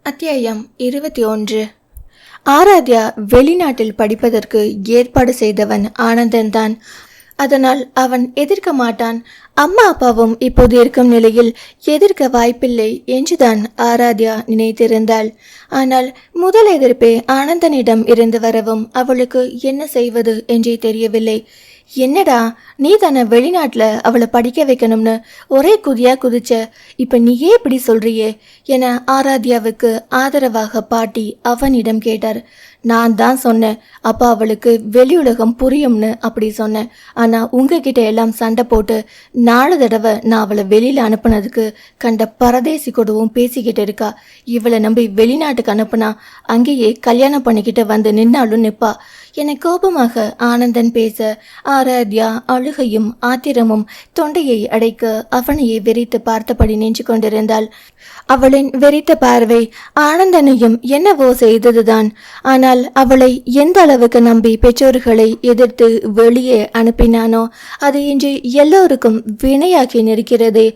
அத்தியாயம் 21. ஆராத்யா வெளிநாட்டில் படிப்பதற்கு ஏற்பாடு செய்தவன் ஆனந்தன் தான். அதனால் அவன் எதிர்க்க மாட்டான். அம்மா அப்பாவும் இப்போது இருக்கும் நிலையில் எதிர்க்க வாய்ப்பில்லை என்றுதான் ஆராத்யா நினைத்திருந்தாள். ஆனால் முதல் எதிர்ப்பே ஆனந்தனிடம் இருந்து வரவும் அவளுக்கு என்ன செய்வது என்றே தெரியவில்லை. என்னடா, நீ தானே வெளிநாட்டில் அவளை படிக்க வைக்கணும்னு ஒரே குதியா குதிச்ச, இப்ப நீயே இப்படி சொல்றியே என ஆராத்யாவுக்கு ஆதரவாக பாட்டி அவனிடம் கேட்டார். நான் தான் சொன்னேன், அப்பா அவளுக்கு வெளி உலகம் புரியும்னு அப்படி சொன்னேன். ஆனா உங்ககிட்ட எல்லாம் சண்டை போட்டு 4 தடவை நான் அவளை வெளியில அனுப்புனதுக்கு கண்ட பரதேசி கூடவும் பேசிக்கிட்டு இருக்கா. இவளை நம்பி வெளிநாட்டுக்கு அனுப்புனா அங்கேயே கல்யாணம் பண்ணிக்கிட்டு வந்து நின்னாலும் நிப்பா என கோபமாக ஆனந்தன் பேச ஆராத்யா அழுகையும் ஆத்திரமும் தொண்டையை அடைக்க அவனையே வெறித்து பார்த்தபடி நின்று கொண்டிருந்தாள். அவளின் வெறித்த பார்வை ஆனந்தனையும் என்னவோ செய்ததுதான். ஆனால் அவளை எந்த அளவுக்கு நம்பி பெற்றோர்களை எதிர்த்து வெளியே அனுப்பினானோ அது இன்று எல்லோருக்கும் வினையாக்கி நிற்கிறதே.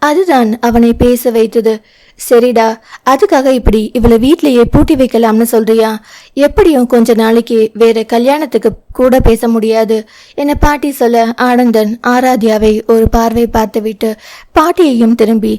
அதுதான் அவனை பேச வைத்தது. சரிடா, அதுக்காக இப்படி இவளை வீட்லயே பூட்டி வைக்கலாம்னு சொல்றியா? எப்படியும் கொஞ்ச நாளைக்கு வேற கல்யாணத்துக்கு கூட பேச முடியாது என பாட்டி சொல்ல ஆனந்தன் ஆராத்யாவை ஒரு பார்வை பார்த்துவிட்டு பாட்டியையும் திரும்பி,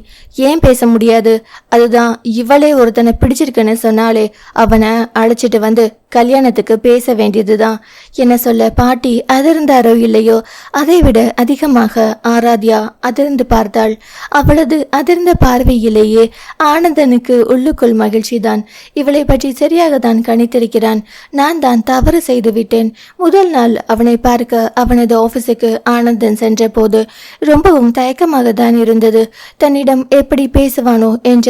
ஏன் பேச முடியாது? அதுதான் இவளே ஒருத்தனை பிடிச்சிருக்குன்னு சொன்னாலே அவனை அழைச்சிட்டு வந்து கல்யாணத்துக்கு பேச வேண்டியதுதான் என சொல்ல பாட்டி அதிர்ந்தாரோ இல்லையோ அதைவிட அதிகமாக ஆராத்யா அதிர்ந்து பார்த்தாள். அவளது அதிர்ந்த பார்வையிலேயே ஆனந்தனுக்கு உள்ளுக்குள் மகிழ்ச்சி தான். இவளை பற்றி சரியாக தான் கணித்திருக்கிறான். நான் தான் தவறு செய்து விட்டேன். முதல் நாள் அவனை பார்க்க அவனது ஆபீஸுக்கு ஆனந்தன் சென்ற போது ரொம்பவும் தயக்கமாக தான் இருந்தது. தன்னிடம் எப்படி பேசுவானோ என்ற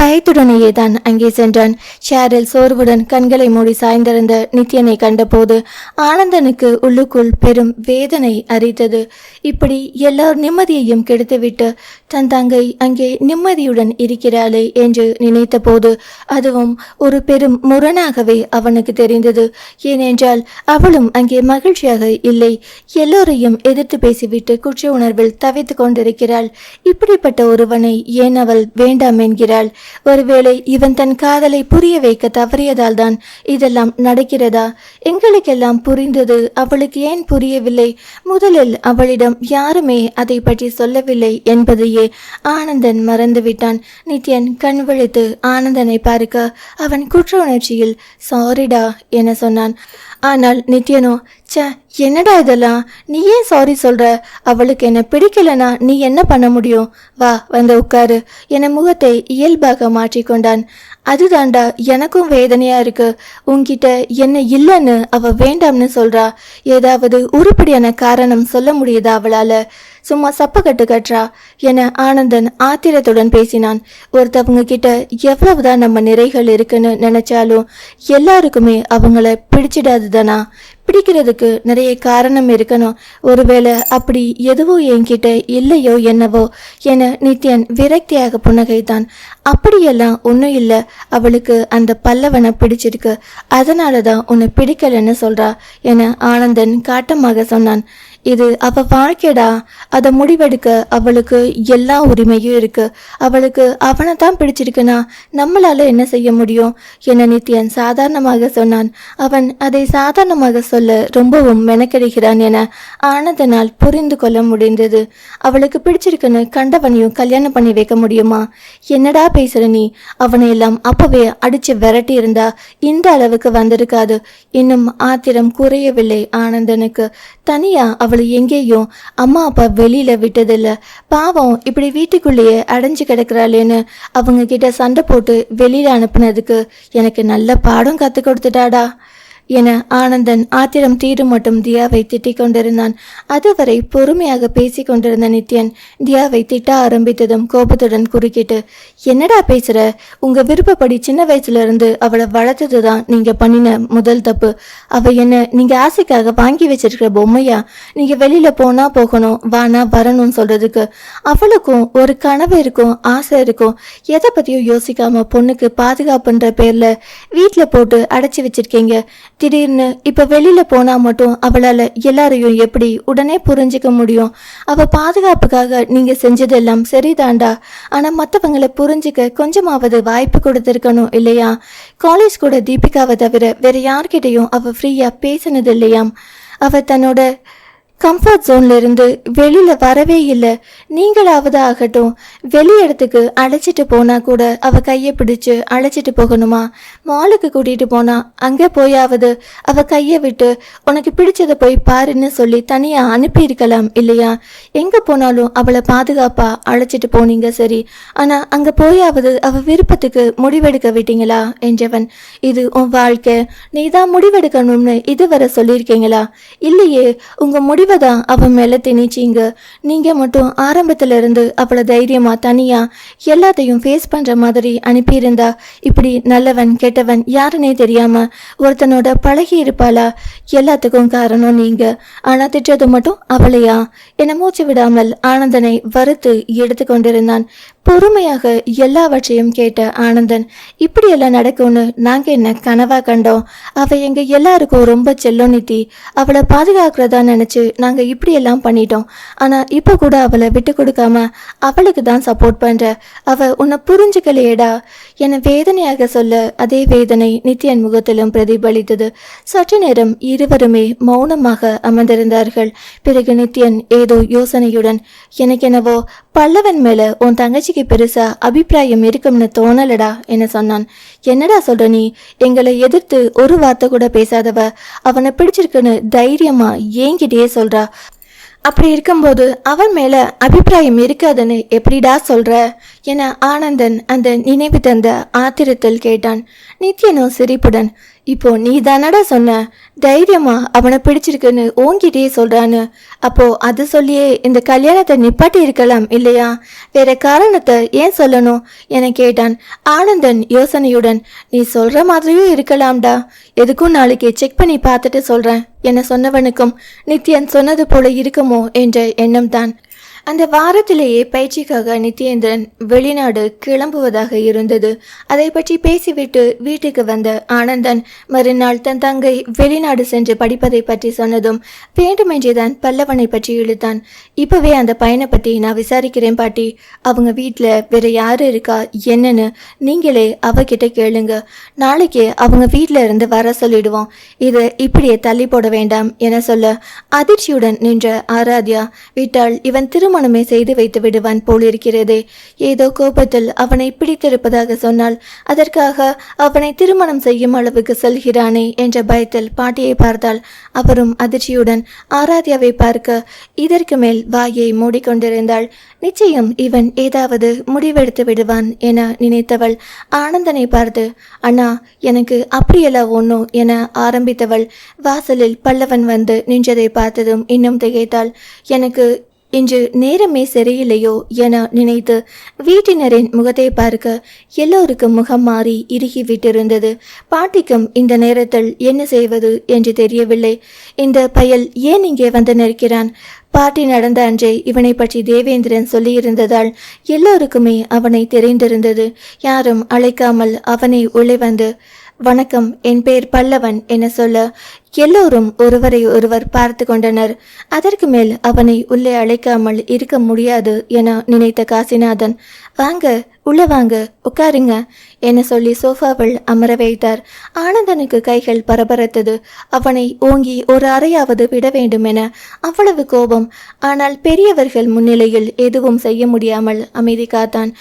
பயத்துடனேயே தான் அங்கே சென்றான். ஷேரில் சோர்வுடன் கண்களை மூடி சாய்ந்திருந்த நித்யனை கண்டபோது ஆனந்தனுக்கு உள்ளுக்குள் பெரும் வேதனை அரித்தது. இப்படி எல்லார் நிம்மதியையும் கெடுத்துவிட்டு தன் தங்கை அங்கே நிம்மதியுடன் இருக்கிறாளே என்று நினைத்த போது அதுவும் ஒரு பெரும் முரணாகவே அவனுக்கு தெரிந்தது. ஏனென்றால் அவளும் அங்கே மகிழ்ச்சியாக இல்லை. எல்லோரையும் எதிர்த்து பேசிவிட்டு குற்ற உணர்வில் தவித்து கொண்டிருக்கிறாள். இப்படிப்பட்ட ஒருவனை ஏன் அவள் வேண்டாம் என்கிறாள்? ஒருவேளை இவன் தன் காதலை புரிய வைக்க தவறியதால் தான் இதெல்லாம் நடக்கிறதா? எங்களுக்கெல்லாம் புரிந்தது, அவளுக்கு ஏன் புரியவில்லை? முதலில் அவளிடம் யாருமே அதை பற்றி சொல்லவில்லை என்பதையே ஆனந்தன் மறந்துவிட்டான். நித்யன் கண் விழித்து ஆனந்தனை பார்க்க அவன் குற்ற உணர்ச்சியில் சாரிடா என சொன்னான். ஆனால் நித்யனோ, என்னடா இதெல்லாம், நீ ஏன் சாரி சொல்ற? அவளுக்கு என்ன பிடிக்கலனா நீ என்ன பண்ண முடியும்? வா வந்து உட்காரு என முகத்தை இயல்பாக மாற்றிக்கொண்டான். அதுதான்டா எனக்கும் வேதனையா இருக்கு. உன்கிட்ட என்ன இல்லைன்னு அவ வேண்டாம்னு சொல்றா. ஏதாவது உருப்படியான காரணம் சொல்ல முடியுதா அவளால? சும்மா சப்பக்கட்டு கட்டுறா என ஆனந்தன் ஆத்திரத்துடன் பேசினான். ஒருத்தவங்க கிட்ட எவ்வளவுதான் நம்ம நிறைகள் இருக்குன்னு நினைச்சாலும் எல்லாருக்குமே அவங்கள பிடிச்சிடாதுதானா? பிடிக்கிறதுக்கு நிறைய காரணம் இருக்கணும். ஒருவேளை அப்படி எதுவும் என்கிட்ட இல்லையோ என்னவோ என நித்யன் விரக்தியாக புன்னகைத்தான். அப்படியெல்லாம் ஒன்றும் இல்லை, அவளுக்கு அந்த பல்லவனை பிடிச்சிருக்கு, அதனாலதான் உன்னை பிடிக்கலன்னு சொல்றா என ஆனந்தன் காட்டமாக சொன்னான். இது அவ வாழ்க்கைடா, அதை முடிவெடுக்க அவளுக்கு எல்லா உரிமையும் இருக்கு. அவளுக்கு அவனை தான் பிடிச்சிருக்குன்னா நம்மளால என்ன செய்ய முடியும் என நித்யன் சாதாரணமாக சொன்னான். அவன் அதை சாதாரணமாக சொல்ல ரொம்பவும் மெனக்கெடுகிறான் என ஆனந்தனால் புரிந்து கொள்ள முடிந்தது. அவளுக்கு பிடிச்சிருக்குன்னு கண்டவனையும் கல்யாணம் பண்ணி வைக்க முடியுமா? என்னடா பேசுற நீ? அவனை எல்லாம் அப்பவே அடிச்சு விரட்டி இருந்தா இந்த அளவுக்கு வந்திருக்காது. இன்னும் ஆத்திரம் குறையவில்லை ஆனந்தனுக்கு. தனியா அவளை எங்கேயும் அம்மா அப்பா வெளியில விட்டதில்ல. பாவம் இப்படி வீட்டுக்குள்ளேயே அடைஞ்சு கிடக்குறாளேன்னு அவங்க கிட்ட சண்டை போட்டு வெளியில அனுப்புனதுக்கு எனக்கு நல்ல பாடம் கத்து கொடுத்துட்டாடா என ஆனந்தன் ஆத்திரம் தீரும் மட்டும் தியாவை திட்டிக் கொண்டிருந்தான். அதுவரை பொறுமையாக பேசி கொண்டிருந்த நித்யன் தியாவை திட்ட ஆரம்பித்ததும் கோபத்துடன் குறுக்கிட்டு, என்னடா பேசுற? உங்க விருப்பப்படி சின்ன வயசுல இருந்து அவளை வளர்த்ததுதான் நீங்க பண்ணின முதல் தப்பு. அவ என்ன நீங்க ஆசைக்காக வாங்கி வச்சிருக்கிற பொம்மையா? நீங்க வெளியில போனா போகணும், வானா வரணும்னு சொல்றதுக்கு? அவளுக்கும் ஒரு கனவு இருக்கும், ஆசை இருக்கும். எதை பத்தியும் யோசிக்காம பொண்ணுக்கு பாதுகாப்புன்ற பேர்ல வீட்டுல போட்டு அடைச்சி வச்சிருக்கீங்க. திடீர்னு இப்ப வெளியில போனா மட்டும் அவளால எல்லாரையும் எப்படி உடனே புரிஞ்சுக்க முடியும்? அவ பாதுகாப்புக்காக நீங்க செஞ்சதெல்லாம் சரிதாண்டா, ஆனா மத்தவங்களை புரிஞ்சுக்க கொஞ்சமாவது வாய்ப்பு கொடுத்திருக்கணும் இல்லையா? காலேஜ் கூட தீபிகாவை தவிர வேற யார்கிட்டையும் அவ ஃப்ரீயா பேசினது இல்லையாம். அவ தன்னோட கம்ஃபர்ட் ஜோன்ல இருந்து வெளியில வரவே இல்லை. நீங்களாவது ஆகட்டும், வெளி இடத்துக்கு அழைச்சிட்டு போனா கூட அவ கையை பிடிச்சு அழைச்சிட்டு போகணுமா? மாலுக்கு கூட்டிட்டு போனா அங்கே போயாவது அவ கையை விட்டு உனக்கு பிடிச்சதை போய் பாருன்னு சொல்லி தனியா அனுப்பியிருக்கலாம் இல்லையா? எங்க போனாலும் அவளை பாதுகாப்பா அழைச்சிட்டு போனீங்க சரி, ஆனா அங்க போயாவது அவ விருப்பத்துக்கு முடிவெடுக்க விட்டீங்களா என்றவன். இது உன் வாழ்க்கை, நீதான் முடிவெடுக்கணும்னு இதுவரை சொல்லியிருக்கீங்களா? இல்லையே, உங்க முடிவை தான் அவன் மேல திணிச்சிங்க. நீங்க மட்டும் ஆரம்பத்துல இருந்து அவளை தைரியமா தனியா எல்லாத்தையும் ஃபேஸ் பண்ற மாதிரி அனுப்பியிருந்தா இப்படி நல்லவன் கெட்டவன் யாருன்னே தெரியாம ஒருத்தனோட பழகி இருப்பாளா? எல்லாத்துக்கும் காரணம் நீங்க. ஆனா திட்டது மட்டும் அவளையா? என மூச்சு விடாமல் ஆனந்தனை வறுத்து எடுத்து கொண்டிருந்தான். பொறுமையாக எல்லாவற்றையும் கேட்ட ஆனந்தன், இப்படியெல்லாம் நடக்கும்னு நாங்க என்ன கனவா கண்டோம்? அவ எங்க எல்லாருக்கும் ரொம்ப செல்லம் நித்தி, அவளை பாதுகாக்கிறதா நினைச்சு நாங்க இப்படியெல்லாம் பண்ணிட்டோம். ஆனா இப்ப கூட அவளை விட்டு கொடுக்காம அவளுக்கு தான் சப்போர்ட் பண்ற. அவ உன்னை புரிஞ்சுக்கலையேடா என வேதனையாக சொல்ல அதே வேதனை நித்யன் முகத்திலும் பிரதிபலித்தது. சற்று நேரம் இருவருமே மௌனமாக அமர்ந்திருந்தார்கள். பிறகு நித்யன் ஏதோ யோசனையுடன், எனக்கு என்னவோ பல்லவன் மேல உன் தங்கச்சிக்கு பெருசா அபிப்பிராயம் இருக்கும்னு தோணலடா என சொன்னான். என்னடா சொல்ற நீ? எங்களை எதிர்த்து ஒரு வார்த்தை கூட பேசாதவ அவனை பிடிச்சிருக்குன்னு தைரியமா ஏங்கிட்டே சொல்றா. அப்படி இருக்கும்போது அவன் மேல அபிப்பிராயம் இருக்காதுன்னு எப்படிடா சொல்ற என ஆனந்தன் அந்த நினைவு தந்த ஆத்திரத்தில் கேட்டான். நித்யனோ சிரிப்புடன், இப்போ நீ தானடா சொன்ன தைரியமா அவனை பிடிச்சிருக்குன்னு ஓங்கிட்டே சொல்றான்னு. அப்போ அது சொல்லியே இந்த கல்யாணத்தை நிப்பாட்டி இருக்கலாம் இல்லையா? வேற காரணத்தை ஏன் சொல்லணும் என கேட்டான் ஆனந்தன் யோசனையுடன். நீ சொல்ற மாதிரியும் இருக்கலாம்டா, எதுக்கும் நாளைக்கு செக் பண்ணி பார்த்துட்டு சொல்றேன் என சொன்னவனுக்கும் நித்யன் சொன்னது போல இருக்குமோ என்ற எண்ணம் தான். அந்த வாரத்திலேயே பயிற்சிக்காக நித்யேந்திரன் வெளிநாடு கிளம்புவதாக இருந்தது. அதை பற்றி பேசிவிட்டு வீட்டுக்கு வந்த ஆனந்தன் மறுநாள் தன் தங்கை வெளிநாடு சென்று படிப்பதை பற்றி சொன்னதும் வேண்டுமென்றேதான் பல்லவனை பற்றி இழுத்தான். இப்பவே அந்த பையனை பற்றி நான் விசாரிக்கிறேன் பாட்டி. அவங்க வீட்டில் வேற யாரு இருக்கா என்னன்னு நீங்களே அவகிட்ட கேளுங்க. நாளைக்கு அவங்க வீட்டில் இருந்து வர சொல்லிடுவோம். இதை இப்படியே தள்ளி போட வேண்டாம் என சொல்ல அதிர்ச்சியுடன் நின்ற ஆராத்யா, விட்டால் இவன் திருமணமே செய்து வைத்து விடுவான் போலிருக்கிறதே. ஏதோ கோபத்தில் அவனை பிடித்திருப்பதாக சொன்னால் அதற்காக அவனை திருமணம் செய்யும் அளவுக்கு செல்கிறானே என்ற பயத்தில் பாட்டியை பார்த்தால் அவரும் அதிர்ச்சியுடன் ஆராத்யாவை பார்க்க இதற்கு மேல் வாயை மூடிக்கொண்டிருந்தாள். நிச்சயம் இவன் ஏதாவது முடிவெடுத்து விடுவான் என நினைத்தவள் ஆனந்தனை பார்த்து, அண்ணா எனக்கு அப்படியெல்லாம் ஒன்றும் என ஆரம்பித்தவள் வாசலில் பல்லவன் வந்து நின்றதை பார்த்ததும் இன்னும் திகைத்தாள். எனக்கு இன்று நேரமே சரியில்லையோ என நினைத்து வீட்டினரின் முகத்தை பார்க்க எல்லோருக்கும் முகம் மாறி இறுகிவிட்டிருந்தது. பாட்டிக்கும் இந்த நேரத்தில் என்ன செய்வது என்று தெரியவில்லை. இந்த பயல் ஏன் இங்கே வந்து நிற்கிறான்? பாட்டி நடந்த அன்றே இவனை பற்றி தேவேந்திரன் சொல்லியிருந்ததால் எல்லோருக்குமே அவனை தெரிந்திருந்தது. யாரும் அழைக்காமல் அவனை உள்ளே வந்து, வணக்கம், என் பேர் பல்லவன் என சொல்ல எல்லோரும் ஒருவரை ஒருவர் பார்த்து கொண்டனர். அதற்கு மேல் அவனை உள்ளே அழைக்காமல் இருக்க முடியாது என நினைத்த காசிநாதன், வாங்க உள்ள வாங்க உட்காருங்க என சொல்லி சோஃபாவில் அமர வைத்தார். ஆனந்தனுக்கு கைகள் பரபரத்தது. அவனை ஓங்கி ஒரு அறையாவது விட வேண்டும் என அவ்வளவு கோபம். ஆனால் பெரியவர்கள் முன்னிலையில் எதுவும் செய்ய முடியாமல் அமைதி காத்தான்.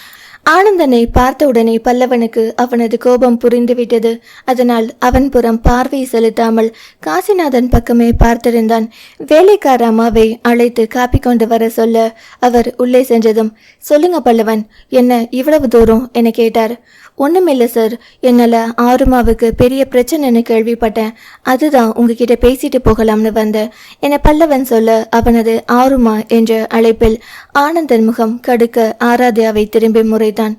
ஆனந்தனை பார்த்தவுடனே பல்லவனுக்கு அவனது கோபம் புரிந்துவிட்டது. அதனால் அவன் புறம் பார்வை செலுத்தாமல் காசிநாதன் பக்கமே பார்த்திருந்தான். வேலைக்கார அம்மாவை அழைத்து காப்பி கொண்டு வர சொல்ல அவர் உள்ளே சென்றதும், சொல்லுங்க பல்லவன், என்ன இவ்வளவு தூரம் என கேட்டார். ஒண்ணுமில்லை சார், என்னால ஆருமாவுக்கு பெரிய பிரச்சனைன்னு கேள்விப்பட்டேன், அதுதான் உங்ககிட்ட பேசிட்டு போகலாம்னு வந்தேன் என பல்லவன் சொல்ல அவனது ஆருமா என்ற அழைப்பில் ஆனந்தன் முகம் கடுக்க ஆராத்யாவை திரும்பி முறைத்தான்.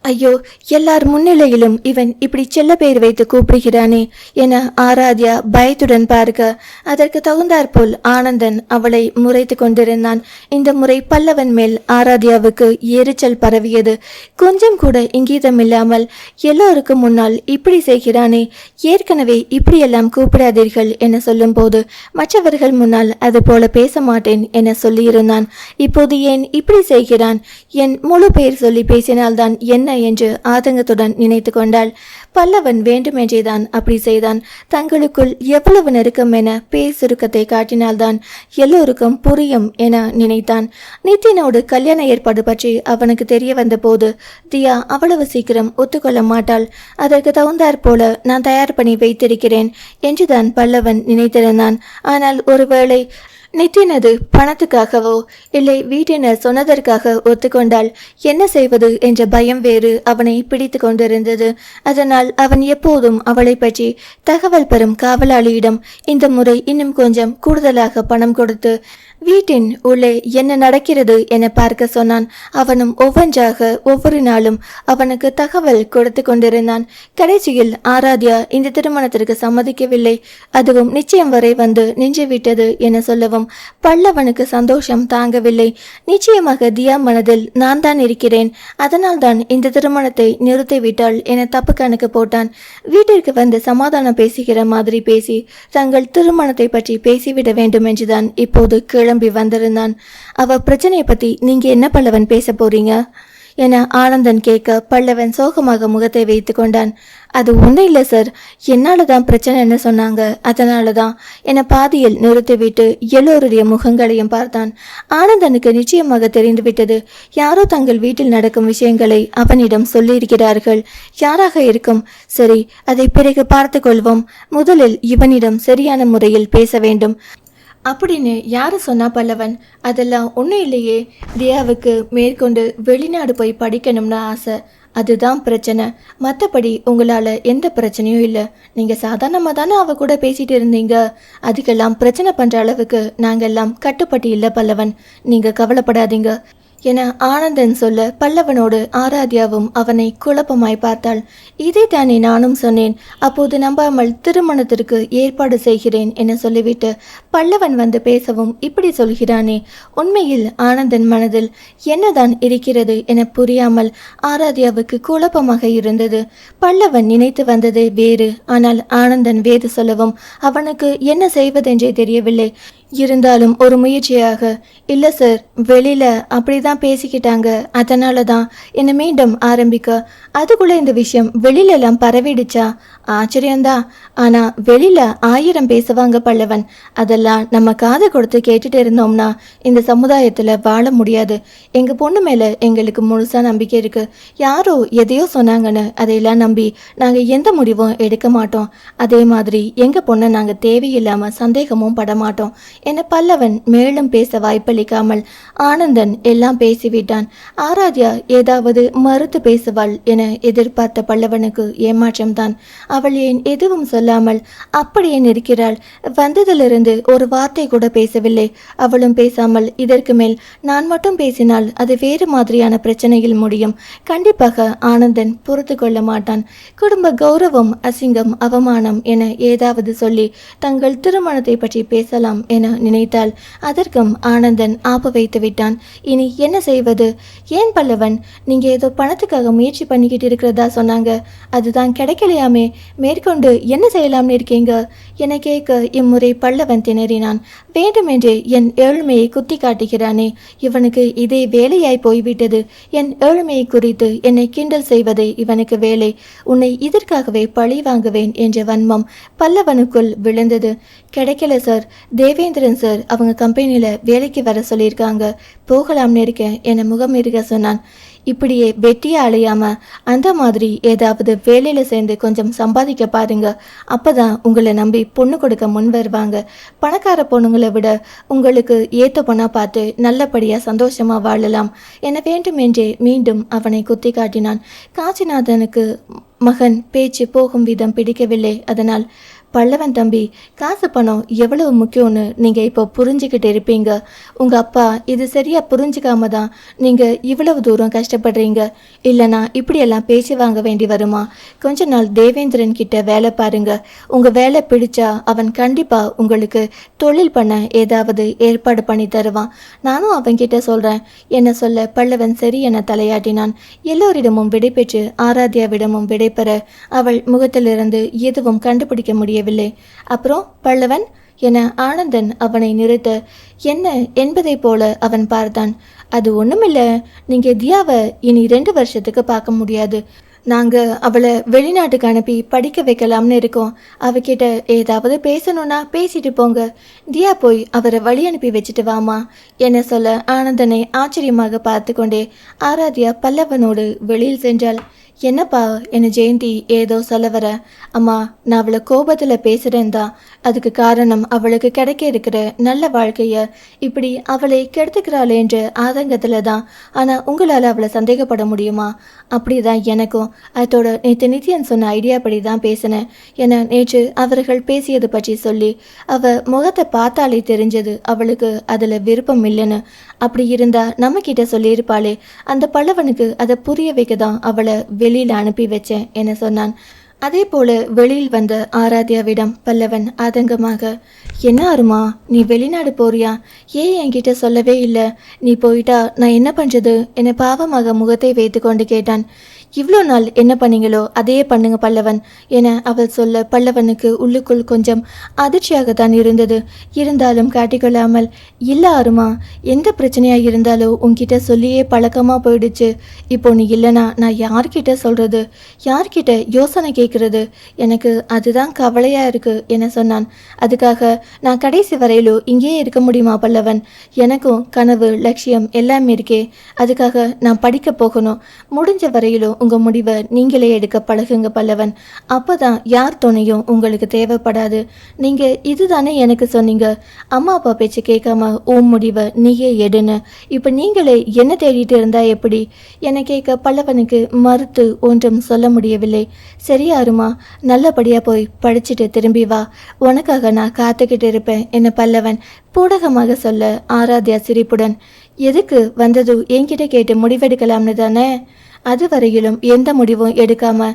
ஐயோ, எல்லார் முன்னிலையிலும் இவன் இப்படி செல்ல பெயர் வைத்து கூப்பிடுகிறானே என ஆராத்யா பயத்துடன் பார்க்க, அதற்கு தகுந்தாற்போல் ஆனந்தன் அவளை முறைத்து கொண்டிருந்தான். இந்த முறை பல்லவன் மேல் ஆராத்யாவுக்கு எரிச்சல் பரவியது. கொஞ்சம் கூட இங்கீதமில்லாமல் எல்லோருக்கும் முன்னால் இப்படி செய்கிறானே, ஏற்கனவே இப்படியெல்லாம் கூப்பிடாதீர்கள் என சொல்லும் போது மற்றவர்கள் முன்னால் அது போல பேச மாட்டேன் என சொல்லியிருந்தான். இப்போது ஏன் இப்படி செய்கிறான்? என் முழு பெயர் சொல்லி பேசினால்தான் என்ன என்று ஆதங்கத்துடன் நினைத்து கொண்டாள். பல்லவன் வேண்டுமென்றேதான் அப்படி செய்தான். தங்களுக்குள் எவ்வளவு நெருக்கம் என பேர் சுருக்கத்தை காட்டினால்தான் எல்லோருக்கும் புரியும் என நினைத்தான். நித்தினோடு கல்யாண ஏற்பாடு பற்றி அவனுக்கு தெரிய வந்த போது தியா அவ்வளவு சீக்கிரம் ஒத்துக்கொள்ள மாட்டாள். அதற்கு தகுந்தாற் போல நான் தயார் பண்ணி வைத்திருக்கிறேன் என்றுதான் பல்லவன் நினைத்திருந்தான். ஆனால் ஒருவேளை நித்தினது பணத்துக்காகவோ இல்லை வீட்டினர் சொன்னதற்காக ஒத்துக்கொண்டால் என்ன செய்வது என்ற பயம் வேறு அவனை பிடித்து கொண்டிருந்தது. அதனால் அவன் எப்போதும் அவளை பற்றி தகவல் பெறும் காவலாளியிடம் இந்த முறை இன்னும் கொஞ்சம் கூடுதலாக பணம் கொடுத்து வீட்டின் உள்ளே என்ன நடக்கிறது என பார்க்க சொன்னான். அவனும் ஒவ்வொன்றாக ஒவ்வொரு நாளும் அவனுக்கு தகவல் கொடுத்து கொண்டிருந்தான். கடைசியில் ஆராத்யா இந்த திருமணத்திற்கு சம்மதிக்கவில்லை, அதுவும் நிச்சயம் வரை வந்து நின்றுவிட்டது என சொல்லவும் பல்லவனுக்கு சந்தோஷம் தாங்கவில்லை. நிச்சயமாக தியா மனதில் நான் தான் இருக்கிறேன், அதனால் தான் இந்த திருமணத்தை நிறுத்திவிட்டாள் என தப்பு கணக்கு போட்டான். வீட்டிற்கு வந்து சமாதானம் பேசுகிற மாதிரி பேசி தங்கள் திருமணத்தை பற்றி பேசிவிட வேண்டும் என்றுதான் இப்போது கிளம்பி வந்திருந்தான். அவ பிரச்சனையை பத்தி நீங்க என்ன பல்லவன் பேச போறீங்க என ஆனந்தன் கேட்க பல்லவன் சோகமாக முகத்தை வைத்து கொண்டான். அது ஒன்றும் இல்லை சார், என்னாலதான் பிரச்சனைன்னு சொன்னாங்க, அதனாலதான் என பாதியில் நிறுத்திவிட்டு எல்லோருடைய முகங்களையும் பார்த்தான். ஆனந்தனுக்கு நிச்சயமாக தெரிந்துவிட்டது. யாரோ தங்கள் வீட்டில் நடக்கும் விஷயங்களை அவனிடம் சொல்லியிருக்கிறார்கள். யாராக இருக்கும்? சரி, அதை பிறகு பார்த்து கொள்வோம். முதலில் இவனிடம் சரியான முறையில் பேச வேண்டும் அப்படின்னு யாரு சொன்னா பல்லவன்? அதெல்லாம் ஒன்றும் இல்லையே, தியாவுக்கு மேற்கொண்டு வெளிநாடு போய் படிக்கணும்னு ஆசை, அதுதான் பிரச்சனை. மற்றபடி உங்களால் எந்த பிரச்சனையும் இல்லை. நீங்கள் சாதாரணமாக தானே அவ கூட பேசிட்டு இருந்தீங்க, அதுக்கெல்லாம் பிரச்சனை பண்ணுற அளவுக்கு நாங்கெல்லாம் கட்டுப்பட்டு இல்லை பல்லவன், நீங்கள் கவலைப்படாதீங்க என ஆனந்தன் சொல்ல பல்லவனோடு ஆராத்யாவும் அவனை குழப்பமாய் பார்த்தாள். இதை தானே நானும் சொன்னேன், அப்போது நம்பாமல் திருமணத்திற்கு ஏற்பாடு செய்கிறேன் என சொல்லிவிட்டு பல்லவன் வந்து பேசவும் இப்படி சொல்கிறானே. உண்மையில் ஆனந்தன் மனதில் என்னதான் இருக்கிறது என புரியாமல் ஆராத்யாவுக்கு குழப்பமாக இருந்தது. பல்லவன் நினைத்து வந்தது வேறு, ஆனால் ஆனந்தன் வேறு சொல்லவும் அவனுக்கு என்ன செய்வதென்றே தெரியவில்லை. இருந்தாலும் ஒரு முயற்சியாக, இல்லை சார், வெளியில அப்படிதான் பேசிக்கிட்டாங்க, அதனால தான் என்னை மீண்டும் ஆரம்பிக்க, அதுக்குள்ள இந்த விஷயம் வெளியில எல்லாம் பரவிடுச்சா? ஆச்சரியம்தான், ஆனா வெளியில 1000 பேசுவாங்க பல்லவன், அதெல்லாம் நம்ம காது கொடுத்து கேட்டுட்டு இருந்தோம்னா இந்த சமுதாயத்துல வாழ முடியாது. எங்க பொண்ணு மேல எங்களுக்கு முழுசா நம்பிக்கை இருக்கு. யாரோ எதையோ சொன்னாங்கன்னு அதையெல்லாம் நம்பி நாங்க எந்த முடிவும் எடுக்க மாட்டோம். அதே மாதிரி எங்க பொண்ணை நாங்க தேவையில்லாம சந்தேகமும் படமாட்டோம் என பல்லவன் மேலும் பேச வாய்ப்பளிக்காமல் ஆனந்தன் எல்லாம் பேசிவிட்டான். ஆராத்யா ஏதாவது மறுத்து பேசுவாள் என எதிர்பார்த்த பல்லவனுக்கு ஏமாற்றம்தான். அவள் ஏன் எதுவும் சொல்லாமல் அப்படியே நிற்கிறாள். வந்ததிலிருந்து ஒரு வார்த்தை கூட பேசவில்லை. அவளும் பேசாமல் இதற்கு மேல் நான் மட்டும் பேசினால் அது வேறு மாதிரியான பிரச்சனையில் முடியும். கண்டிப்பாக ஆனந்தன் பொறுத்து கொள்ள மாட்டான். குடும்ப கௌரவம், அசிங்கம், அவமானம் என ஏதாவது சொல்லி தங்கள் திருமணத்தை பற்றி பேசலாம் என நினைத்தாள். அதற்கும் ஆனந்தன் ஆப்பு வைத்து விட்டான். இனி என்ன செய்வது? ஏன் பல்லவன், நீங்க ஏதோ பணத்துக்காக முயற்சி பண்ணிக்கிட்டு இருக்கிறதா சொன்னாங்க, அதுதான் கிடைக்கலையாமே, மேற்கொண்டு என்ன செய்யலாம்னு இருக்கீங்க என கேட்க இம்முறை பல்லவன் திணறினான். வேண்டுமென்றே என் ஏழ்மையை குத்தி காட்டுகிறானே, இவனுக்கு இதே வேலையாய் போய்விட்டது. என் ஏழ்மையை குறித்து என்னை கிண்டல் செய்வதே இவனுக்கு வேலை. உன்னை இதற்காகவே பழி வாங்குவேன் என்ற வன்மம் பல்லவனுக்குள் விழுந்தது. கிடைக்கல சார், தேவேந்திரன் சார் அவங்க கம்பெனியில் வேலைக்கு வர சொல்லியிருக்காங்க, போகலாம்னு இருக்கேன் என முகம் இருக்க சொன்னான். இப்படியே வெட்டியா அலையாம அந்த மாதிரி ஏதாவது வேலையில சேர்ந்து கொஞ்சம் சம்பாதிக்க பாருங்க, அப்பதான் உங்களை நம்பி பொண்ணு கொடுக்க முன் வருவாங்க. பணக்கார பொண்ணுங்களை விட உங்களுக்கு ஏத்த பொண்ணா பார்த்து நல்லபடியா சந்தோஷமா வாழலாம் என வேண்டுமென்றே மீண்டும் அவனை குத்தி காட்டினான். காஞ்சிநாதனுக்கு மகன் பேச்சு போகும் விதம் பிடிக்கவில்லை. அதனால் பல்லவன் தம்பி, காசு பணம் எவ்வளவு முக்கியம்னு நீங்கள் இப்போ புரிஞ்சுக்கிட்டு இருப்பீங்க. உங்கள் அப்பா இது சரியாக புரிஞ்சுக்காம தான் நீங்கள் இவ்வளவு தூரம் கஷ்டப்படுறீங்க. இல்லைனா இப்படியெல்லாம் பேசி வாங்க வேண்டி வருமா? கொஞ்ச நாள் தேவேந்திரன் கிட்ட வேலை பாருங்க. உங்கள் வேலை பிடிச்சா அவன் கண்டிப்பாக உங்களுக்கு தொழில் பண்ண ஏதாவது ஏற்பாடு பண்ணி தருவான். நானும் அவன்கிட்ட சொல்கிறேன். என்ன சொல்ல பல்லவன் சரி என தலையாட்டினான். எல்லோரிடமும் விடைபெற்று ஆராத்யாவிடமும் விடைபெற அவள் முகத்திலிருந்து எதுவும் கண்டுபிடிக்க முடியவில்லை. அப்புறம் பல்லவன் என ஆனந்தன் அவனை நிறுத்த என்ன என்பதை போல அவன் பார்த்தான். அது ஒண்ணுமில்ல, நீங்க தியாவை இனி 2 வருஷத்துக்கு பார்க்க முடியாது. நாங்கள் அவளை வெளிநாட்டுக்கு அனுப்பி படிக்க வைக்கலாம்னு இருக்கோம். அவகிட்ட ஏதாவது பேசணும்னா பேசிட்டு போங்க. தியா போய் அவரை வழி அனுப்பி வச்சுட்டு வாமா என்ன சொல்ல ஆனந்தனை ஆச்சரியமாக பார்த்து கொண்டே ஆராத்யா பல்லவனோடு வெளியில் சென்றாள். என்னப்பா என்ன ஜெயந்தி ஏதோ சொல்ல வர? அம்மா, நான் அவளை கோபத்தில் பேசுகிறேன் தான். அதுக்கு காரணம் அவளுக்கு கிடைக்க இருக்கிற நல்ல வாழ்க்கையை இப்படி அவளை கெடுத்துக்கிறாளேன்ற ஆதங்கத்தில் தான். ஆனால் உங்களால் அவளை சந்தேகப்பட முடியுமா? அப்படி தான் எனக்கும். அதோட நேற்று நித்யன் சொன்ன ஐடியா படி தான் பேசினேன். என நேற்று அவர்கள் பேசியது பற்றி சொல்லி அவள் முகத்தை பார்த்தாலே தெரிஞ்சது அவளுக்கு அதில் விருப்பம் இல்லைன்னு. அப்படி இருந்தா நம்ம கிட்ட சொல்லியிருப்பாளே. அந்த பல்லவனுக்கு அதை புரிய வைக்க தான் அவளை வெளியில் அனுப்பி வச்சேன் என சொன்னான். அதே போல வெளியில் வந்த ஆராத்யாவிடம் பல்லவன் ஆதங்கமாக, என்ன அருமா, நீ வெளிநாடு போறியா? ஏன் என்கிட்ட சொல்லவே இல்லை? நீ போயிட்டா நான் என்ன பண்றது என பாவமாக முகத்தை வைத்து கொண்டு கேட்டான். இவ்வளோ நாள் என்ன பண்ணீங்களோ அதையே பண்ணுங்க பல்லவன் என அவள் சொல்ல பல்லவனுக்கு உள்ளுக்குள் கொஞ்சம் அதிர்ச்சியாகத்தான் இருந்தது. இருந்தாலும் காட்டிக்கொள்ளாமல், இல்லை அருமா, எந்த பிரச்சனையாக இருந்தாலும் உன்கிட்ட சொல்லியே பழக்கமாக போயிடுச்சு. இப்போ நீ இல்லைனா நான் யார்கிட்ட சொல்கிறது, யார்கிட்ட யோசனை கேட்குறது? எனக்கு அதுதான் கவலையாக இருக்குது என சொன்னான். அதுக்காக நான் கடைசி வரையிலும் இங்கேயே இருக்க முடியுமா பல்லவன்? எனக்கும் கனவு லட்சியம் எல்லாமே இருக்கே. அதுக்காக நான் படிக்க போகணும். முடிஞ்ச வரையிலும் உங்கள் முடிவை நீங்களே எடுக்க பழகுங்க பல்லவன். அப்போ தான் யார் துணையும் உங்களுக்கு தேவைப்படாது. நீங்கள் இதுதானே எனக்கு சொன்னீங்க, அம்மா அப்பா பேச்சு கேட்காம உன் முடிவை நீயே எடுன்னு. இப்போ நீங்களே என்ன தேடிட்டு இருந்தா எப்படி என கேட்க பல்லவனுக்கு மறுத்து ஒன்றும் சொல்ல முடியவில்லை. சரியா அருமா, நல்லபடியாக போய் படிச்சுட்டு திரும்பி வா. உனக்காக நான் காத்துக்கிட்டு இருப்பேன் என பல்லவன் பூடகமாக சொல்ல ஆராத்யா சிரிப்புடன், எதுக்கு வந்தது என்கிட்ட கேட்டு முடிவெடுக்கலாம்னு தானே? அது வரையிலும் எந்த முடிவும் எடுக்காம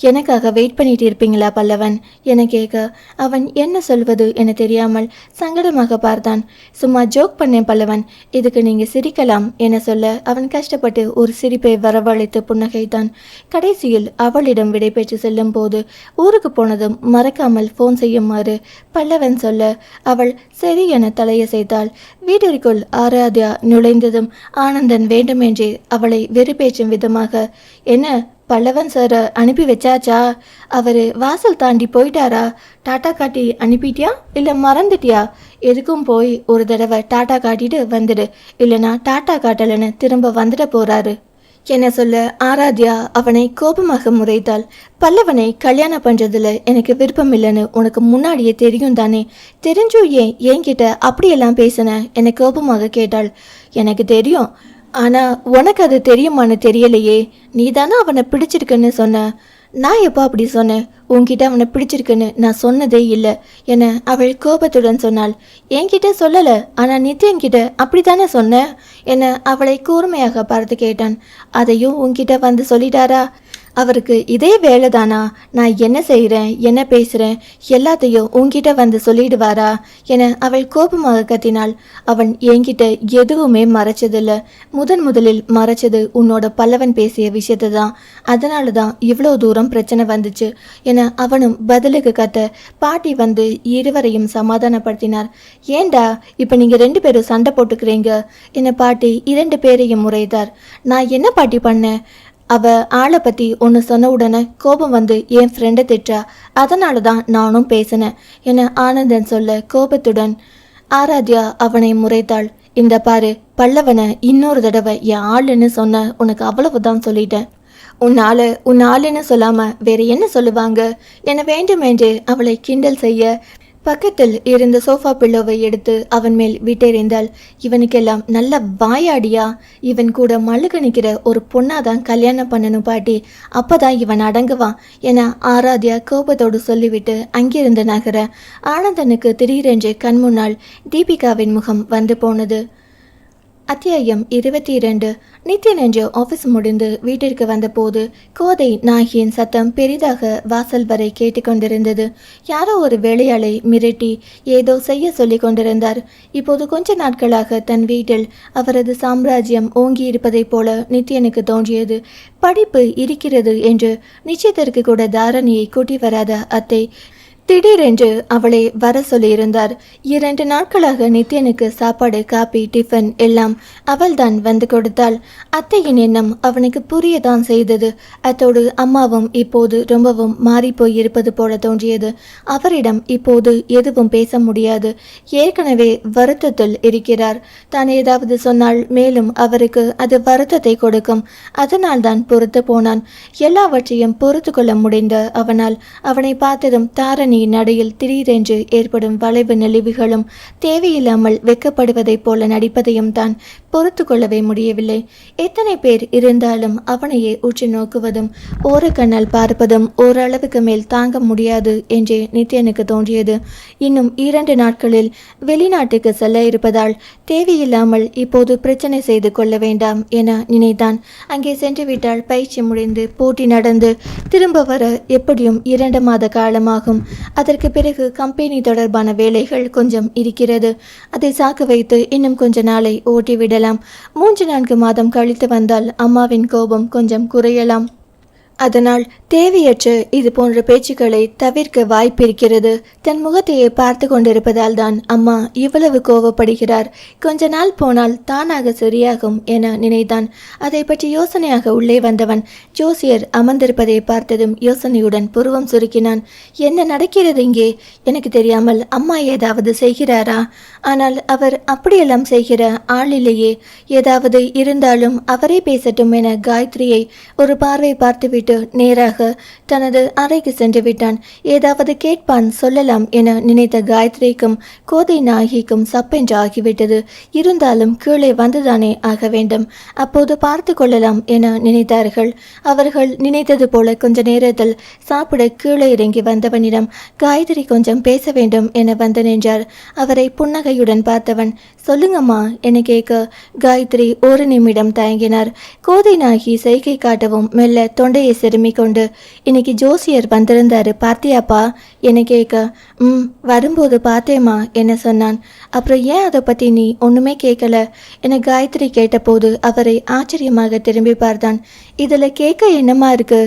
எனக்காக வெயிட் பண்ணிட்டு இருப்பீங்களா பல்லவன் என கேட்க அவன் என்ன சொல்வது என தெரியாமல் சங்கடமாக பார்த்தான். சும்மா ஜோக் பண்ணேன் பல்லவன், இதுக்கு நீங்க சிரிக்கலாம் என சொல்ல அவன் கஷ்டப்பட்டு ஒரு சிரிப்பை வரவழைத்து புன்னகைத்தான். கடைசியில் அவளிடம் விடைபெற்று செல்லும் போது ஊருக்கு போனதும் மறக்காமல் ஃபோன் செய்யுமாறு பல்லவன் சொல்ல அவள் சரி என தலையசைத்தாள். வீட்டிற்குள் ஆராத்யா நுழைந்ததும் ஆனந்தன் வேண்டுமென்றே அவளை வெறுப்பேற்றும் விதமாக, என்ன பல்லவன் சார் அனுப்பி வச்சாச்சா? அவரு வாசல் தாண்டி போயிட்டாரா? டாட்டா காட்டி அனுப்பிட்டியா இல்லை மறந்துட்டியா? எதுக்கும் போய் ஒரு தடவை டாட்டா காட்டிட்டு வந்துடு, இல்லைனா டாட்டா காட்டலன்னு திரும்ப வந்துட போறாரு என சொல்ல ஆராத்யா அவனை கோபமாக முறைத்தாள். பல்லவனை கல்யாணம் பண்ணுறதுல எனக்கு விருப்பம் இல்லைன்னு உனக்கு முன்னாடியே தெரியும் தானே? தெரிஞ்சும் ஏன் என்கிட்ட அப்படியெல்லாம் பேசின என கோபமாக கேட்டாள். எனக்கு தெரியும், ஆனால் உனக்கு அது தெரியுமான்னு தெரியலையே. நீ தானே அவனை பிடிச்சிருக்குன்னு சொன்ன. நான் எப்போ அப்படி சொன்னேன்? உன்கிட்ட அவனை பிடிச்சிருக்குன்னு நான் சொன்னதே இல்லை என அவள் கோபத்துடன் சொன்னாள். என்கிட்ட சொல்லலை, ஆனால் நித்யன்கிட்ட அப்படி தானே சொன்ன என அவளை கூர்மையாக பார்த்து கேட்டான். அதையும் உன்கிட்ட வந்து சொல்லிட்டாரா? அவருக்கு இதே வேலை தானா? நான் என்ன செய்கிறேன் என்ன பேசுகிறேன் எல்லாத்தையும் உன்கிட்ட வந்து சொல்லிடுவாரா என அவள் கோபமாக கத்தினாள். அவன் என்கிட்ட எதுவுமே மறைச்சதில்லை. முதலில் மறைச்சது உன்னோட பல்லவன் பேசிய விஷயத்தை தான். அதனால தான் இவ்வளோ தூரம் பிரச்சனை வந்துச்சு என அவனும் பதிலுக்கு கத்த பாட்டி வந்து இருவரையும் சமாதானப்படுத்தினார். ஏண்டா இப்போ நீங்கள் 2 பேரும் சண்டை போட்டுக்கிறீங்க என பாட்டி 2 பேரையும் முறைத்தார். நான் என்ன பாட்டி பண்ணேன்? அவ ஆளை பற்றி ஒன்று சொன்ன உடனே கோபம் வந்து என் ஃப்ரெண்டை திட்டா. அதனால தான் நானும் பேசினேன் என ஆனந்தன் சொல்ல கோபத்துடன் ஆராத்யா அவனை முறைத்தாள். இந்த பாரு, பல்லவனை இன்னொரு தடவை என் ஆளுன்னு சொன்ன உனக்கு அவ்வளவுதான் சொல்லிட்டேன். உன் ஆளுன்னு சொல்லாம வேற என்ன சொல்லுவாங்க என வேண்டுமென்று அவளை கிண்டல் செய்ய பக்கத்தில் இருந்த சோஃபா பில்லோவை எடுத்து அவன் மேல் விட்டெறிந்தாள். இவனுக்கெல்லாம் நல்ல வாயாடியா, இவன் கூட மழுக நிற்கிற ஒரு பொண்ணாதான் கல்யாணம் பண்ணணும் பாட்டி, அப்பதான் இவன் அடங்குவான் என ஆராத்யா கோபத்தோடு சொல்லிவிட்டு அங்கிருந்து நகர ஆனந்தனுக்கு திடீரென்று கண்முன்னால் தீபிகாவின் முகம் வந்து போனது. அத்தியாயம் 22. நித்யன் என்று ஆஃபீஸ் முடிந்து வீட்டிற்கு வந்தபோது கோதை நாயகியின் சத்தம் பெரிதாக வாசல் வரை கேட்டுக்கொண்டிருந்தது. யாரோ ஒரு வேலையாளை மிரட்டி ஏதோ செய்ய சொல்லி கொண்டிருந்தார். இப்போது கொஞ்ச நாட்களாக தன் வீட்டில் அவரது சாம்ராஜ்யம் ஓங்கி இருப்பதைப் போல நித்யனுக்கு தோன்றியது. படிப்பு இருக்கிறது என்று நிச்சயத்திற்கு கூட தாரணியை கூட்டி வராத அத்தை திடீரென்று அவளை வர சொல்லியிருந்தார். 2 நாட்களாக நித்யனுக்கு சாப்பாடு, காப்பி, டிஃபன் எல்லாம் அவள்தான் வந்து கொடுத்தாள். அத்தையின் எண்ணம் அவனுக்கு புரியதான் செய்தது. அத்தோடு அம்மாவும் இப்போது ரொம்பவும் மாறிப்போய் இருப்பது போல தோன்றியது. அவரிடம் இப்போது எதுவும் பேச முடியாது. ஏற்கனவே வருத்தத்தில் இருக்கிறார். தான் ஏதாவது சொன்னால் மேலும் அவருக்கு அது வருத்தத்தை கொடுக்கும். அதனால் தான் பொறுத்து போனான். எல்லாவற்றையும் பொறுத்து கொள்ள முடிந்த அவனால் அவனை பார்த்ததும் தாரணி நடையில் திடீரென்று ஏற்படும் வளைவு நெளிவுகளும் தேவையில்லாமல் வெக்கப்படுவதைப் போல நடிப்பதையும் தான் பொறுத்து கொள்ளவே முடியவில்லை. எத்தனை பேர் இருந்தாலும் அவனையே உற்று நோக்குவதும் ஓரக்கண்ணால் பார்ப்பதும் ஓரளவுக்கு மேல் தாங்க முடியாது என்றே நித்யனுக்கு தோன்றியது. இன்னும் 2 நாட்களில் வெளிநாட்டுக்கு செல்ல இருப்பதால் தேவையில்லாமல் இப்போது பிரச்சனை செய்து கொள்ள வேண்டாம் என நினைத்தான். அங்கே சென்று விட்டால் பயிற்சி முடிந்து போட்டி நடந்து திரும்ப வர எப்படியும் 2 மாத காலமாகும். அதற்கு பிறகு கம்பெனி தொடர்பான வேலைகள் கொஞ்சம் இருக்கிறது. அதை சாக்கு வைத்து இன்னும் கொஞ்ச நாளை ஓட்டிவிடலாம். 3-4 மாதம் கழித்து வந்தால் அம்மாவின் கோபம் கொஞ்சம் குறையலாம். அதனால் தேவையற்ற இது போன்ற பேச்சுக்களை தவிர்க்க வாய்ப்பிருக்கிறது. தன் முகத்தையே பார்த்து கொண்டிருப்பதால் தான் அம்மா இவ்வளவு கோபப்படுகிறார். கொஞ்ச நாள் போனால் தானாக சரியாகும் என நினைத்தான். அதை பற்றி யோசனையாக உள்ளே வந்தவன் ஜோசியர் அமர்ந்திருப்பதை பார்த்ததும் யோசனையுடன் புருவம் சுருக்கினான். என்ன நடக்கிறது இங்கே? எனக்கு தெரியாமல் அம்மா ஏதாவது செய்கிறாரா? ஆனால் அவர் அப்படியெல்லாம் செய்கிற ஆளிலேயே. ஏதாவது இருந்தாலும் அவரே பேசட்டும் என காயத்ரியை ஒரு பார்வை பார்த்துவிட்டு நேராக தனது அறைக்கு சென்று விட்டான். ஏதாவது கேட்பான், சொல்லலாம் என நினைத்த காயத்ரிக்கும் கோதை நாயகிக்கும் சப்பென்று ஆகிவிட்டது. இருந்தாலும் கீழே வந்துதானே ஆக வேண்டும். அப்போது பார்த்து கொள்ளலாம் என நினைத்தார்கள். அவர்கள் நினைத்தது போல கொஞ்ச நேரத்தில் சாப்பிட கீழே இறங்கி வந்தவனிடம் காயத்ரி கொஞ்சம் பேச வேண்டும் என வந்து நின்றார். அவரை புன்னகையுடன் பார்த்தவன் சொல்லுங்கம்மா என கேட்க காயத்ரி ஒரு நிமிடம் தயங்கினார். கோதை நாயகி செய்கை காட்டவும் மெல்ல தொண்டையை செருமிக் கொண்டு இன்னைக்கு ஜோசியர் வந்திருந்தாரு பார்த்தியாப்பா என கேட்க வரும்போது பார்த்தேம்மா என சொன்னான். அப்புறம் ஏன் அதை பற்றி நீ ஒன்றுமே கேட்கல என காயத்ரி கேட்டபோது அவரை ஆச்சரியமாக திரும்பி பார்த்தான். இதில் கேட்க என்னமா இருக்கு?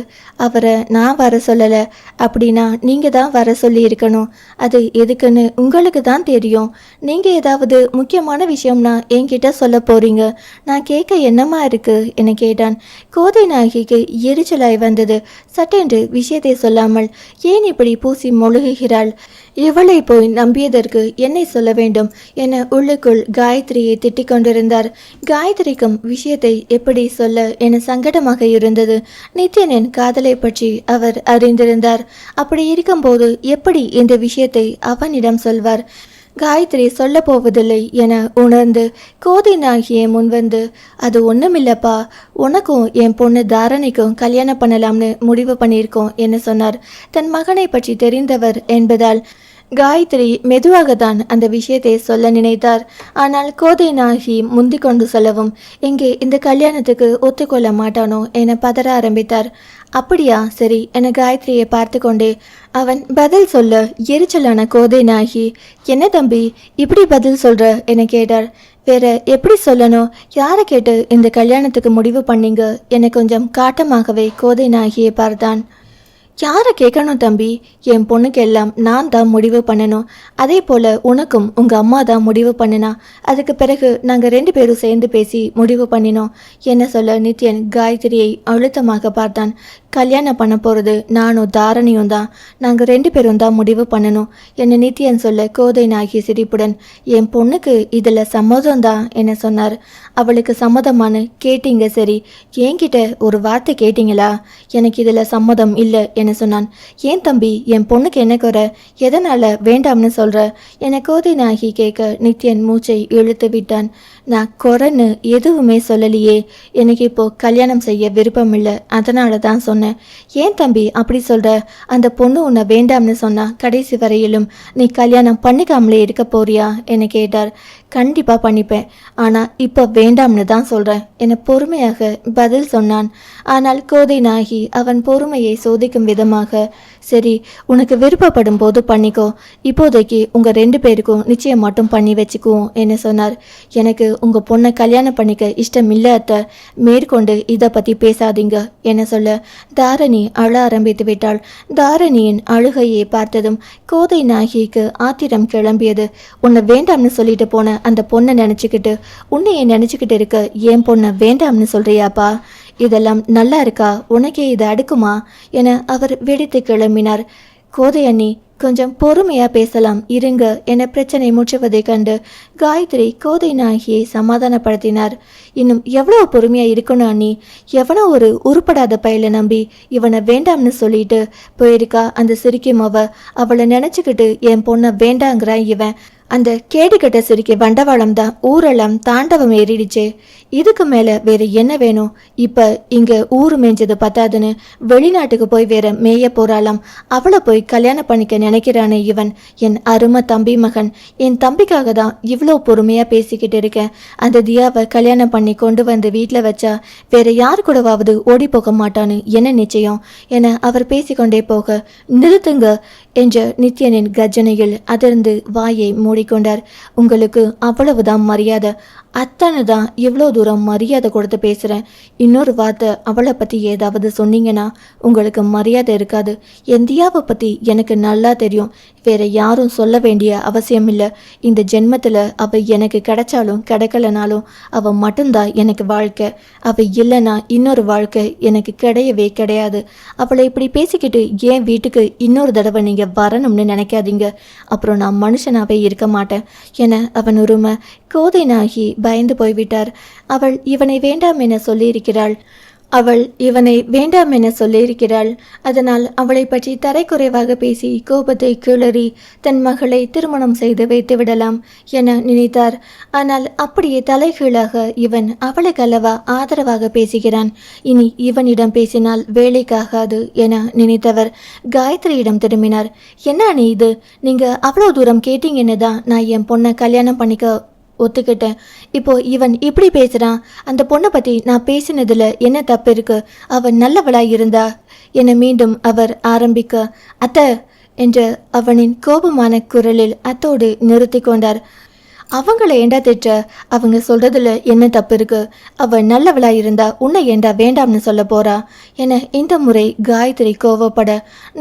அவரை நான் வர சொல்லலை. அப்படின்னா நீங்கள் தான் வர சொல்லி இருக்கணும். அது எதுக்குன்னு உங்களுக்கு தான் தெரியும். நீங்கள் ஏதாவது முக்கியமான விஷயம்னா என்கிட்ட சொல்ல போறீங்க. நான் கேட்க என்னமா இருக்கு என கேட்டான். கோதை நாயகிக்கு எரிச்சலாய் வந்தது. சட்டென்று விஷயத்தை சொல்லாமல் ஏன் இப்படி பூசி மொழுகுகிறாள்? இவளை போய் நம்பியதற்கு என்னை சொல்ல வேண்டும் என உள்ளுக்குள் காயத்ரியை திட்டிக் கொண்டிருந்தார். காயத்ரிக்கும் விஷயத்தை எப்படி சொல்ல என சங்கடமாக இருந்தது. நித்யனின் காதலை பற்றி அவர் அறிந்திருந்தார். அப்படி இருக்கும்போது எப்படி இந்த விஷயத்தை அவனிடம் சொல்வார்? காயத்ரி சொல்ல போவதில்லை என உணர்ந்து கோதை நாயகியை முன்வந்து அது ஒன்றுமில்லப்பா, உனக்கும் என் பொண்ணு தாரணிக்கும் கல்யாணம் பண்ணலாம்னு முடிவு பண்ணியிருக்கோம் என சொன்னார். தன் மகனை பற்றி தெரிந்தவர் என்பதால் காயத்ரி மெதுவாகத்தான் அந்த விஷயத்தை சொல்ல நினைத்தார். ஆனால் கோதை நாயகி முந்தி கொண்டு சொல்லவும் எங்கே இந்த கல்யாணத்துக்கு ஒத்துக்கொள்ள மாட்டானோ என பதற ஆரம்பித்தார். அப்படியா, சரி என காயத்ரியை பார்த்து கொண்டே அவன் பதில் சொல்ல எரிச்சலான கோதை நாயகி என்ன தம்பி இப்படி பதில் சொல்ற என கேட்டார். வேற எப்படி சொல்லணும்? யாரை கேட்டு இந்த கல்யாணத்துக்கு முடிவு பண்ணீங்க என கொஞ்சம் காட்டமாகவே கோதை நாயகியை பார்த்தான். யாரை கேட்கணும் தம்பி? என் பொண்ணுக்கு எல்லாம் நான் தான் முடிவு பண்ணணும். அதே போல் உனக்கும் உங்கள் அம்மா தான் முடிவு பண்ணினா. அதுக்கு பிறகு நாங்கள் 2 பேரும் சேர்ந்து பேசி முடிவு பண்ணினோம் என்ன சொல்ல நித்யன் காயத்ரியை அழுத்தமாக பார்த்தான். கல்யாணம் பண்ண போகிறது நானும் தாரணியும் தான். நாங்கள் 2 பேரும் தான் முடிவு பண்ணணும் என்ன நித்யன் சொல்ல கோதை நாயகி சிரிப்புடன் என் பொண்ணுக்கு இதில் சம்மதம் தான் என சொன்னார். அவளுக்கு சம்மதமானு கேட்டீங்க, சரி என்கிட்ட ஒரு வார்த்தை கேட்டீங்களா? எனக்கு இதில் சம்மதம் இல்லை என சொன்னான். ஏன் தம்பி, என் பொண்ணுக்கு என்ன குறை, எதனால வேண்டாம்னு சொல்ற என கோதை நாயகி கேட்க நித்யன் மூச்சை இழுத்து விட்டான். நான் குறைன்னு எதுவுமே சொல்லலையே, எனக்கு இப்போ கல்யாணம் செய்ய விருப்பம் இல்லை, அதனால தான் சொன்னேன். ஏன் தம்பி அப்படி சொல்ற, அந்த பொண்ணு உன்னை வேண்டாம்னு சொன்னா கடைசி வரையிலும் நீ கல்யாணம் பண்ணிக்காமலே இருக்க போறியா என கேட்டார். கண்டிப்பா பண்ணிப்பேன், ஆனா இப்போ வேண்டாம்னு தான் சொல்றேன் என பொறுமையாக பதில் சொன்னான். ஆனால் கோதை நாயகி அவன் பொறுமையை சோதிக்கும் விதமாக, சரி உனக்கு விருப்பப்படும் போது பண்ணிக்கோ, இப்போதைக்கு உங்க 2 பேருக்கும் நிச்சயம் மட்டும் பண்ணி வச்சுக்குவோம் என சொன்னார். எனக்கு உங்க பொண்ணை கல்யாணம் பண்ணிக்க இஷ்டம் இல்லை அத்தை, மேற்கொண்டு இதை பத்தி பேசாதீங்க என சொல்ல தாரணி அழ ஆரம்பித்து விட்டாள். தாரணியின் அழுகையை பார்த்ததும் கோதை நாயகிக்கு ஆத்திரம் கிளம்பியது. உன்னை வேண்டாம்னு சொல்லிட்டு போன அந்த பொண்ணை நினைச்சுக்கிட்டு உன்னையே நினைச்சுக்கிட்டு இருக்க என் பொண்ணை வேண்டாம்னு சொல்றியாப்பா, இதெல்லாம் நல்லா இருக்கா, உனக்கே இது அடுக்குமா என அவர் வெடித்து கிளம்பினார். கோதை அண்ணி கொஞ்சம் பொறுமையா பேசலாம் இருங்க என பிரச்சனை முற்றுவதை கண்டு காயத்ரி கோதை நாயகியை சமாதானப்படுத்தினார். இன்னும் எவ்வளவு பொறுமையா இருக்கணும் அண்ணி, எவனோ ஒரு உருப்படாத பையலை நம்பி இவனை வேண்டாம்னு சொல்லிட்டு போயிருக்கா அந்த சிரிக்கும் அவளை நினைச்சுக்கிட்டு என் பொண்ணை வேண்டாங்கிறான் இவன். அந்த கேடுகட்ட சிரிக்கை வண்டவாளம் தான் ஊரெல்லாம் தாண்டவம் ஏறிடுச்சே, இதுக்கு மேல வேற என்ன வேணும்? இப்ப இங்க ஊரு மேய்ஞ்சது பத்தாதுன்னு வெளிநாட்டுக்கு போய் வேற மேய போறாளாம், அவளை போய் கல்யாணம் பண்ணிக்க நினைக்கிறானே இவன். என் அருமை தம்பி மகன், என் தம்பிக்காக தான் இவ்வளோ பொறுமையா பேசிக்கிட்டு இருக்கேன். அந்த தியாவை கல்யாணம் பண்ணி கொண்டு வந்து வீட்டில் வச்சா வேற யாரு கூடவாவது ஓடி போக மாட்டான்னு என்ன நிச்சயம் என அவர் பேசிக்கொண்டே போக, நிறுத்துங்க என்ற நித்யனின் கர்ஜனையில் அதிர்ந்து வாயை மூடிக்கொண்டார். உங்களுக்கு அவ்வளவுதான் மரியாதை, அத்தனை தான் இவ்வளோ தூரம் மரியாதை கொடுத்து பேசுகிறேன். இன்னொரு வார்த்தை அவளை பற்றி ஏதாவது சொன்னீங்கன்னா உங்களுக்கு மரியாதை இருக்காது. எந்தியாவை பற்றி எனக்கு நல்லா தெரியும், வேற யாரும் சொல்ல வேண்டிய அவசியம் இல்லை. இந்த ஜென்மத்தில் அவள் எனக்கு கிடைச்சாலும் கிடைக்கலனாலும் அவள் மட்டும்தான் எனக்கு வாழ்க்கை, அவள் இல்லைன்னா இன்னொரு வாழ்க்கை எனக்கு கிடையவே கிடையாது. அவளை இப்படி பேசிக்கிட்டு ஏன் வீட்டுக்கு இன்னொரு தடவை நீங்கள் வரணும்னு நினைக்காதீங்க, அப்புறம் நான் மனுஷனாவே இருக்க மாட்டேன் என அவன் உரிமை. கோதை நாயகி பயந்து போய்விட்டார். அவள் இவனை வேண்டாம் என சொல்லியிருக்கிறாள். அதனால் அவளை பற்றி தரைக்குறைவாக பேசி கோபத்தை கிளறி தன் மகளை திருமணம் செய்து வைத்து விடலாம் என நினைத்தார். ஆனால் அப்படியே தலைகீழாக இவன் அவளுக்கு அல்லவா ஆதரவாக பேசுகிறான், இனி இவனிடம் பேசினால் வேலைக்காகாது என நினைத்தவர் காயத்ரியிடம் திரும்பினார். என்ன நீ இது, நீங்க அவ்வளோ தூரம் கேட்டீங்கன்னு தான் நான் என் பொண்ணை கல்யாணம் பண்ணிக்க ஒத்துக்கிட்டேன். இப்போ இவன் இப்படி பேசுறான், அந்த பொண்ணை பத்தி நான் பேசினதுல என்ன தப்பு இருக்கு, அவன் நல்லவளாய் இருந்தா என மீண்டும் அவர் ஆரம்பிக்க, அத்தை என்ற அவனின் கோபமான குரலில் அத்தோடு நிறுத்தி கொண்டார். அவங்கள ஏண்டா திட்ட, அவங்க சொல்றதுல என்ன தப்பு இருக்கு, அவ நல்லவளா இருந்தா உன்னை ஏண்டா வேண்டாம்னு சொல்ல போறா என இந்த முறை காயத்ரி கோவப்பட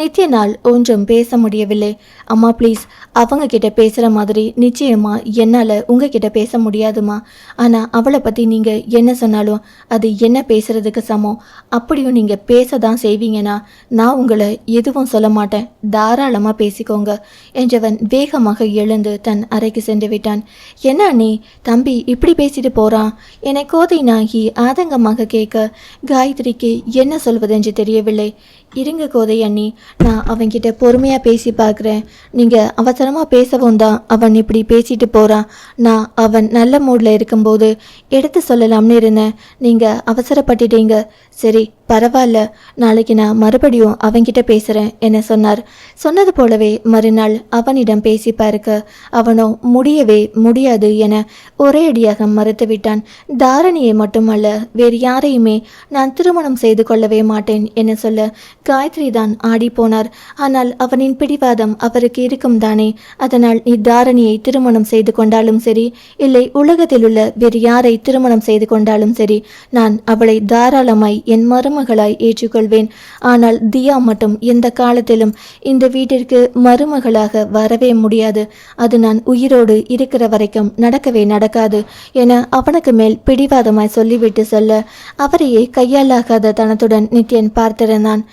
நித்யனால் ஒன்றும் பேச முடியவில்லை. அம்மா ப்ளீஸ், அவங்க கிட்ட பேசுற மாதிரி நிச்சயமா என்னால உங்ககிட்ட பேச முடியாதுமா, ஆனா அவளை பத்தி நீங்க என்ன சொன்னாலும் அது என்ன பேசுறதுக்கு சமம், அப்படியும் நீங்க பேசதான் செய்வீங்கன்னா நான் உங்களை எதுவும் சொல்ல மாட்டேன், தாராளமா பேசிக்கோங்க என்றவன் வேகமாக எழுந்து தன் அறைக்கு சென்று விட்டான். என்ன நீ தம்பி இப்படி பேசிட்டு போறான் என கோதை நாயகி ஆதங்கமாக கேட்க காயத்ரிக்கு என்ன சொல்வதென்று தெரியவில்லை. இருங்க கோதை அண்ணி, நான் அவன்கிட்ட பொறுமையா பேசி பார்க்குறேன், நீங்க அவசரமா பேசவும் தான் அவன் இப்படி பேசிட்டு போறான், நான் அவன் நல்ல மூட்ல இருக்கும்போது எடுத்து சொல்லலாம்னு இருந்தேன், நீங்க அவசரப்பட்டுட்டீங்க, சரி பரவாயில்ல, நாளைக்கு நான் மறுபடியும் அவன்கிட்ட பேசுறேன் என சொன்னார். சொன்னது போலவே மறுநாள் அவனிடம் பேசி பார்க்க அவனோ முடியவே முடியாது என ஒரே அடியாக மறுத்துவிட்டான். தாரணியை மட்டுமல்ல வேறு யாரையுமே நான் திருமணம் செய்து கொள்ளவே மாட்டேன் என சொல்ல காயத்ரி தான் ஆடி போனார். ஆனால் அவனின் பிடிவாதம் அவருக்கு இருக்கும் தானே, அதனால் நீ தாரணியை திருமணம் செய்து கொண்டாலும் சரி, இல்லை உலகத்தில் உள்ள வேறு யாரை திருமணம் செய்து கொண்டாலும் சரி, நான் அவளை தாராளமாய் என் மருமகளாய் ஏற்றுக்கொள்வேன். ஆனால் தியா மட்டும் எந்த காலத்திலும் இந்த வீட்டிற்கு மருமகளாக வரவே முடியாது, அது நான் உயிரோடு இருக்கிற வரைக்கும் நடக்கவே நடக்காது என அவனுக்கு மேல் பிடிவாதமாய் சொல்லிவிட்டு சொல்ல அவரையே கையாலாகாத தனத்துடன் நித்யன் பார்த்திருந்தான்.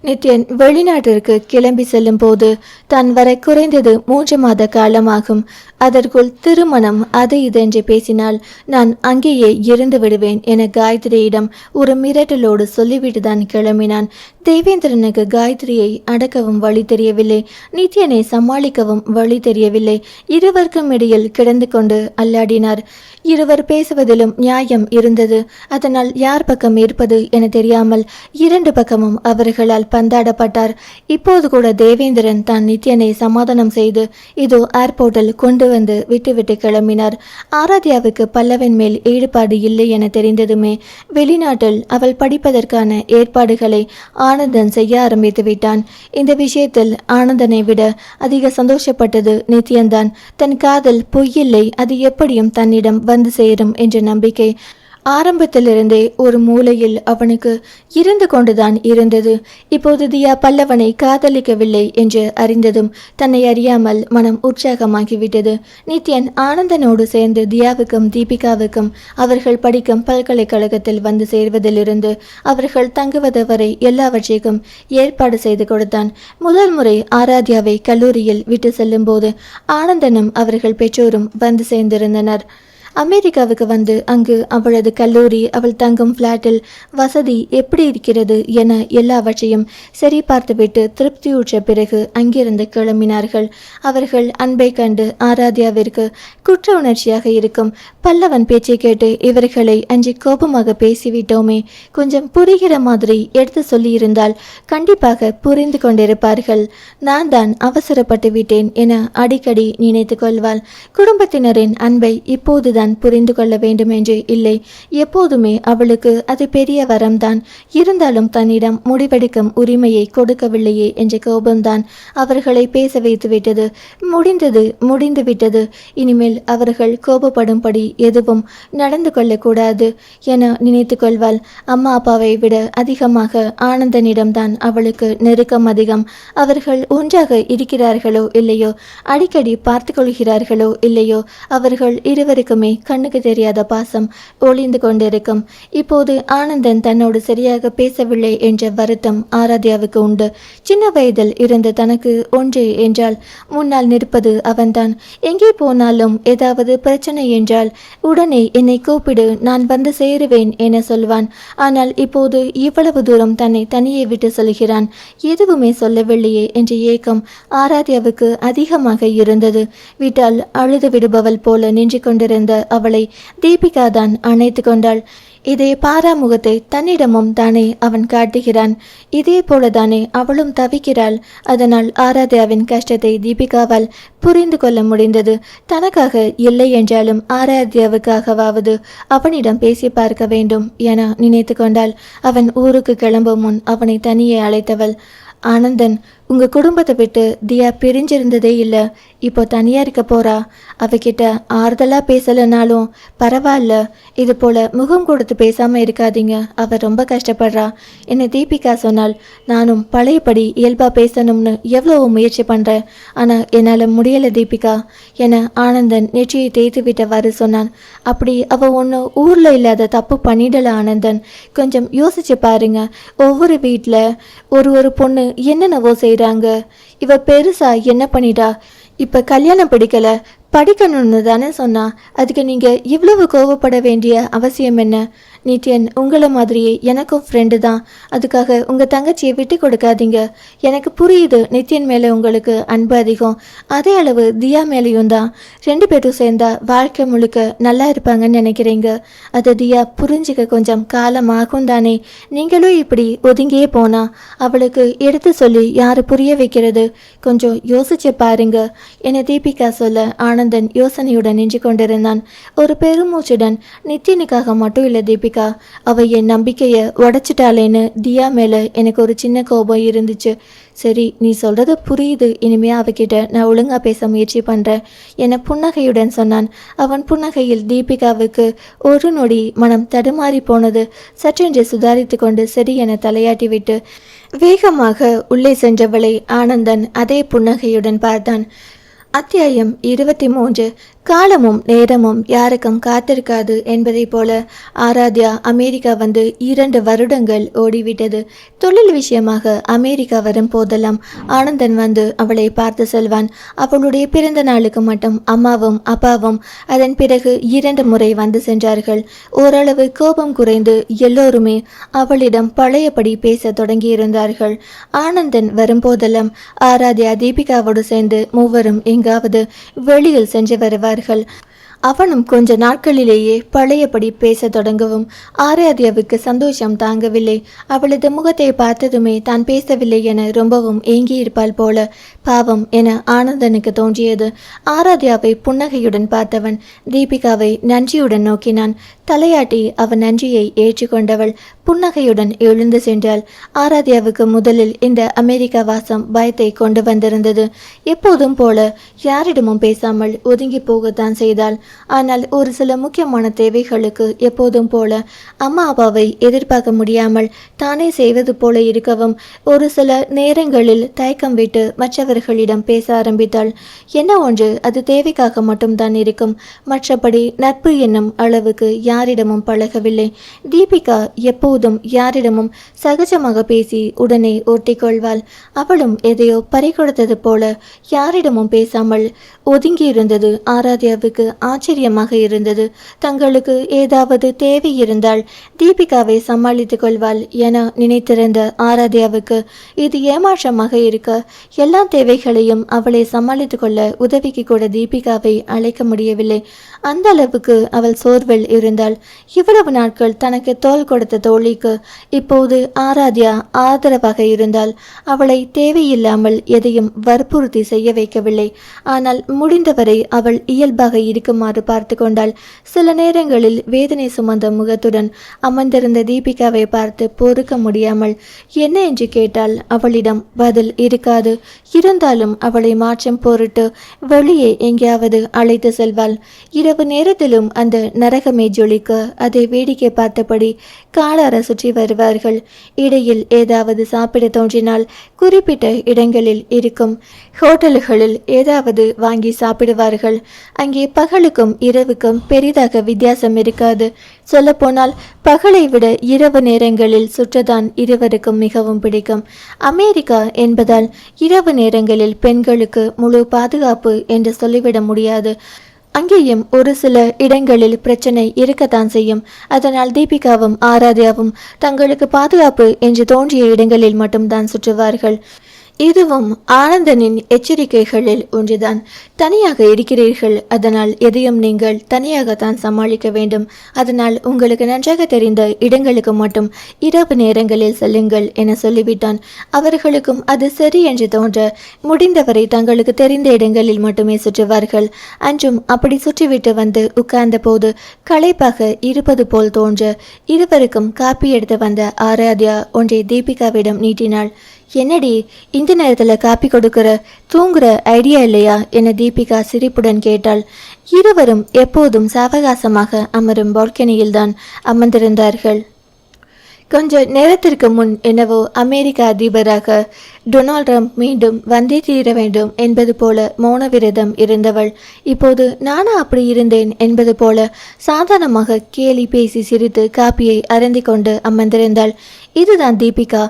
நித்யன் வெளிநாட்டிற்கு கிளம்பி செல்லும் போது தான் வர குறைந்தது 3 மாத காலமாகும். அதற்குள் திருமணம் அது இதென்று பேசினால் நான் அங்கேயே இருந்து விடுவேன் என காயத்ரியிடம் ஒரு மிரட்டலோடு சொல்லிவிட்டு தான் கிளம்பினான். தேவேந்திரனுக்கு காயத்ரியை அடக்கவும் வழி தெரியவில்லை, நித்யனை சமாளிக்கவும் வழி தெரியவில்லை. இருவருக்கும் இடையில் கிடந்து கொண்டு அல்லாடினார். இருவர் பேசுவதிலும் நியாயம் இருந்தது. அதனால் யார் பக்கம் இருப்பது என தெரியாமல் 2 பக்கமும் அவர்களால் பந்தாடப்பட்டார். இப்போது கூட தேவேந்திரன் தான் நித்யனை சமாதானம் செய்து இதோ ஏர்போர்ட்டில் கொண்டு வந்து விட்டுவிட்டு கிளம்பினார். ஆராத்யாவுக்கு பல்லவன் மேல் ஈடுபாடு இல்லை என தெரிந்ததுமே வெளிநாட்டில் அவள் படிப்பதற்கான ஏற்பாடுகளை ஆனந்தன் செய்ய ஆரம்பித்து விட்டான். இந்த விஷயத்தில் ஆனந்தனை விட அதிக சந்தோஷப்பட்டது நித்யன்தான். தன் காதல் பொய்யில்லை, அது எப்படியும் தன்னிடம் வந்து சேரும் என்ற நம்பிக்கை ஆரம்பத்திலிருந்தே ஒரு மூலையில் அவனுக்கு இருந்து கொண்டுதான் இருந்தது. இப்போது தியா பல்லவனை காதலிக்கவில்லை என்று அறிந்ததும் தன்னை அறியாமல் மனம் உற்சாகமாகிவிட்டது. நித்யன் ஆனந்தனோடு சேர்ந்து தியாவுக்கும் தீபிகாவுக்கும் அவர்கள் படிக்கும் பல்கலைக்கழகத்தில் வந்து சேர்வதிலிருந்து அவர்கள் தங்குவது வரை எல்லாவற்றையும் ஏற்பாடு செய்து கொடுத்தான். முதல் முறை ஆராத்யாவை கல்லூரியில் விட்டு செல்லும் போது ஆனந்தனும் அவர்கள் பெற்றோரும் வந்து சேர்ந்திருந்தனர். அமெரிக்காவுக்கு வந்து அங்கு அவளது கல்லூரி, அவள் தங்கும் ஃப்ளாட்டில் வசதி எப்படி இருக்கிறது என எல்லாவற்றையும் சரி பார்த்துவிட்டு திருப்தியுற்ற பிறகு அங்கிருந்து கிளம்பினார்கள். அவர்கள் அன்பை கண்டு ஆராத்யாவிற்கு குற்ற உணர்ச்சியாக இருக்கும். பல்லவன் பேச்சை கேட்டு இவர்களை அன்று கோபமாக பேசிவிட்டோமே, கொஞ்சம் புரிகிற மாதிரி எடுத்து சொல்லியிருந்தால் கண்டிப்பாக புரிந்து கொண்டிருப்பார்கள். நான் தான் அவசரப்பட்டு விட்டேன் என அடிக்கடி நினைத்து கொள்வாள். குடும்பத்தினரின் அன்பை இப்போதுதான் புரிந்து கொள்ள வேண்டும் என்று இல்லை, எப்போதுமே அவளுக்கு அது பெரிய வரம்தான். இருந்தாலும் தன்னிடம் முடிவெடுக்கும் உரிமையை கொடுக்கவில்லையே என்ற கோபம்தான் அவர்களை பேச வைத்து விட்டது. முடிந்து விட்டது. இனிமேல் அவர்கள் கோபப்படும்படி எதுவும் நடந்து கொள்ளக்கூடாது என நினைத்து கொள்வாள். அம்மா அப்பாவை விட அதிகமாக ஆனந்தனிடம்தான் அவளுக்கு நெருக்கம் அதிகம். அவர்கள் ஒன்றாக இருக்கிறார்களோ இல்லையோ, அடிக்கடி பார்த்து கொள்கிறார்களோ இல்லையோ, அவர்கள் இருவருக்குமே கண்ணுக்கு தெரியாத பாசம் ஒளிந்து கொண்டிருக்கும். இப்போது ஆனந்தன் தன்னோடு சரியாக பேசவில்லை என்ற வருத்தம் ஆராத்யாவுக்கு உண்டு. சின்ன வயதில் இருந்து தனக்கு ஒன்று என்றால் முன்னால் நிற்பது அவன்தான். எங்கே போனாலும் ஏதாவது பிரச்சனை என்றால் உடனே என்னை கூப்பிடு, நான் வந்து சேருவேன் என சொல்வான். ஆனால் இப்போது இவ்வளவு தூரம் தன்னை தனியே விட்டு சொல்கிறான், எதுவுமே சொல்லவில்லையே என்ற ஏக்கம் ஆராத்யாவுக்கு அதிகமாக இருந்தது. விட்டால் அழுது விடுபவள் போல நின்று கொண்டிருந்த அவளை தீபிகா தான் அணைத்து கொண்டாள். இதே பாராமுகத்தை தன்னிடமும் தானே அவன் காட்டுகிறான். இதே போலதானே அவளும் தவிக்கிறாள். அதனால் ஆராத்யாவின் கஷ்டத்தை தீபிகாவால் புரிந்து கொள்ள முடிந்தது. தனக்காக இல்லை என்றாலும் ஆராத்யாவுக்காகவாவது அவனிடம் பேசி பார்க்க வேண்டும் என நினைத்து கொண்டாள். அவன் ஊருக்கு கிளம்பும் முன் அவனை தனியே அழைத்தவள், ஆனந்தன், உங்க குடும்பத்தை விட்டு தியா பிரிஞ்சிருந்ததே இல்லை, இப்போ தனியா இருக்க போறா. அவகிட்ட ஆறுதலா பேசலனாலும் பரவாயில்ல, இது போல முகம் கொடுத்து பேசாம இருக்காதீங்க, அவ ரொம்ப கஷ்டப்படுறா என்னை தீபிகா சொன்னால். நானும் பழையபடி இயல்பா பேசணும்னு எவ்வளவோ முயற்சி பண்றேன், ஆனா என்னால முடியல தீபிகா என ஆனந்தன் நெற்றியை தேய்த்து விட்டவாறு சொன்னான். அப்படி அவ ஒன்று ஊர்ல இல்லாத தப்பு பண்ணிடல ஆனந்தன், கொஞ்சம் யோசிச்சு பாருங்க. ஒவ்வொரு வீட்டில் ஒரு பொண்ணு என்னென்னவோ செய்கிறாங்க. இவ பெருசா என்ன பண்ணிட்டா, இப்போ கல்யாணம் பிடிக்கல, படிக்கணும்னு தானே சொன்னா, அதுக்கு நீங்கள் இவ்வளவு கோவப்பட வேண்டிய அவசியம் என்ன? நித்யன் உங்களை மாதிரியே எனக்கும் ஃப்ரெண்டு தான், அதுக்காக உங்கள் தங்கச்சியை விட்டு கொடுக்காதீங்க. எனக்கு புரியுது நித்யன் மேலே உங்களுக்கு அன்பு அதிகம், அதே அளவு தியா மேலேயும் தான். 2 பேரும் சேர்ந்தா வாழ்க்கை முழுக்க நல்லா இருப்பாங்கன்னு நினைக்கிறீங்க. அதை தியா புரிஞ்சுக்க கொஞ்சம் காலம் ஆகும் தானே. நீங்களும் இப்படி ஒதுங்கியே போனா அவளுக்கு எடுத்து சொல்லி யார் புரிய வைக்கிறது? கொஞ்சம் யோசிச்சு பாருங்க என தீபிகா சொல்ல ஆனந்தன் யோசனையுடன் நின்று கொண்டிருந்தான். ஒரு பெருமூச்சுடன், நித்யனுக்காக மட்டும் இல்லை தீபிகா, அவ என் நம்பிக்கையை உடைச்சிட்டாளேன்னு தியா மேல எனக்கு ஒரு சின்ன கோபம் இருந்துச்சு. சரி, நீ சொல்றது புரியுது, இனிமே அவகிட்ட நான் ஒழுங்கா பேச முயற்சி பண்றேன் என புன்னகையுடன் சொன்னான். அவன் புன்னகையில் தீபிகாவுக்கு ஒரு நொடி மனம் தடுமாறி போனது. சற்றென்று சுதாரித்து கொண்டு சரி என தலையாட்டி விட்டு வேகமாக உள்ளே சென்றவளை ஆனந்தன் அதே புன்னகையுடன் பார்த்தான். அத்தியாயம் 23. காலமும் நேரமும் யாருக்கும் காத்திருக்காது என்பதைப் போல ஆராத்யா அமெரிக்கா வந்து 2 வருடங்கள் ஓடிவிட்டது. தொழில் விஷயமாக அமெரிக்கா வரும் போதெல்லாம் ஆனந்தன் வந்து அவளை பார்த்து செல்வான். அவளுடைய பிறந்த நாளுக்கு மட்டும் அம்மாவும் அப்பாவும் அதன் பிறகு 2 முறை வந்து சென்றார்கள். ஓரளவு கோபம் குறைந்து எல்லோருமே அவளிடம் பழையபடி பேச தொடங்கியிருந்தார்கள். ஆனந்தன் வரும்போதெல்லாம் ஆராத்யா தீபிகாவோடு சேர்ந்து மூவரும் எங்காவது வெளியில் சென்று வருவார். அவனும் கொஞ்ச நாட்களிலேயே பழையபடி பேச தொடங்கவும் ஆராத்யாவுக்கு சந்தோஷம் தாங்கவில்லை. அவளது முகத்தை பார்த்ததுமே தான் பேசவில்லை என ரொம்பவும் ஏங்கியிருப்பாள் போல பாவம் என ஆனந்தனுக்கு தோன்றியது. ஆராத்யாவை புன்னகையுடன் பார்த்தவன் தீபிகாவை நன்றியுடன் நோக்கினான். தலையாட்டி அவன் நன்றியை ஏற்றுக்கொண்டவள் புன்னகையுடன் எழுந்து சென்றாள். ஆராத்யாவுக்கு முதலில் இந்த அமெரிக்கா வாசம் பயத்தை கொண்டு வந்திருந்தது. எப்போதும் போல யாரிடமும் பேசாமல் ஒதுங்கி போகத்தான் செய்தாள். ஆனால் ஒரு சில முக்கியமான தேவைகளுக்கு எப்போதும் போல அம்மா அப்பாவை எதிர்பார்க்க முடியாமல் தானே செய்வது போல இருக்கவும் ஒரு சில நேரங்களில் தயக்கம் விட்டு மற்றவர்களிடம் பேச ஆரம்பித்தாள். என்ன ஒன்று அது தேவைக்காக மட்டும்தான் இருக்கும். மற்றபடி நட்பு என்னும் அளவுக்கு யாரிடமும் பழகவில்லை. தீபிகா எப்போதும் யாரிடமும் சகஜமாக பேசி உடனே ஒட்டிக்கொள்வாள். அவளும் எதையோ பறிகொடுத்தது போல யாரிடமும் பேசாமல் ஒதுங்கியிருந்தது ஆராத்யாவுக்கு ஆச்சரியமாக இருந்தது. தங்களுக்கு ஏதாவது தேவை இருந்தால் தீபிகாவை சமாளித்துக் கொள்வாள் என நினைத்திருந்த ஆராத்யாவுக்கு இது ஏமாற்றமாக இருக்க எல்லா தேவைகளையும் அவளை சமாளித்துக் கொள்ள உதவிக்கு கூட தீபிகாவை அழைக்க முடியவில்லை. அந்த அளவுக்கு அவள் சோர்வில் இருந்தாள். இவ்வளவு நாட்கள் தனக்கு தோள் கொடுத்த தோழிக்கு இப்போது ஆராத்யா ஆதரவாக இருந்தாள். அவளை தேவையில்லாமல் எதையும் வற்புறுத்தி செய்ய வைக்கவில்லை. ஆனால் முடிந்தவரை அவள் இயல்பாக இருக்குமாறு பார்த்து கொண்டாள். சில நேரங்களில் வேதனை சுமந்த முகத்துடன் அமர்ந்திருந்த தீபிகாவை பார்த்து பொறுக்க முடியாமல் என்ன என்று கேட்டால் அவளிடம் பதில் இருக்காது. இருந்தாலும் அவளை மாற்றம் பொருட்டு வெளியே எங்கேயாவது அழைத்து செல்வாள். இரவு நேரத்திலும் அந்த நரகமே ஜொலிக்க அதை வேடிக்கை பார்த்தபடி காலார சுற்றி வருவார்கள். இடையில் ஏதாவது சாப்பிட தோன்றினால் குறிப்பிட்ட இடங்களில் இருக்கும் ஹோட்டல்களில் ஏதாவது வாங்கி சாப்பிடுவார்கள். அங்கே பகலுக்கும் இரவுக்கும் பெரிதாக வித்தியாசம் இருக்காது. சொல்லப்போனால் பகலை விட இரவு நேரங்களில் சுற்றதான் இருவருக்கும் மிகவும் பிடிக்கும். அமெரிக்கா என்பதால் இரவு நேரங்களில் பெண்களுக்கு முழு பாதுகாப்பு என்று சொல்லிவிட முடியாது. அங்கேயும் ஒரு சில இடங்களில் பிரச்சனை இருக்கத்தான் செய்யும். அதனால் தீபிகாவும் ஆராத்யாவும் தங்களுக்கு பாதுகாப்பு என்று தோன்றிய இடங்களில் மட்டும்தான் சுற்றுவார்கள். இதுவும் ஆனந்தனின் எச்சரிக்கைகளில் ஒன்றுதான். தனியாக இருக்கிறீர்கள், அதனால் எதையும் நீங்கள் தனியாகத்தான் சமாளிக்க வேண்டும். அதனால் உங்களுக்கு நன்றாக தெரிந்த இடங்களுக்கு மட்டும் இரவு நேரங்களில் செல்லுங்கள் என சொல்லிவிட்டான். அவர்களுக்கும் அது சரி என்று தோன்ற முடிந்தவரை தங்களுக்கு தெரிந்த இடங்களில் மட்டுமே சுற்றுவார்கள். அன்றும் அப்படி சுற்றிவிட்டு வந்து உட்கார்ந்த போது களைப்பாக இருப்பது போல் தோன்ற இருவருக்கும் காப்பி எடுத்து வந்த ஆராத்யா ஒன்றை தீபிகாவிடம் நீட்டினாள். என்னடி இந்த நேரத்தில் காப்பி கொடுக்கிற, தூங்குற ஐடியா இல்லையா என தீபிகா சிரிப்புடன் கேட்டாள். இருவரும் எப்போதும் சாவகாசமாக அமரும் பால்கனியில் தான் அமர்ந்திருந்தார்கள். கொஞ்ச நேரத்திற்கு முன் என்னவோ அமெரிக்க அதிபராக டொனால்ட் ட்ரம்ப் மீண்டும் வந்தே தீர வேண்டும் என்பது போல மௌன விரதம் இருந்தவள் இப்போது நானா அப்படி இருந்தேன் என்பது போல சாதாரணமாக கேலி பேசி சிரித்து காப்பியை அருந்தி கொண்டு அமர்ந்திருந்தாள். இதுதான் தீபிகா.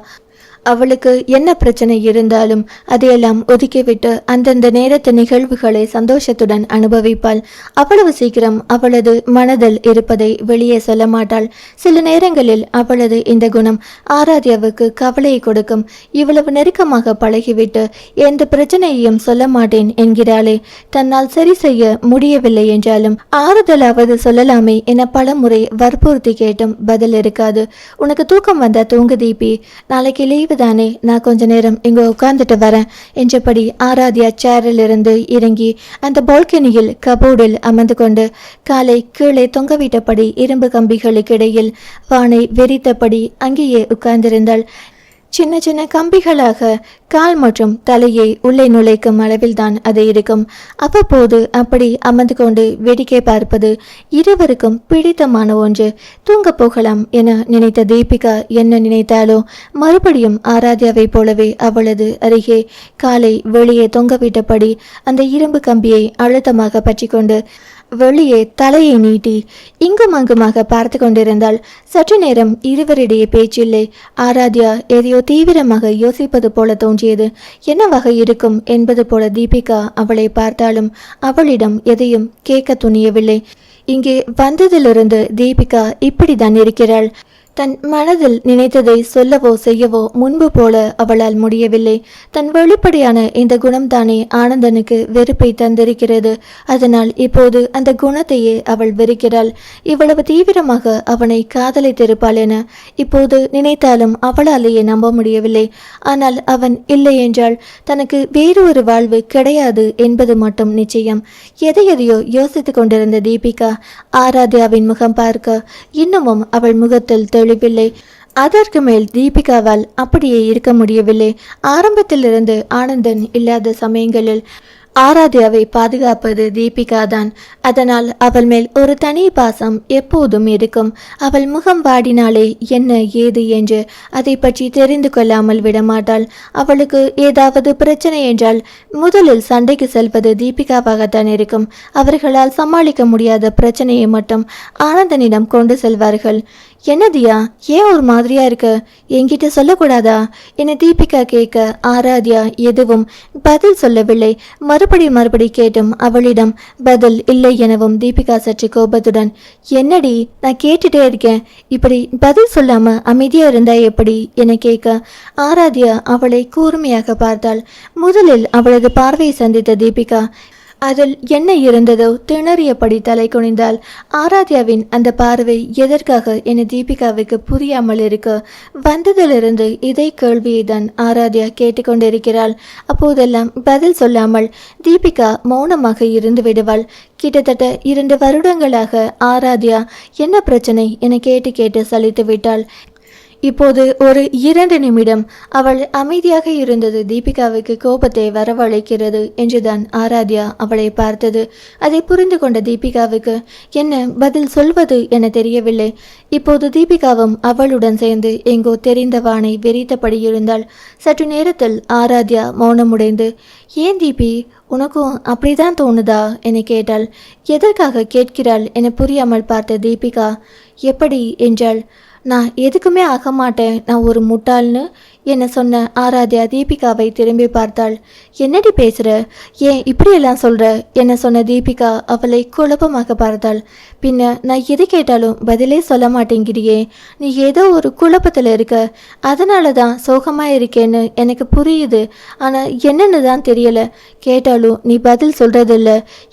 அவளுக்கு என்ன பிரச்சனை இருந்தாலும் அதையெல்லாம் ஒதுக்கிவிட்டு அந்தந்த நேரத்து நிகழ்வுகளை சந்தோஷத்துடன் அனுபவிப்பாள். அவ்வளவு சீக்கிரம் அவளது மனதில் இருப்பதை வெளியே சொல்ல மாட்டாள். சில நேரங்களில் அவளது இந்த குணம் ஆராத்யாவுக்கு கவலையை கொடுக்கும். இவ்வளவு நெருக்கமாக பழகிவிட்டு எந்த பிரச்சனையையும் சொல்ல மாட்டேன் என்கிறாளே, தன்னால் சரி செய்ய முடியவில்லை என்றாலும் ஆறுதலாவது சொல்லலாமே என பல முறை வற்புறுத்தி கேட்டும் பதில் இருக்காது. உனக்கு தூக்கம் வந்தா தூங்கு தீபி, நாளைக்கு லீவு தானே, நான் கொஞ்ச நேரம் இங்க உட்கார்ந்துட்டு வரேன் என்றபடி ஆராத்யா சேரில் இருந்து இறங்கி அந்த பால்கனியில் கபோர்டில் அமர்ந்து கொண்டு காலை கீழே தொங்கவிட்டபடி இரும்பு கம்பிகளுக்கு இடையில் வானை வெறித்தபடி அங்கேயே உட்கார்ந்திருந்தாள். சின்ன சின்ன கம்பிகளாக கால் மற்றும் தலையை உள்ளே நுழைக்கும் அளவில்தான் அது இருக்கும். அவ்வப்போது அப்படி அமர்ந்து கொண்டு வேடிக்கை பார்ப்பது இருவருக்கும் பிடித்தமான ஒன்று. தூங்க போகலாம் என நினைத்த தீபிகா என்ன நினைத்தாலோ மறுபடியும் ஆராத்யாவை போலவே அவளது அருகே காலை வெளியே தொங்கவிட்டபடி அந்த இரும்பு கம்பியை அழுத்தமாக பற்றி கொண்டு வெளியே தலையை நீட்டி இங்கும் அங்குமாக பார்த்து கொண்டிருந்தாள். சற்று நேரம் இருவரிடையே பேச்சில்லை. ஆராத்யா எதையோ தீவிரமாக யோசிப்பது போல தோன்றியது. என்னவாக இருக்கும் என்பது போல தீபிகா அவளை பார்த்தாலும் அவளிடம் எதையும் கேட்க துணியவில்லை. இங்கே வந்ததிலிருந்து தீபிகா இப்படிதான் இருக்கிறாள். தன் மனதில் நினைத்ததை சொல்லவோ செய்யவோ முன்பு போல அவளால் முடியவில்லை. தன் வெளிப்படையான இந்த குணம்தானே ஆனந்தனுக்கு வெறுப்பை தந்திருக்கிறது. அதனால் இப்போது அந்த குணத்தையே அவள் வெறுக்கிறாள். இவ்வளவு தீவிரமாக அவனை காதலித்திருப்பாள் என இப்போது நினைத்தாலும் அவளாலேயே நம்ப முடியவில்லை. ஆனால் அவன் இல்லை என்றால் தனக்கு வேறு ஒரு வாழ்வு கிடையாது என்பது மட்டும் நிச்சயம். எதையோ யோசித்துக் கொண்டிருந்த தீபிகா ஆராத்யாவின் முகம் பார்க்க இன்னமும் அவள் முகத்தில் தெளிவில்லை. அதற்கு மேல் தீபிகாவால் அப்படியே இருக்க முடியவில்லை. ஆரம்பத்திலிருந்து ஆனந்தன் இல்லாத சமயங்களில் ஆராத்யாவை பாதுகாப்பது தீபிகா தான். அதனால் அவள் மேல் ஒரு தனி பாசம் எப்போதும் இருக்கும். அவள் முகம் வாடினாலே என்ன ஏது என்று அதை பற்றி தெரிந்து கொள்ளாமல் விடமாட்டாள். அவளுக்கு ஏதாவது பிரச்சனை என்றால் முதலில் சண்டைக்கு செல்வது தீபிகாவாகத்தான் இருக்கும். அவர்களால் சமாளிக்க முடியாத பிரச்சனையை மட்டும் ஆனந்தனிடம் கொண்டு செல்வார்கள். என்னதியா, ஏன் ஒரு மாதிரியா இருக்க? என்கிட்ட சொல்லக்கூடாதா என தீபிகா கேட்க ஆராத்யா எதுவும் பதில் சொல்லவில்லை. மறுபடி கேட்டும் அவளிடம் பதில் இல்லை எனவும் தீபிகா சற்று கோபத்துடன், என்னடி நான் கேட்டுட்டே இருக்கேன், இப்படி பதில் சொல்லாம அமைதியா இருந்தா எப்படி என கேட்க ஆராத்யா அவளை கூர்மையாக பார்த்தாள். முதலில் அவளது பார்வையை சந்தித்த தீபிகா அதில் என்ன இருந்ததோ திணறியபடி தலை குனிந்தாள். ஆராத்யாவின் அந்த பார்வை எதற்காக என தீபிகாவுக்கு புரியாமல் இருக்க வந்ததிலிருந்து இதே கேள்வியை தான் ஆராத்யா கேட்டுக்கொண்டிருக்கிறாள். அப்போதெல்லாம் பதில் சொல்லாமல் தீபிகா மௌனமாக இருந்து விடுவாள். கிட்டத்தட்ட 2 வருடங்களாக ஆராத்யா என்ன பிரச்சனை என கேட்டு சலித்து விட்டாள். இப்போது ஒரு 2 நிமிடம் அவள் அமைதியாக இருந்தது தீபிகாவுக்கு கோபத்தை வரவழைக்கிறது என்றுதான் ஆராத்யா அவளை பார்த்தது. அதை புரிந்து கொண்ட தீபிகாவுக்கு என்ன பதில் சொல்வது என தெரியவில்லை. இப்போது தீபிகாவும் அவளுடன் சேர்ந்து எங்கோ தெரிந்தவானை வெறித்தபடி இருந்தாள். சற்று நேரத்தில் ஆராத்யா மௌனமுடைந்து, ஏன் தீபி, உனக்கும் அப்படிதான் தோணுதா என கேட்டாள். எதற்காக கேட்கிறாள் என புரியாமல் பார்த்த தீபிகா எப்படி என்றாள். நான் எதுக்குமே ஆக மாட்டேன், நான் ஒரு முட்டாள்னு என்ன சொன்ன ஆராத்யா தீபிகாவை திரும்பி பார்த்தாள். என்னடி பேசுற, ஏன் இப்படியெல்லாம் சொல்ற என்ன சொன்ன தீபிகா அவளை குழப்பமாக பார்த்தாள். பின்ன நான் எது கேட்டாலும் பதிலே சொல்ல மாட்டேங்கிறியே, நீ ஏதோ ஒரு குழப்பத்தில் இருக்க, அதனால தான் சோகமாக இருக்கேன்னு எனக்கு புரியுது. ஆனால் என்னன்னு தான் தெரியல, கேட்டாலும் நீ பதில் சொல்றதில்ல.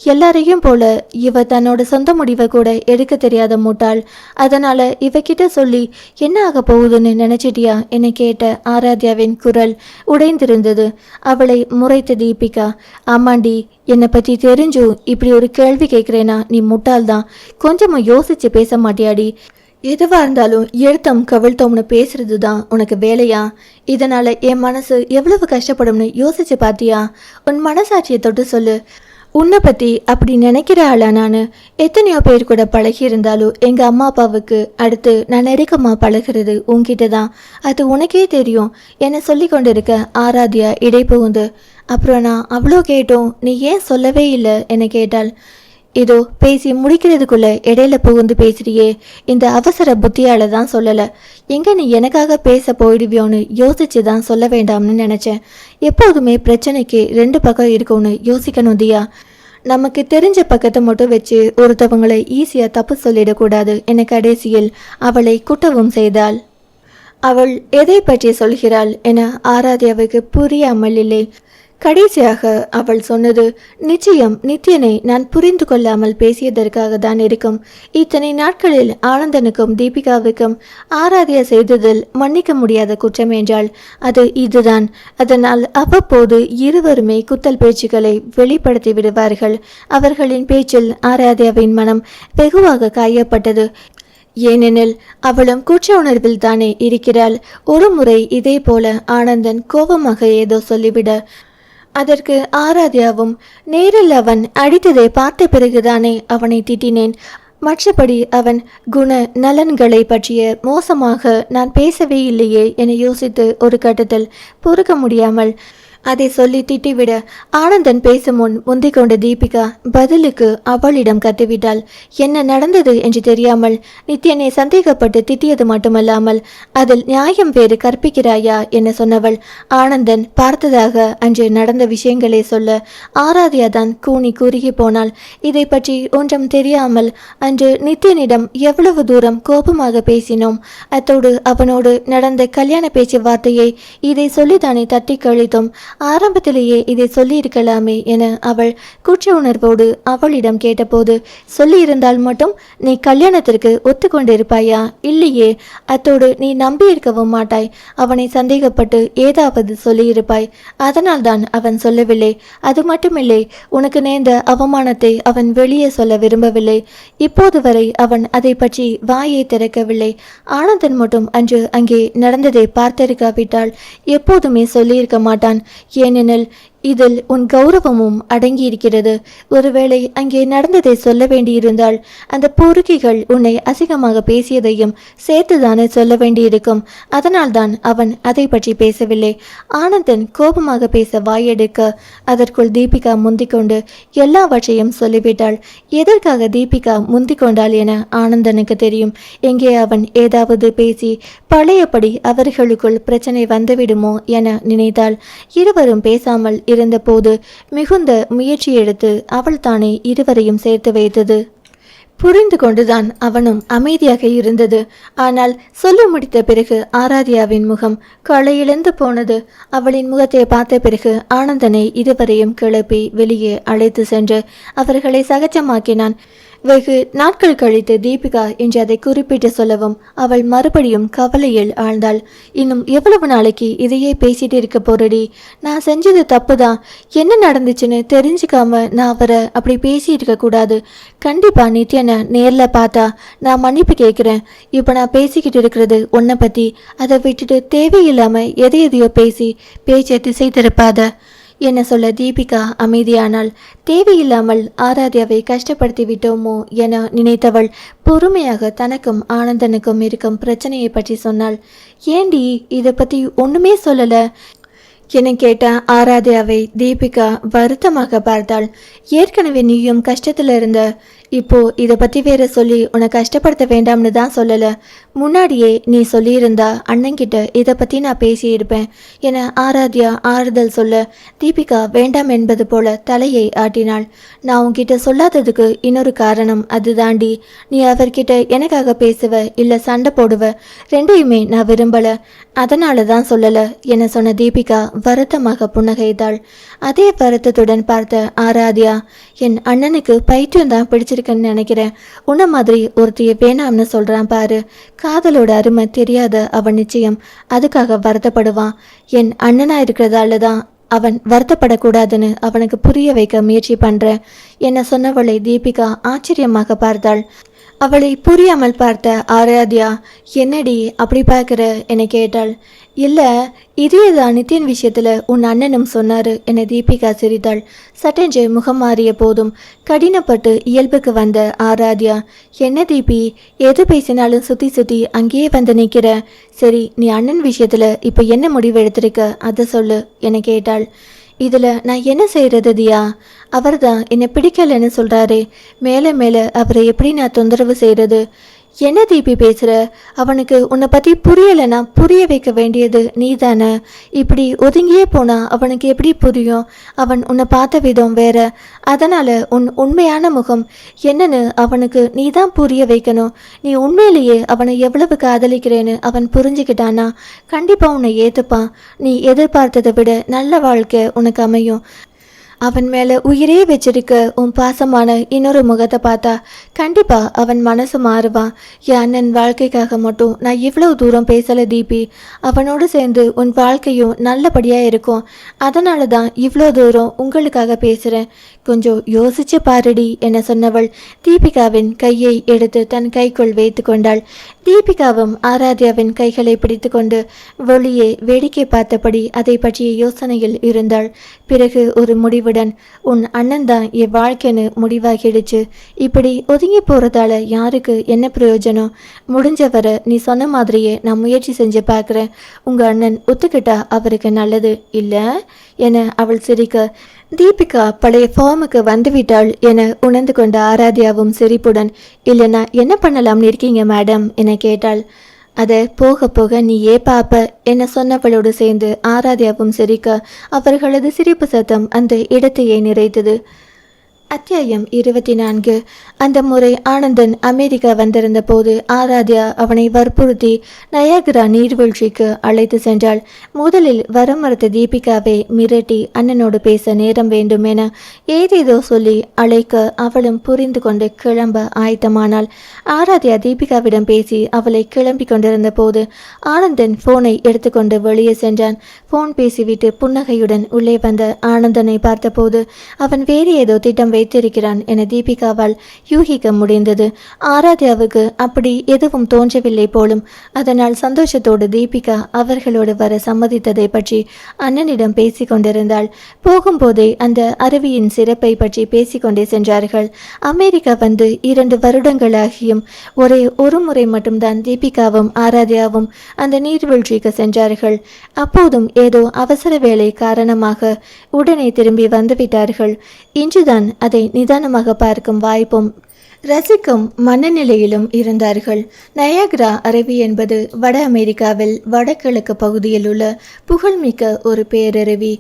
எல்லாரையும் போல இவ தன்னோட சொந்த முடிவை கூட எடுக்க தெரியாத முட்டாள். அதனால இவகிட்ட சொல்லி என்ன ஆக போகுதுன்னு நினைச்சிட்டியா என கேட்ட ஆராத்யாவின் குரல் உடைந்திருந்தது. அவளை முறைத்த தீபிகா, ஆமாண்டி, என்னை பற்றி தெரிஞ்சும் இப்படி ஒரு கேள்வி கேட்குறேனா, நீ முட்டாள்தான். கொஞ்சமாக யோசிச்சு பேச மாட்டியாடி? எதுவா இருந்தாலும் எழுத்தம் கவிழ்த்தோம்னு பேசுறது தான் உனக்கு வேலையா? இதனால என் மனசு எவ்வளவு கஷ்டப்படும்னு யோசிச்சு பார்த்தியா? உன் மனசாட்சியை தொட்டு சொல்லு. உன்னை பற்றி அப்படி நினைக்கிற ஆளா நான்? எத்தனையோ பேர் கூட பழகி இருந்தாலும் எங்கள் அம்மா அப்பாவுக்கு அடுத்து நான் நெருக்கமாக பழகிறது உன்கிட்ட தான், அது உனக்கே தெரியும் என சொல்லி கொண்டிருக்க ஆராத்யா இடை புகுந்து, அப்புறம் நான் அவ்வளோ கேட்டோம் நீ ஏன் சொல்லவே இல்லை என கேட்டாள். இதோ பேசி முடிக்கிறதுக்குள்ள இடையில புகுந்து பேசுறியே, இந்த அவசர புத்தியால தான் சொல்லலை. எங்க நீ எனக்காக பேச போயிடுவியோன்னு யோசிச்சு தான் சொல்ல வேண்டாம்னு நினைச்சேன். எப்போதுமே பிரச்சனைக்கு 2 பக்கம் இருக்கும்னு யோசிக்கணும் தியா. நமக்கு தெரிஞ்ச பக்கத்தை மட்டும் வச்சு ஒருத்தவங்களை ஈஸியா தப்பு சொல்லிடக்கூடாது என கடைசியில் அவளை குட்டவும் செய்தாள். அவள் எதை பற்றி சொல்கிறாள் என ஆராத்யாவுக்கு புரியாமல் இல்லை. கடைசியாக அவள் சொன்னது, நிச்சயம் நித்யனை நான் புரிந்து கொள்ளாமல் பேசியதற்காக தான் இருக்கும். இத்தனை நாட்களில் ஆனந்தனுக்கும் தீபிகாவுக்கும் ஆராத்யா செய்ததில் மன்னிக்க முடியாத குற்றம் என்றால் அது இதுதான். அதனால் அவ்வப்போது இருவருமே குத்தல் பேச்சுக்களை வெளிப்படுத்தி விடுவார்கள். அவர்களின் பேச்சில் ஆராத்யாவின் மனம் வெகுவாக காயப்பட்டது. ஏனெனில் அவளும் குற்ற உணர்வில் தானே இருக்கிறாள். ஒரு முறை இதே போல ஆனந்தன் கோபமாக ஏதோ சொல்லிவிட அதற்கு ஆராத்யாவும் நேரில் அவன் அடித்ததை பார்த்த பிறகுதானே அவனை திட்டினேன், மற்றபடி அவன் குண நலன்களை பற்றிய மோசமாக நான் பேசவே இல்லையே என யோசித்து ஒரு கட்டத்தில் பொறுக்க முடியாமல் அதை சொல்லி திட்டிவிட ஆனந்தன் பேசும் முன் முந்திக் கொண்ட தீபிகா பதிலுக்கு அவளிடம் கத்திவிட்டாள். என்ன நடந்தது என்று தெரியாமல் நித்யனை சந்தேகப்பட்டு திட்டியது மட்டுமல்லாமல் அதில் நியாயம் வேறு கற்பிக்கிறாயா என சொன்னவள் ஆனந்தன் பார்த்ததாக அன்று நடந்த விஷயங்களை சொல்ல ஆராத்யா தான் கூனி குறுகி போனாள். இதை பற்றி ஒன்றும் தெரியாமல் அன்று நித்யனிடம் எவ்வளவு தூரம் கோபமாக பேசினோம், அத்தோடு அவனோடு நடந்த கல்யாண பேச்சுவார்த்தையை இதை சொல்லித்தானே தட்டி கழித்தோம், ஆரம்பத்திலேயே இதை சொல்லியிருக்கலாமே என அவள் குற்ற உணர்வோடு அவளிடம் கேட்டபோது, சொல்லியிருந்தால் மட்டும் நீ கல்யாணத்திற்கு ஒத்துக்கொண்டிருப்பாயா? இல்லையே, அத்தோடு நீ நம்பியிருக்கவும் மாட்டாய், அவனை சந்தேகப்பட்டு ஏதாவது சொல்லியிருப்பாய், அதனால்தான் அவன் சொல்லவில்லை. அது மட்டுமில்லை, உனக்கு நேர்ந்த அவமானத்தை அவன் வெளியே சொல்ல விரும்பவில்லை. இப்போது வரை அவன் அதை பற்றி வாயை திறக்கவில்லை. ஆனந்தன் மட்டும் அன்று அங்கே நடந்ததை பார்த்திருக்காவிட்டால் எப்போதுமே சொல்லியிருக்க மாட்டான். ஏனெனில் இதில் உன் கௌரவமும் அடங்கியிருக்கிறது. ஒருவேளை அங்கே நடந்ததை சொல்ல வேண்டியிருந்தால் அந்த பொறுக்கிகள் உன்னை அசிங்கமாக பேசியதையும் சேர்த்துதானே சொல்ல வேண்டியிருக்கும். அதனால்தான் அவன் அதை பற்றி பேசவில்லை. ஆனந்தன் கோபமாக பேச வாயெடுக்க அதற்குள் தீபிகா முந்திக்கொண்டு எல்லாவற்றையும் சொல்லிவிட்டாள். எதற்காக தீபிகா முந்திக்கொண்டாள் என ஆனந்தனுக்கு தெரியும். எங்கே அவன் ஏதாவது பேசி பழையபடி அவர்களுக்குள் பிரச்சனை வந்துவிடுமோ என நினைத்தாள். இருவரும் பேசாமல் இருந்தபோது மிகுந்த முயற்சி எடுத்து அவள் தானே இருவரையும் சேர்த்து வைத்தது. புரிந்து கொண்டுதான் அவனும் அமைதியாக இருந்தது. ஆனால் சொல்ல முடித்த பிறகு ஆராத்யாவின் முகம் களையிழந்து போனது. அவளின் முகத்தை பார்த்த பிறகு ஆனந்தனை இருவரையும் கிளப்பி வெளியே அழைத்து சென்று அவர்களை சகஜமாக்கினான். வெகு நாட்கள் கழித்து தீபிகா என்று அதை குறிப்பிட்டு சொல்லவும் அவள் மறுபடியும் கவலையில் ஆழ்ந்தாள். இன்னும் எவ்வளவு நாளைக்கு இதையே பேசிட்டு இருக்க போறடி? நான் செஞ்சது தப்புதான். என்ன நடந்துச்சுன்னு தெரிஞ்சுக்காம நான் அவரை அப்படி பேசிட்டு கூடாது. கண்டிப்பா நித்யனை நேர்ல பார்த்தா நான் மன்னிப்பு கேட்கிறேன். இப்போ நான் பேசிக்கிட்டு இருக்கிறது உன்னை பத்தி. அதை விட்டுட்டு தேவையில்லாம எதையோ பேசி பேச்சை திசை திருப்பாத என்ன சொல்ல தீபிகா அமைதியானாள். தேவையில்லாமல் ஆராத்யாவை கஷ்டப்படுத்தி விட்டோமோ என நினைத்தவள் பொறுமையாக தனக்கும் ஆனந்தனுக்கும் இருக்கும் பிரச்சனையை பற்றி சொன்னாள். ஏண்டி இதை பற்றி ஒன்றுமே சொல்லலை என கேட்ட ஆராத்யாவை தீபிகா வருத்தமாக பார்த்தாள். ஏற்கனவே நீயும் கஷ்டத்தில் இருந்த, இப்போ இதை பற்றி வேற சொல்லி உன்னை கஷ்டப்படுத்த வேண்டாம்னு தான் சொல்லலை. முன்னாடியே நீ சொல்லியிருந்தா அண்ணங்கிட்ட இதை பற்றி நான் பேசியிருப்பேன் என ஆராத்யா ஆறுதல் சொல்ல தீபிகா வேண்டாம் என்பது போல தலையை ஆட்டினாள். நான் உன்கிட்ட சொல்லாததுக்கு இன்னொரு காரணம் அதுதாண்டி. நீ அவர்கிட்ட எனக்காக பேசுவ இல்லை சண்டை போடுவ, ரெண்டையுமே நான் விரும்பலை, அதனால தான் சொல்லலை என சொன்ன தீபிகா வருத்தமாக புன்னகைத்தாள். அதே வருத்தத்துடன் பார்த்த ஆராத்யா, என் அண்ணனுக்கு பைத்தியம் தான் பிடிச்சிருக்குன்னு நினைக்கிறேன். உன்ன மாதிரி ஒருத்தைய வேணாம்னு சொல்றான் பாரு. காதலோட அருமை தெரியாத அவன் நிச்சயம் அதுக்காக வருத்தப்படுவான். என் அண்ணனா இருக்கிறதால தான் அவன் வருத்தப்படக்கூடாதுன்னு அவனுக்கு புரிய வைக்க முயற்சி பண்றேன் என்ன சொன்னவளை தீபிகா ஆச்சரியமாக பார்த்தாள். அவளை புரியாமல் பார்த்த ஆராத்யா, என்னடி அப்படி பார்க்குற என கேட்டாள். இல்லை, இதேதான் நித்யன் விஷயத்தில் உன் அண்ணனும் சொன்னாரு என தீபிகா சிரித்தாள். சட்டென்று முகம் மாறிய போதும் கடினப்பட்டு இயல்புக்கு வந்த ஆராத்யா, என்ன தீபி எது பேசினாலும் சுற்றி சுற்றி அங்கேயே வந்து நிற்கிற. சரி, நீ அண்ணன் விஷயத்தில் இப்போ என்ன முடிவு எடுத்திருக்க அதை சொல்லு என கேட்டாள். இதில் நான் என்ன செய்கிறது தியா? அவர் தான் என்னை பிடிக்கலன்னு சொல்கிறாரே, மேலே மேலே அவரை எப்படி நான் தொந்தரவு செய்கிறது? என்ன தீபி பேசுகிற? அவனுக்கு உன்னை பற்றி புரியலைன்னா புரிய வைக்க வேண்டியது நீ தானே. இப்படி ஒதுங்கியே போனால் அவனுக்கு எப்படி புரியும்? அவன் உன்னை பார்த்த விதம் வேற. அதனால் உன் உண்மையான முகம் என்னன்னு அவனுக்கு நீ தான் புரிய வைக்கணும். நீ உண்மையிலேயே அவனை எவ்வளவு காதலிக்கிறேன்னு அவன் புரிஞ்சுக்கிட்டானா கண்டிப்பாக உன்னை ஏற்றுப்பான். நீ எதிர்பார்த்ததை விட நல்ல வாழ்க்கை உனக்கு அமையும். அவன் மேல உயிரே வச்சிருக்க உன் பாசமான இன்னொரு முகத்தை பார்த்தா கண்டிப்பா அவன் மனசு மாறுவான். என் அண்ணன் வாழ்க்கைக்காக மட்டும் நான் இவ்வளவு தூரம் பேசல தீபி. அவனோடு சேர்ந்து உன் வாழ்க்கையும் நல்லபடியா இருக்கும். அதனால தான் இவ்வளோ தூரம் உங்களுக்காக பேசுறேன். கொஞ்சம் யோசிச்சு பாருடி என சொன்னவள் தீபிகாவின் கையை எடுத்து தன் கைக்குள் வைத்து கொண்டாள். தீபிகாவும் ஆராத்யாவின் கைகளை பிடித்து கொண்டு வெளியே வேடிக்கை பார்த்தபடி அதை பற்றிய யோசனையில் இருந்தாள். பிறகு ஒரு முடிவுடன், உன் அண்ணன் தான் என் வாழ்க்கைன்னு முடிவாகிடுச்சு. இப்படி ஒதுங்கி போறதால யாருக்கு என்ன பிரயோஜனம்? முடிஞ்சவரை நீ சொன்ன மாதிரியே நான் முயற்சி செஞ்சு பார்க்குறேன். உங்க அண்ணன் ஒத்துக்கிட்டா அவருக்கு நல்லது இல்ல என அவள் சிரிக்க, தீபிகா பழைய ஃபார்முக்கு வந்துவிட்டாள் என உணர்ந்து கொண்ட ஆராத்யாவும் சிரிப்புடன், இல்லைனா என்ன பண்ணலாம்னு இருக்கீங்க மேடம் என கேட்டாள். அதை போக போக நீயே பாப்ப என சொன்னவளோடு சேர்ந்து ஆராத்யாவும் சிரிக்க அவர்களது சிரிப்பு சத்தம் அந்த இடத்தையே நிறைத்தது. அத்தியாயம் 24. அந்த முறை ஆனந்தன் அமெரிக்கா வந்திருந்த போது ஆராத்யா அவனை வற்புறுத்தி நயாகரா நீர்வீழ்ச்சிக்கு அழைத்து சென்றாள். முதலில் வர மறுத்த தீபிகாவை மிரட்டி அண்ணனோடு பேச நேரம் வேண்டும் என ஏதேதோ சொல்லி அழைக்க அவளும் புரிந்து கொண்டு கிளம்ப ஆயத்தமானாள். ஆராத்யா தீபிகாவிடம் பேசி அவளை கிளம்பி கொண்டிருந்த போது ஆனந்தன் போனை எடுத்துக்கொண்டு வெளியே சென்றான். போன் பேசிவிட்டு புன்னகையுடன் உள்ளே வந்த ஆனந்தனை பார்த்தபோது அவன் வேறு ஏதோ திட்டம் வைத்திருக்கிறான் என தீபிகாவால் யூகிக்க முடிந்தது. ஆராத்யாவுக்கு அப்படி எதுவும் தோன்றவில்லை போலும். அதனால் சந்தோஷத்தோடு தீபிகா அவர்களோடு வர சம்மதித்ததை பற்றி அண்ணனிடம் பேசி கொண்டிருந்தாள். போகும்போதே அந்த அருவியின் சிறப்பை பற்றி பேசிக்கொண்டே சென்றார்கள். அமெரிக்கா வந்து 2 வருடங்களாகியும் ஒரே ஒரு முறை மட்டும்தான் தீபிகாவும் ஆராத்யாவும் அந்த நீர்வீழ்ச்சிக்கு சென்றார்கள். அப்போதும் ஏதோ அவசர வேலை காரணமாக உடனே திரும்பி வந்துவிட்டார்கள். இன்றுதான் அதை நிதானமாக பார்க்கும் வாய்ப்பும் ரசிக்கும் மனநிலையிலும் இருந்தார்கள். நயாகரா அருவி என்பது வட அமெரிக்காவில் வடகிழக்கு பகுதியில் உள்ள புகழ்மிக்க ஒரு பேரருவி.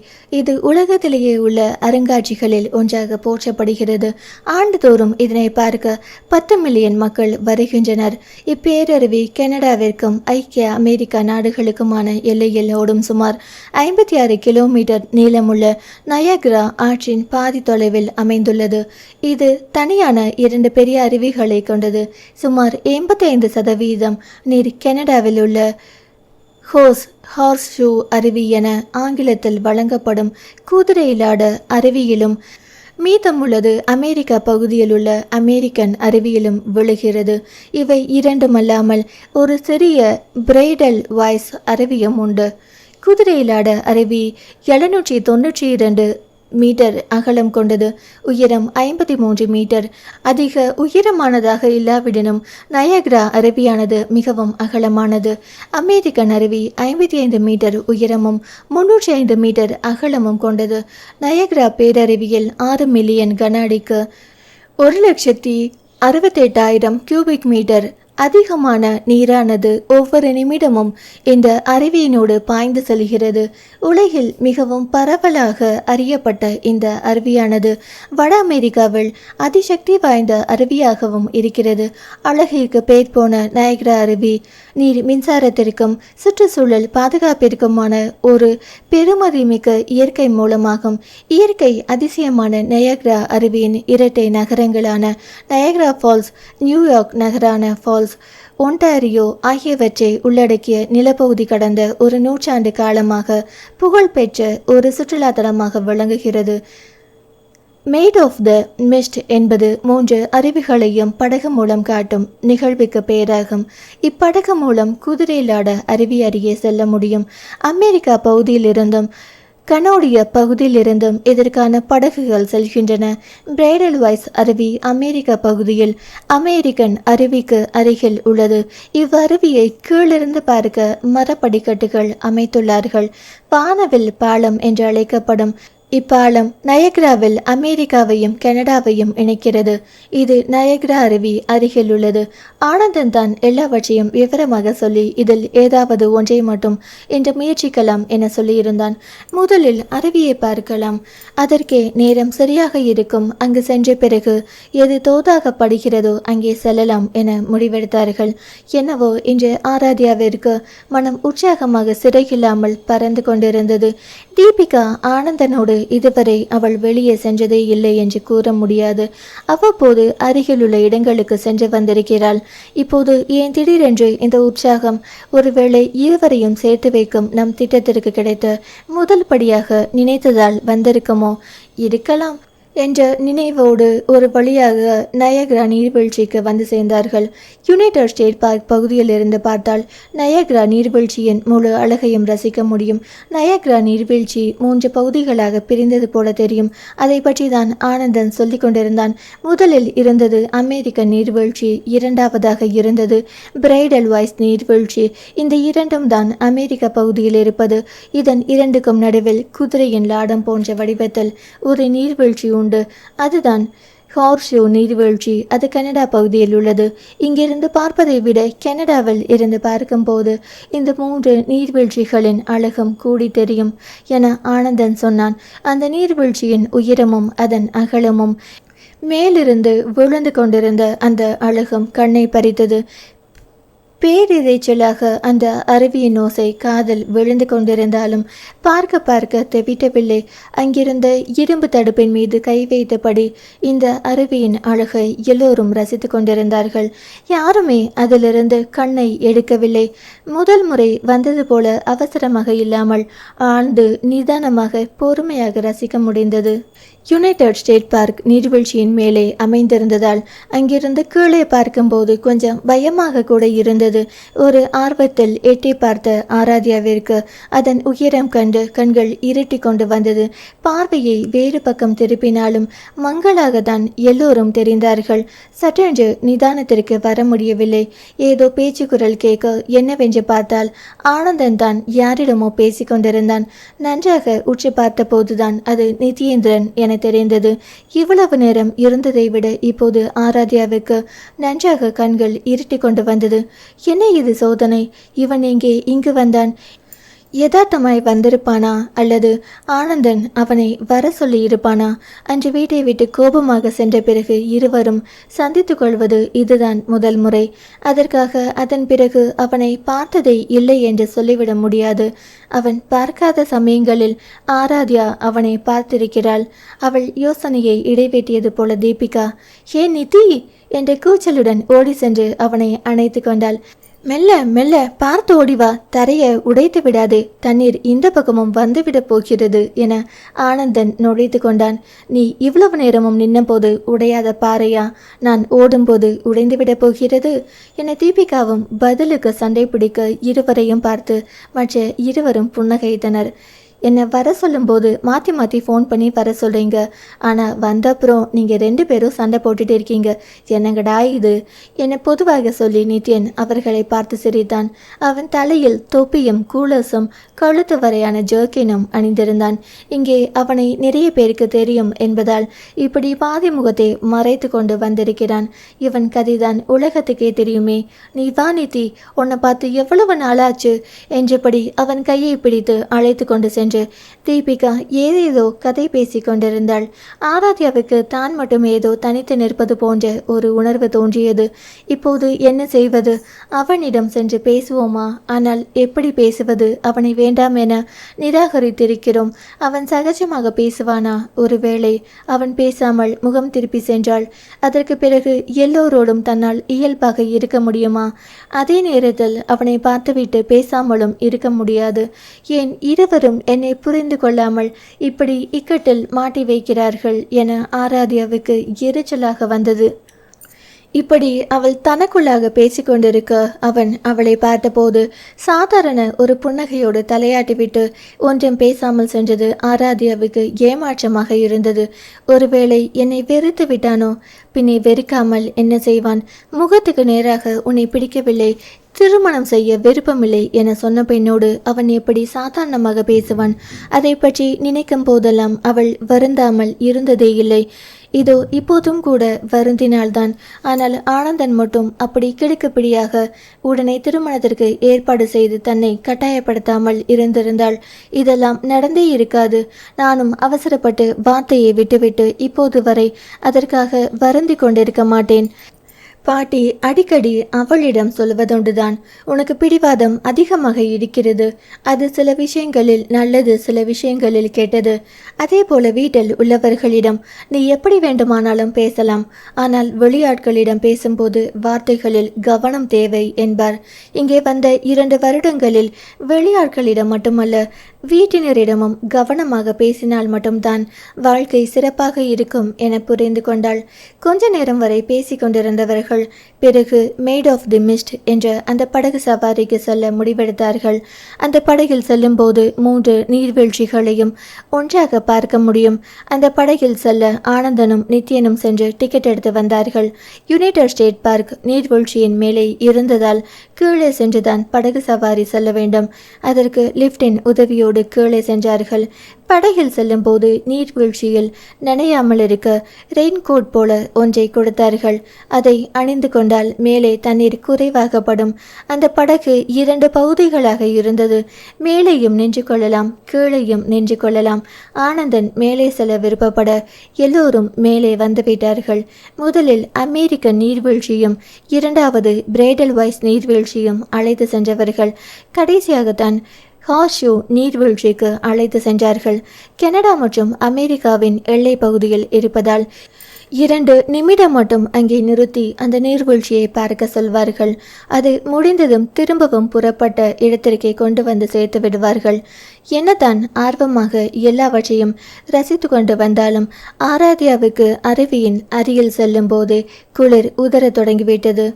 இது உலகத்திலேயே உள்ள அருங்காட்சிகளில் ஒன்றாக போற்றப்படுகிறது. ஆண்டுதோறும் இதனை பார்க்க 10 மில்லியன் மக்கள் வருகின்றனர். இப்பேரருவி கனடாவிற்கும் ஐக்கிய அமெரிக்கா நாடுகளுக்குமான எல்லையில் ஓடும் சுமார் 56 கிலோமீட்டர் நீளமுள்ள நயாகரா ஆற்றின் பாதி தொலைவில் அமைந்துள்ளது. இது தனியான 2 பெரிய அருவிகளை கொண்டது. சுமார் 85% நீர் கனடாவில் உள்ள ஹார்ஸ் ஷூ அருவி என ஆங்கிலத்தில் வழங்கப்படும் குதிரையிலாட அருவியிலும் மீதமுள்ளது அமெரிக்கா பகுதியில் உள்ள அமெரிக்கன் அருவியிலும் விழுகிறது. இவை இரண்டுமல்லாமல் ஒரு சிறிய பிரைடல் வாய்ஸ் அருவியும் உண்டு. குதிரையிலாட அருவி 792 மீட்டர் அகலம் கொண்டது. உயரம் 53 மீட்டர். அதிக உயரமானதாக இல்லாவிடனும் நயாகரா அருவியானது மிகவும் அகலமானது. அமெரிக்கன் அருவி 55 மீட்டர் உயரமும் 305 மீட்டர் அகலமும் கொண்டது. நயாகரா பேரருவியில் 6 மில்லியன் கன அடிக்கு 1,68,000 கியூபிக் மீட்டர் அதிகமான நீரானது ஒவ்வொரு நிமிடமும் இந்த அருவியினோடு பாய்ந்து செல்கிறது. உலகில் மிகவும் பரவலாக அறியப்பட்ட இந்த அருவியானது வட அமெரிக்காவில் அதிசக்தி வாய்ந்த அருவியாகவும் இருக்கிறது. அழகிற்கு பேர் போன நயாகரா அருவி நீர் மின்சாரத்திற்கும் சுற்றுச்சூழல் பாதுகாப்பிற்குமான ஒரு பெருமதிமிக்க இயற்கை மூலமாகும். இயற்கை அதிசயமான நயாகரா அருவியின் இரட்டை நகரங்களான நயாகரா ஃபால்ஸ், நியூயார்க் நகரான ஃபால்ஸ், ஒன்டாரியோ ஆகியவற்றை உள்ளடக்கிய நிலப்பகுதி கடந்த ஒரு நூற்றாண்டு காலமாக புகழ்பெற்ற ஒரு சுற்றுலாத்தலமாக விளங்குகிறது. மேட் ஆஃப் த மிஸ்ட் என்பது 3 அருவிகளையும் படகு மூலம் காட்டும் நிகழ்வுக்கு பெயராகும். இப்படகு மூலம் குதிரையிலாட அருவி அருகே செல்ல முடியும். அமெரிக்கா பகுதியிலிருந்தும் கனோடிய பகுதியிலிருந்தும் இதற்கான படகுகள் செல்கின்றன. பிரைடல் வாய்ஸ் அருவி அமெரிக்க பகுதியில் அமெரிக்கன் அருவிக்கு அருகில் உள்ளது. இவ்வருவியை கீழிருந்து பார்க்க மரப்படிக்கட்டுகள் அமைத்துள்ளார்கள். வானவில் பாலம் என்று அழைக்கப்படும் இப்பாலம் நயகராவில் அமெரிக்காவையும் கனடாவையும் இணைக்கிறது. இது நயகரா அருவி அருகில் உள்ளது. ஆனந்தன் தான் எல்லாவற்றையும் விவரமாக சொல்லி இதில் ஏதாவது ஒன்றை மட்டும் இன்று முயற்சிக்கலாம் என சொல்லியிருந்தான். முதலில் அருவியை பார்க்கலாம், அதற்கே நேரம் சரியாக இருக்கும். அங்கு சென்ற பிறகு எது தோதாகப்படுகிறதோ அங்கே செல்லலாம் என முடிவெடுத்தார்கள். என்னவோ இன்று ஆராத்யாவிற்கு மனம் உற்சாகமாக சிறையில்லாமல் பறந்து கொண்டிருந்தது. தீபிகா ஆனந்தனோடு இதுவரை அவள் வெளியே சென்றதே இல்லை என்று கூற முடியாது. அவ்வப்போது அருகிலுள்ள இடங்களுக்கு சென்று வந்திருக்கிறாள். இப்போது ஏன் திடீரென்று இந்த உற்சாகம்? ஒருவேளை இருவரையும் சேர்த்து வைக்கும் நம் திட்டத்திற்கு கிடைத்த முதல் படியாக நினைத்ததால் வந்திருக்குமோ? இருக்கலாம் என்ற நினைவோடு ஒரு வழியாக நயக்ரா நீர்வீழ்ச்சிக்கு வந்து சேர்ந்தார்கள். யுனைடெட் ஸ்டேட் பார்க் பகுதியில் இருந்து பார்த்தால் நயக்ரா நீர்வீழ்ச்சியின் முழு அழகையும் ரசிக்க முடியும். நயக்ரா நீர்வீழ்ச்சி 3 பகுதிகளாக பிரிந்தது போல தெரியும். அதை பற்றி தான் ஆனந்தன் சொல்லி கொண்டிருந்தான். முதலில் இருந்தது அமெரிக்கன் நீர்வீழ்ச்சி, இரண்டாவதாக இருந்தது பிரைடல் வாய்ஸ் நீர்வீழ்ச்சி. இந்த இரண்டும் தான் அமெரிக்க பகுதியில் இருப்பது. இதன் இரண்டுக்கும் நடுவில் குதிரையின் லாடம் போன்ற வடிவத்தில் ஒரு நீர்வீழ்ச்சி உண்டு. அதுதான் ஹார்ஷூ நீர்வீழ்ச்சி. அது கனடா பகுதியில் உள்ளது. இங்கிருந்து பார்ப்பதை விட கனடாவில் இருந்து பார்க்கும்போது இந்த 3 நீர்வீழ்ச்சிகளின் அழகும் கூடி தெரியும் என ஆனந்தன் சொன்னான். அந்த நீர்வீழ்ச்சியின் உயரமும் அதன் அகலமும் மேலிருந்து விழுந்து கொண்டிருந்த அந்த அழகும் கண்ணை பறித்தது. பேரிரைச்சலாக அந்த அருவியின் ஓசை காதில் விழுந்து கொண்டிருந்தாலும் பார்க்க பார்க்க தெவிட்டவில்லை. அங்கிருந்த இரும்பு தடுப்பின் மீது கை வைத்தபடி இந்த அருவியின் அழகை எல்லோரும் ரசித்து கொண்டிருந்தார்கள். யாருமே அதிலிருந்து கண்ணை எடுக்கவில்லை. முதல் முறை வந்தது போல அவசரமாக இல்லாமல் ஆழ்ந்து நிதானமாக பொறுமையாக ரசிக்க முடிந்தது. யுனைடெட் ஸ்டேட் பார்க் நீர்வீழ்ச்சியின் மேலே அமைந்திருந்ததால் அங்கிருந்து கீழே பார்க்கும்போது கொஞ்சம் பயமாக கூட இருந்தது. ஒரு ஆர்வத்தில் எட்டி பார்த்த ஆராத்யாவிற்கு அதன் உயரம் கண்டு கண்கள் இருட்டி கொண்டு வந்தது. பார்வையை வேறு பக்கம் திருப்பினாலும் மங்களாக தான் எல்லோரும் தெரிந்தார்கள். சற்றென்று நிதானத்திற்கு வர முடியவில்லை. ஏதோ பேச்சு குரல் கேட்க என்னவென்று பார்த்தால் ஆனந்தன் தான் யாரிடமோ பேசிக்கொண்டிருந்தான். நன்றாக உற்று பார்த்த போதுதான் அது நித்யேந்திரன் என தெரிந்தது. இவ்வளவு நேரம் இருந்ததை விட இப்போது ஆராத்யாவுக்கு நன்றாக கண்கள் இருட்டி கொண்டு வந்தது. என்ன இது சோதனை? இவன் இங்கு வந்தான்? யதார்த்தமாய் வந்திருப்பானா அல்லது ஆனந்தன் அவனை வர சொல்லி இருப்பானா? அன்று வீட்டை விட்டு கோபமாக சென்ற பிறகு இருவரும் சந்தித்து கொள்வது இதுதான் முதல் முறை. அதற்காக அதன் பிறகு அவனை பார்த்ததை இல்லை என்று சொல்லிவிட முடியாது. அவன் பார்க்காத சமயங்களில் ஆராத்யா அவனை பார்த்திருக்கிறாள். அவள் யோசனையை இடைவெட்டியது போல தீபிகா, "ஏ நிதி" என்ற கூச்சலுடன் ஓடி சென்று அவனை அணைத்து கொண்டாள். "மெல்ல மெல்ல பார்த்து ஓடிவா, தரையை உடைத்து விடாதே, தண்ணீர் இந்த பக்கமும் வந்துவிடப் போகிறது" என ஆனந்தன் நுழைத்து கொண்டான். "நீ இவ்வளவு நேரமும் நின்னபோது உடையாத பாறையா நான் ஓடும்போது உடைந்துவிடப் போகிறது" என தீபிகாவும் பதிலுக்கு சண்டை பிடிக்க இருவரையும் பார்த்து மற்ற இருவரும் புன்னகைத்தனர். என்னை வர சொல்லும்போது மாற்றி மாற்றி ஃபோன் பண்ணி வர சொல்கிறீங்க, ஆனால் வந்த அப்புறம் நீங்கள் 2 பேரும் சண்டை போட்டுட்டு இருக்கீங்க, என்னங்கடா இது என பொதுவாக சொல்லி நித்யன் அவர்களை பார்த்து சிரித்தான். அவன் தலையில் தொப்பியும் கூலஸும் கழுத்து வரையான ஜர்க்கினும் அணிந்திருந்தான். இங்கே அவனை நிறைய பேருக்கு தெரியும் என்பதால் இப்படி பாதி முகத்தை மறைத்து கொண்டு வந்திருக்கிறான். இவன் கதைதான் உலகத்துக்கே தெரியுமே. "நீ வா நிதி, உன்னை பார்த்து எவ்வளவு நாளாச்சு" என்றபடி அவன் கையை பிடித்து அழைத்து கொண்டு சென்று தீபிகா ஏதேதோ கதை பேசி கொண்டிருந்தாள். ஆராத்யாவுக்கு தான் மட்டும் ஏதோ தனித்து நிற்பது போன்ற ஒரு உணர்வு தோன்றியது. இப்போது என்ன செய்வது? அவனிடம் சென்று பேசுவோமா? ஆனால் எப்படி பேசுவது? அவனை வேண்டாம் என நிராகரித்திருக்கிறோம். அவன் சகஜமாக பேசுவானா? ஒருவேளை அவன் பேசாமல் முகம் திருப்பி சென்றாள். அதற்கு பிறகு எல்லோரோடும் தன்னால் இயல்பாக இருக்க முடியுமா? அதே நேரத்தில் அவனை பார்த்துவிட்டு பேசாமலும் இருக்க முடியாது. ஏன் இருவரும் என்னை புரிந்து கொள்ளாமல் இப்படி இக்கட்டில் மாட்டி வைக்கிறார்கள் என ஆராத்யாவுக்கு எரிச்சலாக வந்தது. இப்படி அவள் தனக்குள்ளாக பேசிக்கொண்டிருக்க அவன் அவளை பார்த்தபோது சாதாரண ஒரு புன்னகையோடு தலையாட்டிவிட்டு ஒன்றும் பேசாமல் சென்றது ஆராத்யாவுக்கு ஏமாற்றமாக இருந்தது. ஒருவேளை என்னை வெறுத்து விட்டானோ? பின்னே வெறுக்காமல் என்ன செய்வான்? முகத்துக்கு நேராக உன்னை பிடிக்கவில்லை, திருமணம் செய்ய விருப்பமில்லை என சொன்ன பெண்ணோடு அவன் எப்படி சாதாரணமாக பேசுவான்? அதை பற்றி நினைக்கும் போதெல்லாம் அவள் வருந்தாமல் இருந்ததே இல்லை. இதோ இப்போதும் கூட வருந்தினால்தான். ஆனால் ஆனந்தன் மட்டும் அப்படி கிடுக்குப்பிடியாக உடனே திருமணத்திற்கு ஏற்பாடு செய்து தன்னை கட்டாயப்படுத்தாமல் இருந்திருந்தாள் இதெல்லாம் நடந்தே இருக்காது. நானும் அவசரப்பட்டு வார்த்தையை விட்டுவிட்டு இப்போது வரை அதற்காக வருந்தி கொண்டிருக்க மாட்டேன். பாட்டி அடிக்கடி அவளிடம் சொல்வதுண்டுதான், உனக்கு பிடிவாதம் அதிகமாக இருக்கிறது. அது சில விஷயங்களில் நல்லது, சில விஷயங்களில் கெட்டது. அதே போல வீட்டில் உள்ளவர்களிடம் நீ எப்படி வேண்டுமானாலும் பேசலாம், ஆனால் வெளியாட்களிடம் பேசும்போது வார்த்தைகளில் கவனம் தேவை என்பார். இங்கே வந்த 2 வருடங்களில் வெளியாட்களிடம் மட்டுமல்ல, வீட்டினரிடமும் கவனமாக பேசினால் மட்டும்தான் வாழ்க்கை சிறப்பாக இருக்கும் என புரிந்து கொண்டாள். கொஞ்ச நேரம் வரை பேசிக் கொண்டிருந்தவர்கள் பிறகு மேட் ஆஃப் தி மிஸ்ட் என்ற அந்த படகு சவாரிக்கு செல்ல முடிவெடுத்தார்கள். அந்த படகில் செல்லும் போது 3 நீர்வீழ்ச்சிகளையும் ஒன்றாக பார்க்க முடியும். அந்த படகில் செல்ல ஆனந்தனும் நித்யனும் சென்று டிக்கெட் எடுத்து வந்தார்கள். யுனைடெட் ஸ்டேட் பார்க் நீர்வீழ்ச்சியின் மேலே இருந்ததால் கீழே சென்றுதான் படகு சவாரி செல்ல வேண்டும். அதற்கு லிப்டின் உதவியோடு கீழே சென்றார்கள். படகில் செல்லும் போது நீர்வீழ்ச்சியில் நனையாமல் இருக்க ரெயின்கோட் போல ஒன்றை கொடுத்தார்கள். அதை அணிந்து கொண்டால் மேலே தண்ணீர் குறைவாகப்படும். அந்த படகு 2 பகுதிகளாக இருந்தது. மேலேயும் நின்று கொள்ளலாம், கீழேயும் நின்று கொள்ளலாம். ஆனந்தன் மேலே செல்ல விருப்பப்பட எல்லோரும் மேலே வந்துவிட்டார்கள். முதலில் அமெரிக்க நீர்வீழ்ச்சியும் 2வது பிரைடல் வைஸ் நீர்வீழ்ச்சியும் அழைத்து சென்றவர்கள். கடைசியாகத்தான் ஹார்ஷூ நீர்வீழ்ச்சிக்கு அழைத்து சென்றார்கள். கனடா மற்றும் அமெரிக்காவின் எல்லை பகுதியில் இருப்பதால் 2 நிமிடம் மட்டும் அங்கே நிறுத்தி அந்த நீர்வீழ்ச்சியை பார்க்க சொல்வார்கள். அது முடிந்ததும் திரும்பவும் புறப்பட்ட இடத்திற்கே கொண்டு வந்து சேர்த்து விடுவார்கள். என்னதான் ஆர்வமாக எல்லாவற்றையும் ரசித்து கொண்டு வந்தாலும் ஆராத்யாவுக்கு அருவியின் அருகில் செல்லும் போது குளிர் உதறத் தொடங்கிவிட்டது.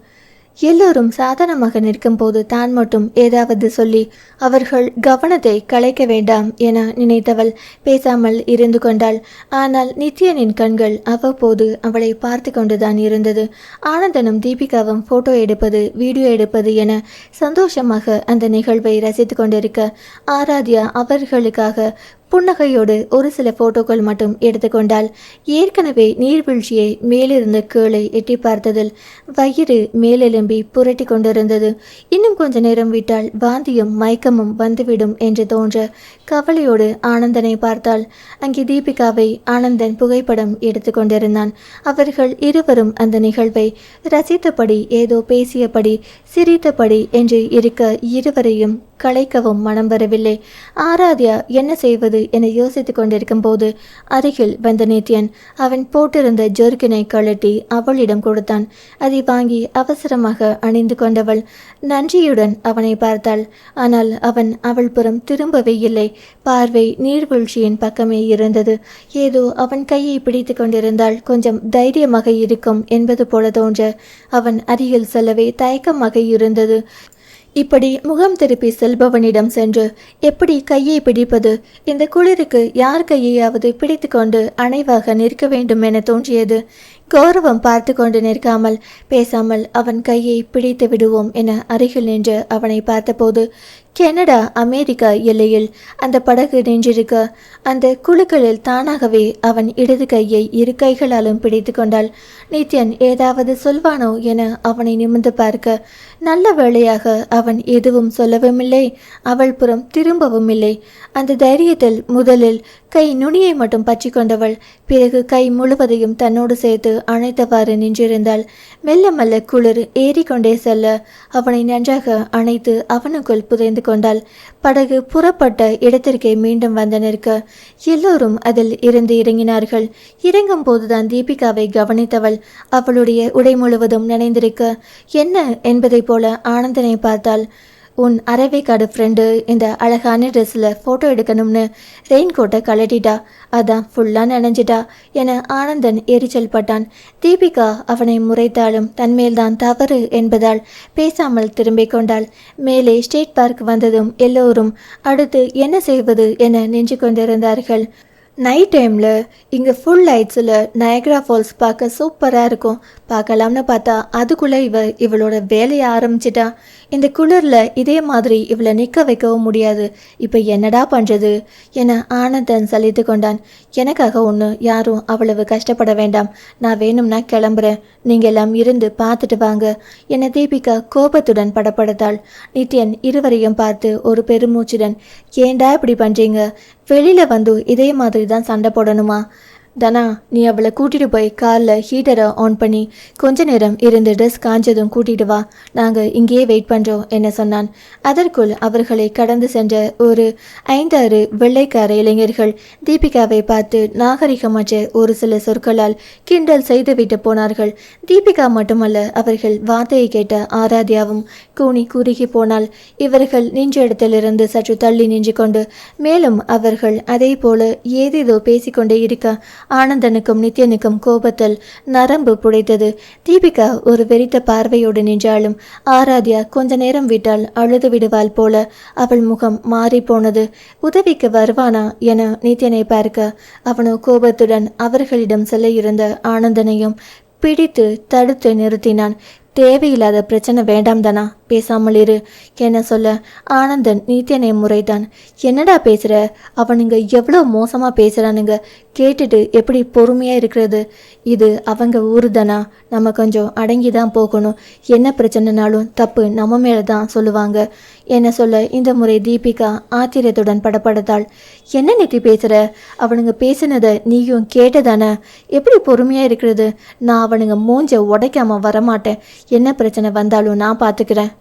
எல்லோரும் சாதாரணமாக நிற்கும் போது தான் மட்டும் ஏதாவது சொல்லி அவர்கள் கவனத்தை கலைக்க வேண்டாம் என நினைத்தவள் பேசாமல் இருந்து கொண்டாள். ஆனால் நித்யனின் கண்கள் அவ்வப்போது அவளை பார்த்து கொண்டுதான் இருந்தது. ஆனந்தனும் தீபிகாவும் போட்டோ எடுப்பது, வீடியோ எடுப்பது என சந்தோஷமாக அந்த நிகழ்வை ரசித்து கொண்டிருக்க ஆராத்யா அவர்களுக்காக புன்னகையோடு ஒரு சில போட்டோக்கள் மட்டும் எடுத்துக்கொண்டாள். ஏற்கனவே நீர்வீழ்ச்சியை மேலிருந்து கீழே எட்டி பார்த்ததில் வயிறு மேலெலும்பி புரட்டி கொண்டிருந்தது. இன்னும் கொஞ்ச நேரம் விட்டால் வாந்தியும் மயக்கமும் வந்துவிடும் என்று தோன்ற கவலையோடு ஆனந்தனை பார்த்தாள். அங்கே தீபிகாவை ஆனந்தன் புகைப்படம் எடுத்து கொண்டிருந்தான். அவர்கள் இருவரும் அந்த நிகழ்வை ரசித்தபடி, ஏதோ பேசியபடி, சிரித்தபடி என்று இருக்க இருவரையும் கலைக்கவும் மனம் வரவில்லை. ஆராத்யா என்ன செய்வது என யோசித்துக் கொண்டிருக்கும் போது அருகில் வந்த நித்யன் அவன் போட்டிருந்த ஜெர்கினை கழட்டி அவளிடம் கொடுத்தான். அதை வாங்கி அவசரமாக அணிந்து கொண்டவள் நன்றியுடன் அவனை பார்த்தாள். ஆனால் அவன் அவள் புறம் திரும்பவே இல்லை. பார்வை நீர்வீழ்ச்சியின் பக்கமே இருந்தது. ஏதோ அவன் கையை பிடித்து கொண்டிருந்தால் கொஞ்சம் தைரியமாக இருக்கும் என்பது போல தோன்ற அவன் அருகில் செல்லவே தயக்கமாக இருந்தது. இப்படி முகம் திருப்பி செல்பவனிடம் சென்று எப்படி கையை பிடிப்பது? இந்த குளிருக்கு யார் கையையாவது பிடித்து கொண்டு அணைவாக நிற்க வேண்டும் என தோன்றியது. கௌரவம் பார்த்து கொண்டு நிற்காமல் பேசாமல் அவன் கையை பிடித்து விடுவோம் என அருகில் நின்று அவனை பார்த்தபோது கனடா அமெரிக்கா எல்லையில் அந்த படகு நின்றிருக்க அந்த குழுக்களில் தானாகவே அவன் இடது கையை 2 கைகளாலும் பிடித்து கொண்டாள். நித்யன் ஏதாவது சொல்வானோ என அவனை நிமிர்ந்து பார்க்க நல்ல வேளையாக அவன் எதுவும் சொல்லவும் இல்லை, அவள் புறம் திரும்பவும் இல்லை. அந்த தைரியத்தில் முதலில் கை நுனியை மட்டும் பற்றி கொண்டவள் பிறகு கை முழுவதையும் தன்னோடு சேர்த்து அணைத்தவாறு நின்றிருந்தாள். மெல்ல மெல்ல குளிர் ஏறிக்கொண்டே செல்ல அவனை நன்றாக அணைத்து அவனுக்குள் புதைந்து கொண்டாள். படகு புறப்பட்ட இடத்திற்கே மீண்டும் வந்து நிற்க எல்லோரும் அதில் இருந்து இறங்கினார்கள். இறங்கும் போதுதான் தீபிகாவை கவனித்தவள். அவளுடைய உடை முழுவதும் நனைந்திருக்க என்ன என்பதை போல ஆனந்தனை பார்த்தாள். உன் அரவேக்காடு ஃப்ரெண்டு இந்த அழகான ட்ரெஸ்ஸில் ஃபோட்டோ எடுக்கணும்னு ரெயின்கோட்டை கழட்டிட்டா, அதான் ஃபுல்லாக நனைஞ்சிட்டா என ஆனந்தன் எரிச்சல் பட்டான். தீபிகா அவனை முறைத்தாலும் தன்மேல்தான் தவறு என்பதால் பேசாமல் திரும்பிக் கொண்டாள். மேலே ஸ்டேட் பார்க் வந்ததும் எல்லோரும் அடுத்து என்ன செய்வது என நின்று கொண்டிருந்தார்கள். நைட் டைமில் இங்கே ஃபுல் லைட்ஸில் நயக்ரா ஃபால்ஸ் பார்க்க சூப்பராக இருக்கும். பார்க்கலாம்னு பார்த்தா அதுக்குள்ளே இவளோட வேலையை ஆரம்பிச்சிட்டா. இந்த குளிரில் இதே மாதிரி இவளை நிற்க வைக்கவும் முடியாது. இப்போ என்னடா பண்ணுறது என ஆனந்தன் சலித்து கொண்டான். எனக்காக ஒன்று யாரும் அவ்வளவு கஷ்டப்பட வேண்டாம், நான் வேணும்னா கிளம்புறேன், நீங்கள் எல்லாம் இருந்து பார்த்துட்டு வாங்க என தீபிகா கோபத்துடன் படப்படுத்தாள். நித்யன் இருவரையும் பார்த்து ஒரு பெருமூச்சுடன், ஏண்டா இப்படி பண்ணுறீங்க? வெளியில் வந்து இதே மாதிரி தான் சண்டை போடணுமா? தனா, நீ அவளை கூட்டிட்டு போய் காரில் ஹீட்டரை ஆன் பண்ணி கொஞ்ச நேரம் இருந்து ட்ரெஸ் காஞ்சதும் கூட்டிட்டு வா, நாங்கள் இங்கேயே வெயிட் பண்ணுறோம் என்ன சொன்னான். அதற்குள் அவர்களை கடந்து சென்ற ஒரு 5-6 வெள்ளைக்கார இளைஞர்கள் தீபிகாவை பார்த்து நாகரிகமற்ற ஒரு சில சொற்களால் கிண்டல் செய்துவிட்டு போனார்கள். தீபிகா மட்டுமல்ல, அவர்கள் வார்த்தையை கேட்ட ஆராத்யாவும் கூனி குறுகி போனால். இவர்கள் நின்ற இடத்திலிருந்து சற்று தள்ளி நின்று கொண்டு மேலும் அவர்கள் அதே போல ஏதேதோ பேசிக்கொண்டே இருக்க ஆனந்தனுக்கும் நித்யனுக்கும் கோபத்தில் நரம்பு புடைத்தது. தீபிகா ஒரு வெறித்த பார்வையோடு நின்றாலும் ஆராத்யா கொஞ்ச நேரம் விட்டால் அழுது விடுவாள் போல அவள் முகம் மாறி போனது. உதவிக்கு வருவானா என நித்யனை பார்க்க அவனோ கோபத்துடன் அவர்களிடம் செல்ல இருந்த ஆனந்தனையும் பிடித்து தடுத்து நிறுத்தினான். தேவையில்லாத பிரச்சனை வேண்டாம் தானா, பேசாமல் இரு என்ன சொல்ல ஆனந்தன் நித்யனை முறைதான். என்னடா பேசுகிற, அவனுங்க எவ்வளோ மோசமாக பேசுகிறானுங்க, கேட்டுட்டு எப்படி பொறுமையாக இருக்கிறது? இது அவங்க ஊரு தானா, நம்ம கொஞ்சம் அடங்கி தான் போகணும், என்ன பிரச்சனைனாலும் தப்பு நம்ம மேலே தான் சொல்லுவாங்க என்ன சொல்ல இந்த முறை தீபிகா ஆத்திரத்துடன் படப்படத்தாள். என்ன நித்தி பேசுகிற, அவனுங்க பேசினதை நீயும் கேட்டதானே, எப்படி பொறுமையாக இருக்கிறது? நான் அவனுங்க மூஞ்ச உடைக்காமல் வரமாட்டேன், என்ன பிரச்சனை வந்தாலும் நான் பார்த்துக்கிறேன்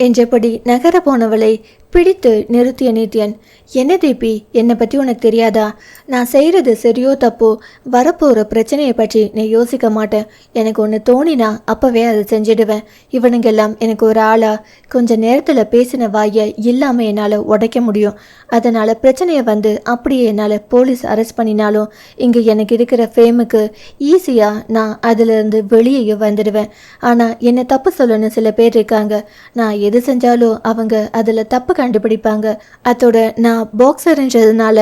என்றபடி நகர போனவளை பிடித்து நிறுத்திய நித்யன், என்ன தீபி, என்னை பற்றி உனக்கு தெரியாதா? நான் செய்கிறது சரியோ தப்போ, வரப்போகிற பிரச்சனையை பற்றி நீ யோசிக்க மாட்டேன். எனக்கு ஒன்று தோணினா அப்போவே அதை செஞ்சிடுவேன். இவனுங்கெல்லாம் எனக்கு ஒரு ஆளா? கொஞ்ச நேரத்தில் பேசின வாயை இல்லாமல் என்னால் உடைக்க முடியும். அதனால் பிரச்சனையை வந்து அப்படியே என்னால் போலீஸ் அரெஸ்ட் பண்ணினாலும் இங்கே எனக்கு இருக்கிற ஃபேமுக்கு ஈஸியாக நான் அதிலிருந்து வெளியே வந்துடுவேன். ஆனால் என்னை தப்பு சொல்லணும்னு சில பேர் இருக்காங்க. நான் எது செஞ்சாலும் அவங்க அதில் தப்பு கண்டுபிடிப்பாங்க. அதோட நான் பாக்ஸர்ன்றதுனால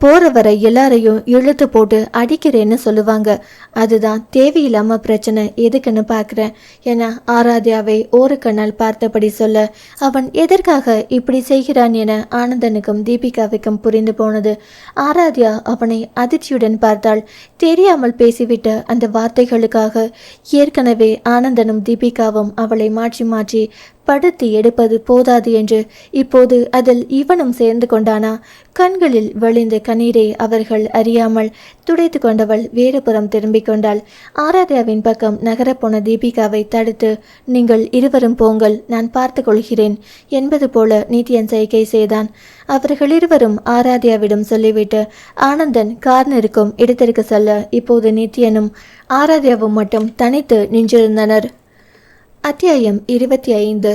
போற வர எல்லாரையும் இழுத்து போட்டு அடிக்கிறேன்னு சொல்லுவாங்க. அதுதான் தேவையில்லாம பிரச்சனை, எதுக்குன்னு பார்க்குறேன் என ஆராத்யாவை ஒரு கண்ணால் பார்த்தபடி சொல்ல அவன் எதற்காக இப்படி செய்கிறான் என ஆனந்தனுக்கும் தீபிகாவுக்கும் புரிந்து போனது. ஆராத்யா அவனை அதிர்ச்சியுடன் பார்த்தாள். தெரியாமல் பேசிவிட்ட அந்த வார்த்தைகளுக்காக ஏற்கனவே ஆனந்தனும் தீபிகாவும் அவளை மாற்றி மாற்றி படுத்தி எடுப்பது போதாது என்று இப்போது அதில் இவனும் சேர்ந்து கொண்டானா? கண்களில் வழிந்த கண்ணீரை அவர்கள் அறியாமல் துடைத்து கொண்டவள் வேறு புறம் திரும்பிக் கொண்டாள். ஆராத்யாவின் பக்கம் நகரப்போன தீபிகாவை தடுத்து, நீங்கள் இருவரும் போங்கள், நான் பார்த்து கொள்கிறேன் என்பது போல நித்யன் சைகை செய்தான். அவர்கள் இருவரும் ஆராத்யாவிடம் சொல்லிவிட்டு ஆனந்தன் கார் நிற்கும் இடத்திற்கு செல்ல இப்போது நித்யனும் ஆராத்யாவும் மட்டும் தனித்து நின்றிருந்தனர். அத்தியாயம் 25.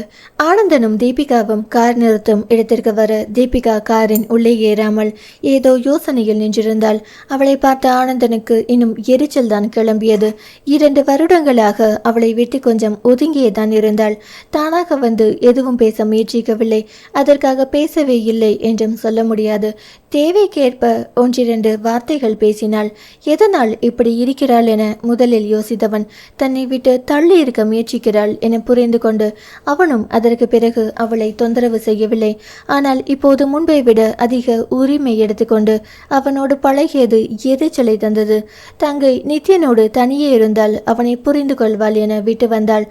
ஆனந்தனும் தீபிகாவும் கார் நிறுத்தும் இடத்திற்கு வர தீபிகா காரின் உள்ளே ஏறாமல் ஏதோ யோசனையில் நின்றிருந்தாள். அவளை பார்த்த ஆனந்தனுக்கு இன்னும் எரிச்சல் தான் கிளம்பியது. 2 வருடங்களாக அவளை விட்டு கொஞ்சம் ஒதுங்கியே தான் இருந்தாள். தானாக வந்து எதுவும் பேச முயற்சிக்கவில்லை, அதற்காக பேசவே இல்லை என்றும் சொல்ல முடியாது. தேவைக்கேற்ப 1-2 வார்த்தைகள் பேசினாள். எதனால் இப்படி இருக்கிறாள் என முதலில் யோசித்தவன் தன்னை விட்டு தள்ளி இருக்க முயற்சிக்கிறாள் என புரிந்து கொண்டு அவனும் அதற்கு பிறகு அவளை தொந்தரவு செய்யவில்லை. ஆனால் இப்போது முன்பை விட அதிக உரிமை எடுத்துக்கொண்டு அவனோடு பழகியது எரிச்சலை தந்தது. தங்கை நித்யனோடு தனியே இருந்தால் அவனை புரிந்து கொள்வாள் என விட்டு வந்தாள்.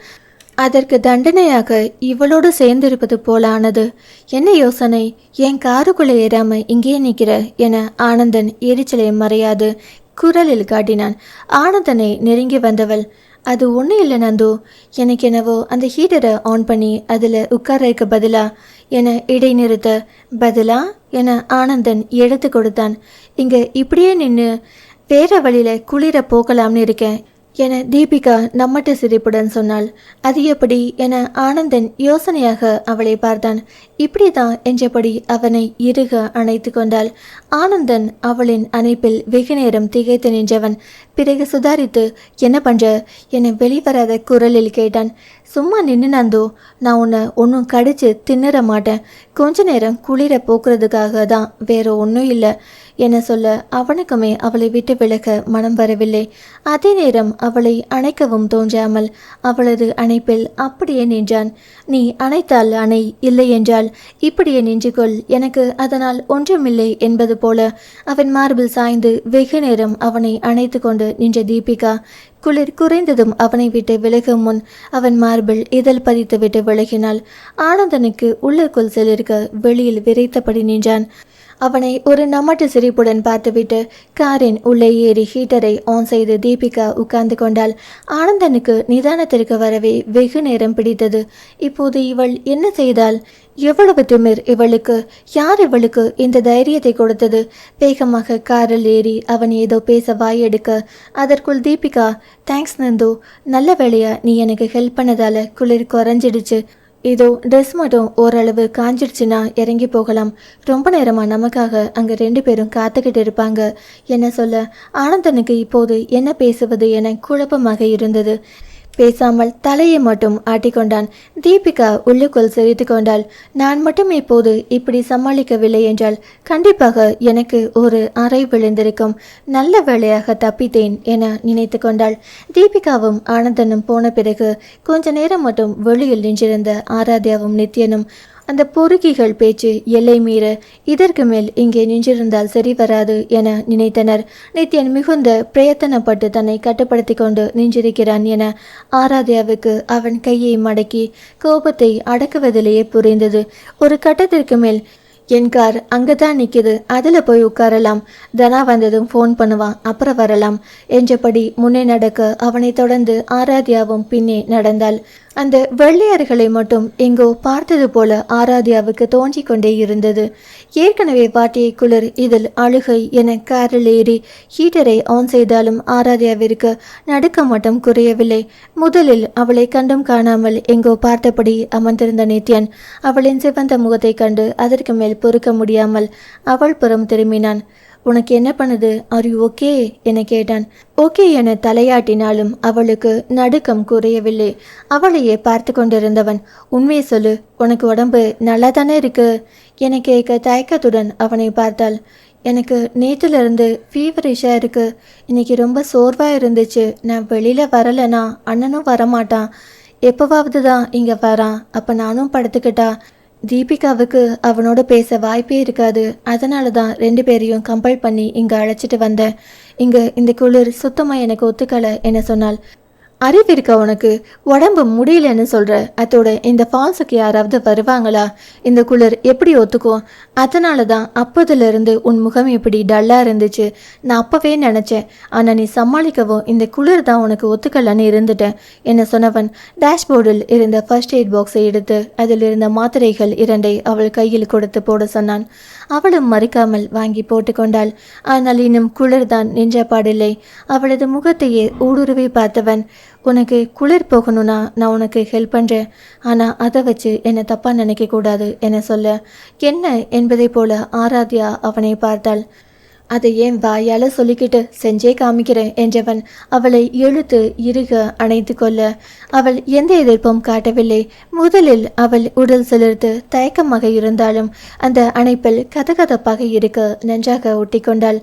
அதற்கு தண்டனையாக இவளோடு சேர்ந்திருப்பது போலானது. என்ன யோசனை, என் காருக்குள்ளே ஏறாம இங்கே நிற்கிற என ஆனந்தன் எரிச்சலை மறையாது குரலில் காட்டினான். ஆனந்தனை நெருங்கி வந்தவள், அது ஒன்றும் இல்லை நந்து, எனக்கு என்னவோ அந்த ஹீட்டரை ஆன் பண்ணி அதில் உட்கார்றதுக்கு பதிலா என இடைநிறுத்த, பதிலா என ஆனந்தன் எடுத்து கொடுத்தான். இங்கே இப்படியே நின்று வேற வழியில் குளிர போகலாம்னு இருக்கேன் என தீபிகா நம்மட்டு சிரிப்புடன் சொன்னாள். அது எப்படி என ஆனந்தன் யோசனையாக அவளை பார்த்தான். இப்படிதான் என்றபடி அவனை இறுக அணைத்து கொண்டாள். ஆனந்தன் அவளின் அணைப்பில் வெகு நேரம் திகைத்து நின்றவன் பிறகு சுதாரித்து, என்ன பண்ற என வெளிவராத குரலில் கேட்டான். சும்மா நின்று நந்தோ, நான் உன்னை ஒன்றும் கடிச்சு தின்னுற மாட்டேன், கொஞ்ச நேரம் குளிர போக்குறதுக்காக தான், வேற ஒன்றும் இல்லை என சொல்ல அவனுக்குமே அவளை விட்டு விலக மனம் வரவில்லை. அதே நேரம் அவளை அணைக்கவும் தோன்றாமல் அவளது அணைப்பில் அப்படியே நின்றான். நீ அணைத்தால் அணை, இல்லை என்றால் இப்படியே நின்று கொள், எனக்கு அதனால் ஒன்றுமில்லை என்பது போல அவன் மார்பில் சாய்ந்து வெகு நேரம் அவனை அணைத்து கொண்டு நின்ற தீபிகா குளிர் குறைந்ததும் அவனை விட்டு விலகும் முன் அவன் மார்பில் இதழ் பதித்து விட்டு விலகினாள். ஆனந்தனுக்கு உள்ளுக்குள் சிலிர்க்க வெளியில் விரைத்தபடி நின்றான். அவனை ஒரு நமட்டு சிரிப்புடன் பார்த்துவிட்டு காரின் உள்ளே ஏறி ஹீட்டரை ஆன் செய்து தீபிகா உட்கார்ந்து கொண்டாள். ஆனந்தனுக்கு நிதானத்திற்கு வரவே வெகு நேரம் பிடித்தது. இப்போது இவள் என்ன செய்தாள்? எவ்வளவு திமிர் இவளுக்கு! யார் இவளுக்கு இந்த தைரியத்தை கொடுத்தது? வேகமாக காரில் ஏறி அவன் ஏதோ பேச வாயெடுக்க அதற்குள் தீபிகா, தேங்க்ஸ் நந்து, நல்ல வேளையா நீ எனக்கு ஹெல்ப் பண்ணதால குளிர் குறைஞ்சிடுச்சு. இதோ ட்ரெஸ் மட்டும் ஓரளவு காஞ்சிடுச்சுன்னா இறங்கி போகலாம். ரொம்ப நேரமாக நமக்காக அங்கே 2 பேரும் காத்துக்கிட்டு இருப்பாங்க. என்ன சொல்ல ஆனந்தனுக்கு இப்போது என்ன பேசுவது என குழப்பமாக இருந்தது. பேசாமல் தலையை மட்டும் ஆட்டிக்கொண்டான். தீபிகா உள்ளுக்குள் சிரித்து கொண்டாள். நான் மட்டும் இப்போது இப்படி சமாளிக்கவில்லை என்றால் கண்டிப்பாக எனக்கு ஒரு அறை விழுந்திருக்கும். நல்ல வேளையாக தப்பித்தேன் என நினைத்து கொண்டாள். தீபிகாவும் ஆனந்தனும் போன பிறகு கொஞ்ச நேரம் மட்டும் வெளியில் நின்றிருந்த ஆராத்யாவும் நித்யனும் அந்த பொறுக்கிகள் பேச்சு எல்லை மீற இதற்கு மேல் இங்கே நின்றிருந்தால் சரி வராது என நினைத்தனர். நித்யன் மிகுந்த பிரயத்தனப்பட்டு தன்னை கட்டுப்படுத்தி கொண்டு நின்றிருக்கிறான் என ஆராத்யாவுக்கு அவன் கையை மடக்கி கோபத்தை அடக்குவதிலேயே புரிந்தது. ஒரு கட்டத்திற்கு மேல் என் கார் அங்கதான் நிற்கிது, அதில் போய் உட்காரலாம், தனா வந்ததும் ஃபோன் பண்ணுவான், அப்புறம் வரலாம் என்றபடி முன்னே நடக்க அவனை தொடர்ந்து ஆராத்யாவும் பின்னே நடந்தாள். அந்த வெள்ளையர்களை மட்டும் எங்கோ பார்த்தது போல ஆராத்யாவுக்கு தோன்றிக் கொண்டே இருந்தது. ஏற்கனவே பாட்டியை குளிர் இதில் அழுகை என காரில் ஏறி ஹீட்டரை ஆன் செய்தாலும் ஆராத்யாவிற்கு நடுக்க மட்டும் குறையவில்லை. முதலில் அவளை கண்டும் காணாமல் எங்கோ பார்த்தபடி அமர்ந்திருந்த நித்யன் அவளின் சிவந்த முகத்தை கண்டு அதற்கு மேல் பொறுக்க முடியாமல் அவள் புறம் திரும்பினான். உனக்கு என்ன பண்ணுது? ஆர் யூ ஓகே என கேட்டான். ஓகே என தலையாட்டினாலும் அவளுக்கு நடுக்கம் குறையவில்லை. அவளையே பார்த்து கொண்டிருந்தவன், உண்மையை சொல்லு, உனக்கு உடம்பு நல்லா தானே இருக்கு என கேட்க தயக்கத்துடன் அவனை பார்த்தாள். எனக்கு நேற்றிலிருந்து ஃபீவரிஷாக இருக்கு. இன்னைக்கு ரொம்ப சோர்வாக இருந்துச்சு. நான் வெளியில் வரலைனா அண்ணனும் வரமாட்டான். எப்போவாவது தான் இங்கே வரான். அப்போ நானும் படுத்துக்கிட்டா தீபிகாவுக்கு அவனோட பேச வாய்ப்பே இருக்காது. அதனால தான் 2 பேரையும் கம்பல் பண்ணி இங்கே அழைச்சிட்டு வந்தேன். இங்கே இந்த குளிர் சுத்தமாக எனக்கு ஒத்துக்கலை என சொன்னாள். அறிவு இருக்கா உனக்கு? உடம்பு முடியலன்னு சொல்கிற. அதோட இந்த ஃபால்ஸுக்கு யாராவது வருவாங்களா? இந்த குளிர் எப்படி ஒத்துக்கும்? அதனால தான் அப்போதிலிருந்து உன் முகம் இப்படி டல்லாக இருந்துச்சு. நான் அப்போவே நினச்சேன். ஆனால் நீ சமாளிக்கவும் இந்த குளிர் தான் உனக்கு ஒத்துக்கலன்னு இருந்துட்டேன் என சொன்னவன் டேஷ்போர்டில் இருந்த ஃபர்ஸ்ட் எய்ட் பாக்ஸை எடுத்து அதில் இருந்த மாத்திரைகள் 2ஐ அவள் கையில் கொடுத்து போட சொன்னான். அவளும் மறுக்காமல் வாங்கி போட்டுக்கொண்டாள். ஆனால் இன்னும் குளிர்தான் நின்ற பாடில்லை. அவளது முகத்தையே ஊடுருவி பார்த்தவன், உனக்கு குளிர் போகணும்னா நான் உனக்கு ஹெல்ப் பண்ணுறேன், ஆனால் அதை வச்சு என்னை தப்பாக நினைக்கக்கூடாது என சொல்ல என்ன என்பதை போல ஆராத்யா அவனை பார்த்தாள். அதை ஏன் வாயால் சொல்லிக்கிட்டு செஞ்சே காமிக்கிறேன் என்றவன் அவளை இழுத்து இறுக அணைத்து கொள்ள அவள் எந்த எதிர்ப்பும் காட்டவில்லை. முதலில் அவள் உடல் சிலிர்த்து தயக்கமாக இருந்தாலும் அந்த அணைப்பில் கதகதப்பாக இருக்க நன்றாக ஒட்டி கொண்டாள்.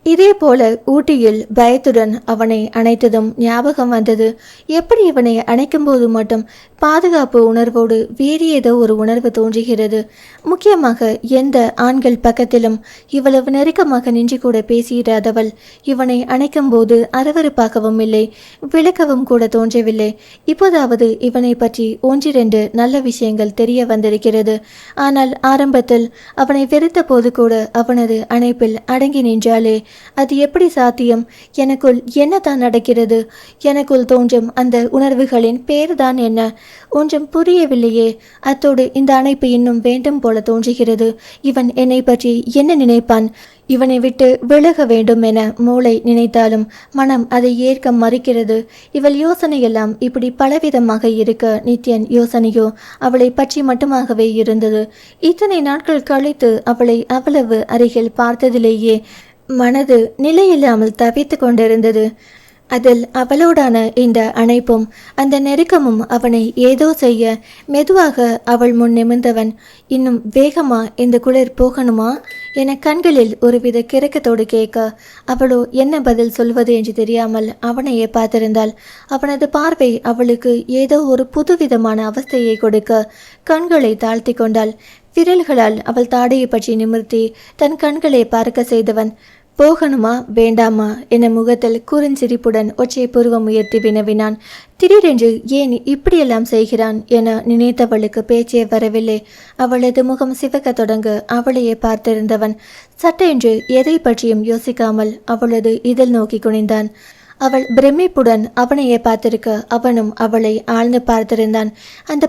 இதே போல ஊட்டியில் பயத்துடன் அவனை அணைத்ததும் ஞாபகம் வந்தது. எப்படி இவனை அணைக்கும் போது மட்டும் பாதுகாப்பு உணர்வோடு வேறு ஏதோ ஒரு உணர்வு தோன்றுகிறது. முக்கியமாக எந்த ஆண்கள் பக்கத்திலும் இவ்வளவு நெருக்கமாக நின்று கூட பேசியிராதவள் இவனை அணைக்கும் போது அருவருப்பாகவும் இல்லை, விளக்கவும் கூட தோன்றவில்லை. இப்போதாவது இவனை பற்றி 1-2 நல்ல விஷயங்கள் தெரிய வந்திருக்கிறது. ஆனால் ஆரம்பத்தில் அவனை வெறுத்த போது கூட அவனது அணைப்பில் அடங்கி நின்றாலே அது எப்படி சாத்தியம்? எனக்குள் என்னதான் நடக்கிறது? எனக்குள் தோன்றும் அந்த உணர்வுகளின் பேர்தான் என்ன? ஒன்றும் புரியவில்லையே. அத்தோடு இந்த அணைப்பு இன்னும் வேண்டும் போல தோன்றுகிறது. இவன் என்னை பற்றி என்ன நினைப்பான்? இவனை விட்டு விலக வேண்டும் என மூளை நினைத்தாலும் மனம் அதை ஏற்க மறுக்கிறது. இவள் யோசனையெல்லாம் இப்படி பலவிதமாக இருக்க நித்யன் யோசனையோ அவளை பற்றி மட்டுமாகவே இருந்தது. இத்தனை நாட்கள் கழித்து அவளை அவ்வளவு அருகில் பார்த்ததிலேயே மனது நிலையில்லாமல் தவித்து கொண்டிருந்தது. அதில் அவளோடான இந்த அணைப்பும் அந்த நெருக்கமும் அவனை ஏதோ செய்ய மெதுவாக அவள் முன் நிமிர்ந்தவன், இன்னும் வேகமா இந்த குளிர் போகணுமா என கண்களில் ஒருவித கிறக்கத்தோடு கேட்க அவளோ என்ன பதில் சொல்வது என்று தெரியாமல் அவனையே பார்த்திருந்தாள். அவனது பார்வை அவளுக்கு ஏதோ ஒரு புதுவிதமான அவஸ்தையை கொடுக்க கண்களை தாழ்த்தி கொண்டாள். விரல்களால் அவள் தாடையை பற்றி நிமிர்த்தி தன் கண்களை பார்க்க செய்தவன், போகணுமா வேண்டாமா என முகத்தில் குறுஞ்சிரிப்புடன் ஒற்றை புருவம் உயர்த்தி வினவினான். திடீரென்று ஏன் இப்படியெல்லாம் செய்கிறான் என நினைத்தவளுக்கு பேச்சே வரவில்லை. அவளது முகம் சிவக்க தொடங்க அவளையே பார்த்திருந்தவன் சட்டென்று எதை பற்றியும் யோசிக்காமல் அவளது இதழ் நோக்கி குனிந்தான். அவள் பிரமிப்புடன் அவனையே பார்த்திருக்க அவனும் அவளை ஆழ்ந்து பார்த்திருந்தான். அந்த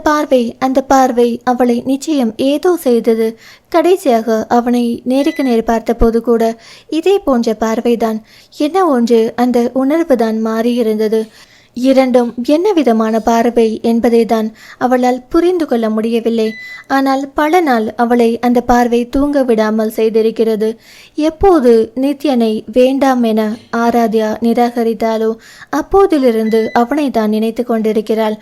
பார்வை அவளை நிச்சயம் ஏதோ செய்தது. கடைசியாக அவனை நேருக்கு நேர் பார்த்தபோது கூட இதே போன்ற பார்வைதான். என்ன ஒன்று அந்த உணர்வுதான் மாறியிருந்தது. இரண்டும் என்ன விதமான பார்வை என்பதை தான் அவளால் புரிந்து கொள்ள முடியவில்லை. ஆனால் பல நாள் அவளை அந்த பார்வை தூங்க விடாமல் செய்திருக்கிறது. எப்போது நித்யனை வேண்டாம் என ஆராத்யா நிராகரித்தாலோ அப்போதிலிருந்து அவனை தான் நினைத்து கொண்டிருக்கிறாள்.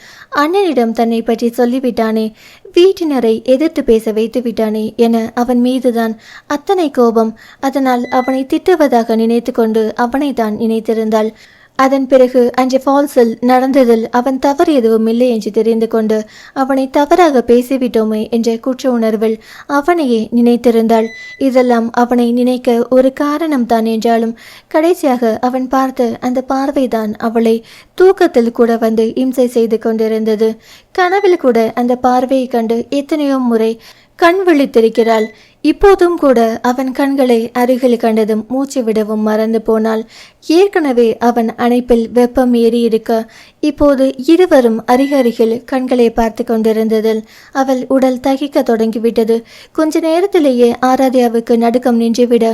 அண்ணனிடம் தன்னை பற்றி சொல்லிவிட்டானே, வீட்டினரை எதிர்த்து பேச வைத்து விட்டானே என அவன் மீதுதான் அத்தனை கோபம். அதனால் அவனை திட்டுவதாக நினைத்து கொண்டு அவனை தான் நினைத்திருந்தாள். அதன் பிறகு அன்று ஃபால்ஸில் நடந்ததில் அவன் தவறு எதுவும் இல்லை என்று தெரிந்து கொண்டு அவனை தவறாக பேசிவிட்டோமே என்ற குற்ற உணர்வில் அவனையே நினைத்திருந்தாள். இதெல்லாம் அவனை நினைக்க ஒரு காரணம்தான் என்றாலும் கடைசியாக அவன் பார்த்த அந்த பார்வைதான் அவளை தூக்கத்தில் கூட வந்து இம்சை செய்து கொண்டிருந்தது. கனவில் கூட அந்த பார்வையை கண்டு எத்தனையோ முறை கண் விழித்திருக்கிறாள். இப்போதும் கூட அவன் கண்களை அருகில் கண்டதும் மூச்சு விடவும் மறந்து போனாள். ஏற்கனவே அவன் அணைப்பில் வெப்பம் ஏறி இருக்க இப்போது இருவரும் அருகருகில் கண்களை பார்த்து கொண்டிருந்ததில் அவள் உடல் தகிக்க தொடங்கிவிட்டது. கொஞ்ச நேரத்திலேயே ஆராத்யாவுக்கு நடுக்கம் நின்றுவிட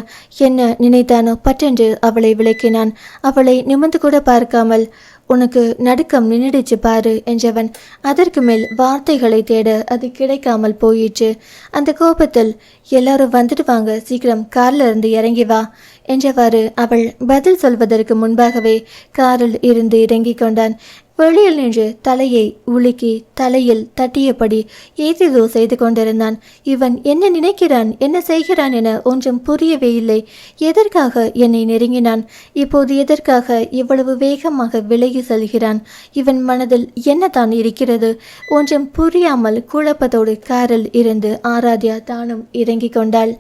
என்ன நினைத்தானோ பற்றென்று அவளை விளக்கினான். அவளை நிமிர்ந்து கூட பார்க்காமல் உனக்கு நடுக்கம் நின்றுடுச்சு பாரு என்றவன் அதற்கு மேல் வார்த்தைகளை தேட அது கிடைக்காமல் போயிற்று. அந்த கோபத்தில் எல்லாரும் வந்துடுவாங்க, சீக்கிரம் கார்ல இருந்து இறங்கி வா என்றவாறு அவள் பதில் சொல்வதற்கு முன்பாகவே காரில் இருந்து இறங்கி கொண்டான். வெளியில் நின்று தலையை உலுக்கி தலையில் தட்டியபடி ஏதேதோ செய்து கொண்டிருந்தான். இவன் என்ன நினைக்கிறான், என்ன செய்கிறான் என ஒன்றும் புரியவே இல்லை. எதற்காக என்னை நெருங்கினான்? இப்போது எதற்காக இவ்வளவு வேகமாக விலகி செல்கிறான்? இவன் மனதில் என்ன தான் இருக்கிறது? ஒன்றும் புரியாமல் குழப்பத்தோடு காரில் இருந்து ஆராத்யா தானும் இறங்கி கொண்டாள்.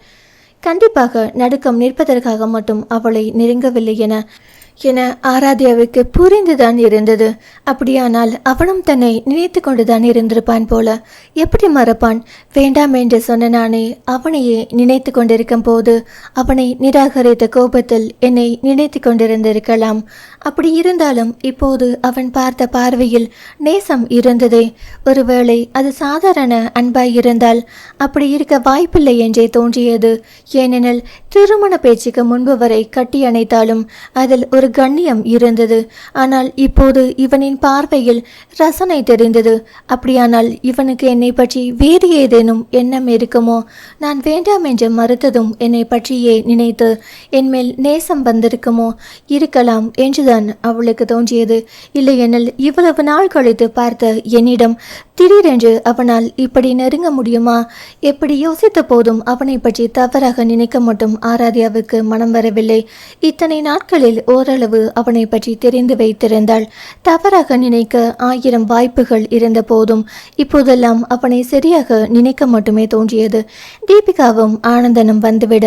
கண்டிப்பாக நடுக்கம் நிற்பதற்காக மட்டும் அவளை நெருங்கவில்லை என ஆராத்யாவுக்கு புரிந்துதான் இருந்தது. அப்படியானால் அவனும் தன்னை நினைத்து கொண்டுதான் இருந்திருப்பான் போல. எப்படி மறப்பான்? வேண்டாம் என்று சொன்ன நானே அவனையே நினைத்து கொண்டிருக்கும் போது அவனை நிராகரித்த கோபத்தில் என்னை நினைத்து கொண்டிருந்திருக்கலாம். அப்படி இருந்தாலும் இப்போது அவன் பார்த்த பார்வையில் நேசம் இருந்ததே. ஒருவேளை அது சாதாரண அன்பாய் இருந்தால் அப்படி இருக்க வாய்ப்பில்லை என்றே தோன்றியது. ஏனெனில் திருமண பேச்சுக்கு முன்பு வரை கட்டி அணைத்தாலும் அதில் ஒரு கண்ணியம் இருந்தது. ஆனால் இப்போது இவனின் பார்வையில் ரசனை தெரிந்தது. அப்படியானால் இவனுக்கு என்னை பற்றி வேறு ஏதேனும் எண்ணம் இருக்குமோ? நான் வேண்டாம் என்று மறுத்ததும் என்னை பற்றியே நினைத்து என்மேல் நேசம் வந்திருக்குமோ? இருக்கலாம் என்றுதான் அவளுக்கு தோன்றியது. இல்லையெனில் இவ்வளவு நாள் கழித்து பார்த்த என்னிடம் திடீரென்று அவனால் இப்படி நெருங்க முடியுமா? எப்படி யோசித்த போதும் அவனை பற்றி தவறாக நினைக்க மட்டும் ஆராத்யாவுக்கு மனம் வரவில்லை. இத்தனை நாட்களில் ஓரளவு அவனை பற்றி தெரிந்து வைத்திருந்தாள். தவறாக நினைக்க 1000 வாய்ப்புகள் இருந்த போதும் இப்போதெல்லாம் அவனை சரியாக நினைக்க மட்டுமே தோன்றியது. தீபிகாவும் ஆனந்தனும் வந்துவிட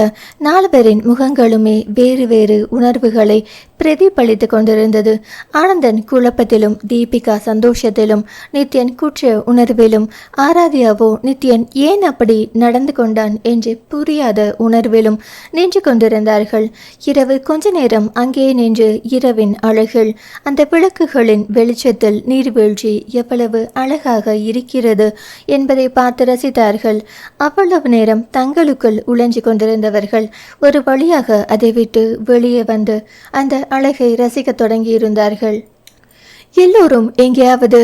4 பேரின் முகங்களுமே வேறு வேறு உணர்வுகளை பிரதிபலித்து கொண்டிருந்தது. ஆனந்தன் குழப்பத்திலும், தீபிகா சந்தோஷத்திலும், நித்யன் குற்ற உணர்விலும், ஆராத்யாவோ நித்யன் ஏன் அப்படி நடந்து கொண்டான் என்று புரியாத உணர்விலும் நின்று கொண்டிருந்தார்கள். இரவு கொஞ்ச நேரம் அங்கே நின்று இரவின் அழகில் அந்த விளக்குகளின் வெளிச்சத்தில் நீர்வீழ்ச்சி எவ்வளவு அழகாக இருக்கிறது என்பதை பார்த்து ரசித்தார்கள். அவ்வளவு நேரம் தங்களுக்குள் உழைஞ்சு கொண்டிருந்தவர்கள் ஒரு வழியாக அதை விட்டு வெளியே வந்து அந்த அழகை ரசிக்க தொடங்கியிருந்தார்கள். எல்லோரும் எங்கேயாவது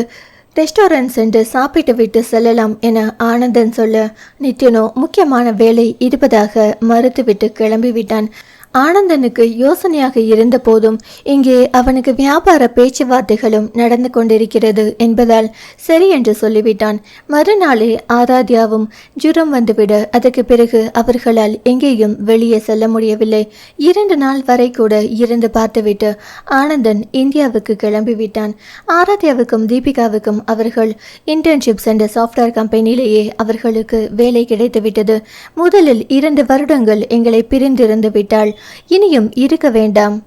ரெஸ்டாரண்ட் சென்று சாப்பிட்டு விட்டு செல்லலாம் என ஆனந்தன் சொல்ல நித்யனோ முக்கியமான வேலை இருப்பதாக மறுத்துவிட்டு கிளம்பிவிட்டான். ஆனந்தனுக்கு யோசனையாக இருந்த போதும் இங்கே அவனுக்கு வியாபார பேச்சுவார்த்தைகளும் நடந்து கொண்டிருக்கிறது என்பதால் சரி என்று சொல்லிவிட்டான். மறுநாளே ஆராத்யாவும் ஜுரம் வந்துவிட அதற்கு பிறகு அவர்களால் எங்கேயும் வெளியே செல்ல முடியவில்லை. 2 நாள் வரை கூட இருந்து பார்த்துவிட்டு ஆனந்தன் இந்தியாவுக்கு கிளம்பிவிட்டான். ஆராத்யாவுக்கும் தீபிகாவுக்கும் அவர்கள் இன்டர்ன்ஷிப் சென்ற சாஃப்ட்வேர் கம்பெனியிலேயே அவர்களுக்கு வேலை கிடைத்துவிட்டது. முதலில் 2 வருடங்கள் எங்களை பிரிந்திருந்து விட்டாள். இனியும் இருக்க வேண்டாம்,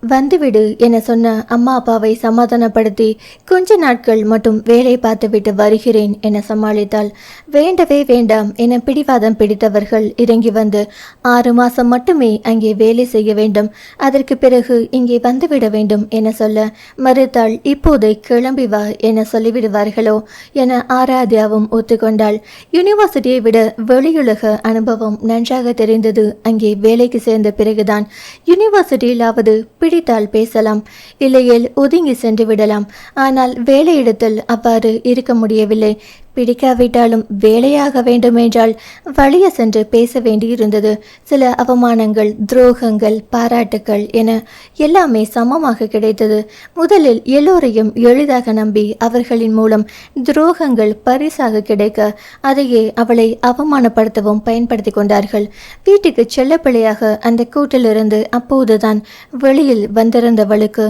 வந்துவிடு என சொன்ன அம்மா அப்பாவை சமாதானப்படுத்தி கொஞ்ச நாட்கள் மட்டும் வேலை பார்த்துவிட்டு வருகிறேன் என சமாளித்தாள். வேண்டவே வேண்டாம் என பிடிவாதம் பிடித்தவர்கள் இறங்கி வந்து 6 மாசம் மட்டுமே அங்கே வேலை செய்ய வேண்டும், அதற்கு பிறகு இங்கே வந்துவிட வேண்டும் என சொல்ல மறுத்தாள். இப்போதை கிளம்பி வா என சொல்லிவிடுவார்களோ என ஆராத்யாவும் ஒத்துக்கொண்டாள். யூனிவர்சிட்டியை விட வெளியுலக அனுபவம் நன்றாக தெரிந்தது அங்கே வேலைக்கு சேர்ந்த பிறகுதான். யூனிவர்சிட்டியிலாவது பிடித்தால் பேசலாம், இல்லையேல் ஒதுங்கி சென்று விடலாம். ஆனால் வேலையிடத்தில் அவ்வாறு இருக்க முடியவில்லை. பிடிக்காவிட்டாலும் வேலையாக வேண்டுமென்றால் வழிய சென்று பேச வேண்டியிருந்தது. சில அவமானங்கள், துரோகங்கள், பாராட்டுக்கள் என எல்லாமே சமமாக கிடைத்தது. முதலில் எல்லோரையும் எளிதாக நம்பி அவர்களின் மூலம் துரோகங்கள் பரிசாக கிடைக்க அதையே அவளை அவமானப்படுத்தவும் பயன்படுத்தி கொண்டார்கள். வீட்டுக்கு செல்லப்பிள்ளையாக அந்த கூட்டிலிருந்து அப்போதுதான் வெளியில் வந்திருந்தவளுக்கு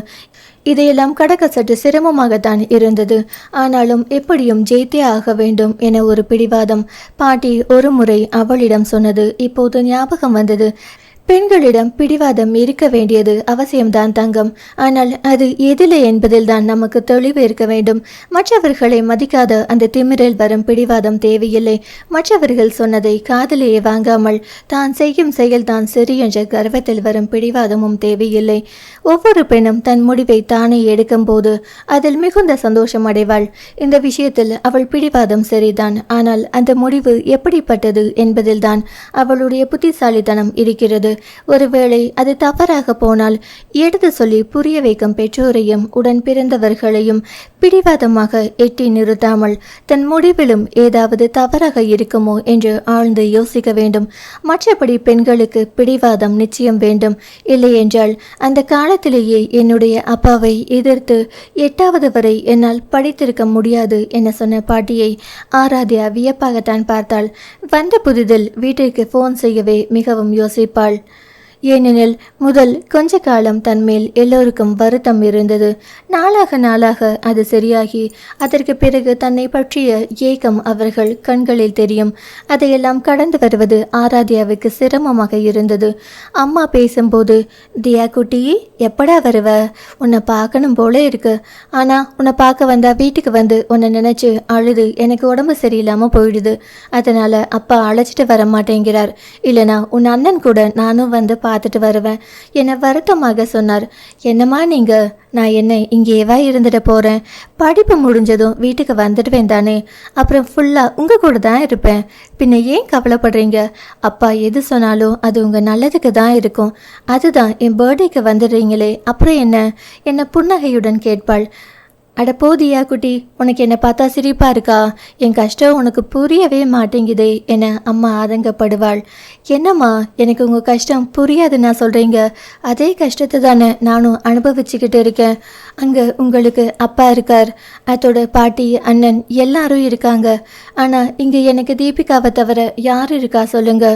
இதையெல்லாம் கடக்க சற்று சிரமமாகத்தான் இருந்தது. ஆனாலும் எப்படியும் ஜெயித்தே ஆக வேண்டும் என ஒரு பிடிவாதம். பாட்டி ஒரு முறை அவளிடம் சொன்னது இப்போது ஞாபகம் வந்தது. பெண்களிடம் பிடிவாதம் இருக்க வேண்டியது அவசியம்தான் தங்கம், ஆனால் அது எதிலே என்பதில்தான் நமக்கு தெளிவு இருக்க வேண்டும். மற்றவர்களை மதிக்காத அந்த திமிரில் வரும் பிடிவாதம் தேவையில்லை. மற்றவர்கள் சொன்னதை காதலியே வாங்காமல் தான் செய்யும் செயல் தான் சரி என்ற கர்வத்தில் வரும் பிடிவாதமும் தேவையில்லை. ஒவ்வொரு பெண்ணும் தன் முடிவை தானே எடுக்கும் போது அதில் மிகுந்த சந்தோஷம் அடைவாள். இந்த விஷயத்தில் அவள் பிடிவாதம் சரிதான், ஆனால் அந்த முடிவு எப்படிப்பட்டது என்பதில்தான் அவளுடைய புத்திசாலித்தனம் இருக்கிறது. ஒருவேளை அது தவறாக போனால் எடுத்து சொல்லி புரிய வைக்கும் பெற்றோரையும் உடன் பிறந்தவர்களையும் பிடிவாதமாக எட்டி நிறுத்தாமல் தன் முடிவிலும் ஏதாவது தவறாக இருக்குமோ என்று ஆழ்ந்து யோசிக்க வேண்டும். மற்றபடி பெண்களுக்கு பிடிவாதம் நிச்சயம் வேண்டும். இல்லையென்றால் அந்த காலத்திலேயே என்னுடைய அப்பாவை எதிர்த்து 8வது வரை என்னால் படித்திருக்க முடியாது என சொன்ன பாட்டியை ஆராத்யா வியப்பாகத்தான் பார்த்தாள். வந்த புதிதில் வீட்டிற்கு ஃபோன் செய்யவே மிகவும் யோசிப்பாள். ஏனெனில் முதல் கொஞ்ச காலம் தன்மேல் எல்லோருக்கும் வருத்தம் இருந்தது. நாளாக அது சரியாகி அதற்கு பிறகு தன்னை பற்றிய ஏக்கம் அவர்கள் கண்களில் தெரியும். அதையெல்லாம் கடந்து வருவது ஆராத்யாவுக்கு சிரமமாக இருந்தது. அம்மா பேசும்போது, தியா குட்டி எப்படா வருவ, உன்னை பார்க்கணும் போல இருக்கு, ஆனால் உன்னை பார்க்க வந்தா வீட்டுக்கு வந்து உன்னை நினச்சி அழுது எனக்கு உடம்பு சரியில்லாமல் போயிடுது, அதனால் அப்பா அழைச்சிட்டு வர மாட்டேங்கிறார், இல்லைனா உன் அண்ணன் கூட நானும் வந்து பார்த்துட்டு வருவேன் என வருத்தமாக சொன்னார். என்னம்மா நீங்க, நான் என்ன இங்கேவா இருந்துட போறேன், படிப்பு முடிஞ்சதும் வீட்டுக்கு வந்துடுவேன் தானே, அப்புறம் ஃபுல்லா உங்க கூட தான் இருப்பேன், பின்ன ஏன் கவலைப்படுறீங்க, அப்பா எது சொன்னாலும் அது உங்க நல்லதுக்கு தான் இருக்கும், அதுதான் என் பர்த்டேக்கு வந்துடுறீங்களே அப்புறம் என்ன புன்னகையுடன் கேட்பாள். அட போதியா குட்டி, உனக்கு என்னை பார்த்தா சிரிப்பா இருக்கா, என் கஷ்டம் உனக்கு புரியவே மாட்டேங்குதே என அம்மா ஆதங்கப்படுவாள். என்னம்மா எனக்கு உங்கள் கஷ்டம் புரியாதுன்னா சொல்கிறீங்க, அதே கஷ்டத்தை தானே நானும் அனுபவிச்சுக்கிட்டு இருக்கேன். அங்கே உங்களுக்கு அப்பா இருக்கார், அதோட பாட்டி அண்ணன் எல்லாரும் இருக்காங்க, ஆனால் இங்கே எனக்கு தீபிகாவை தவிர யார் இருக்கா சொல்லுங்க,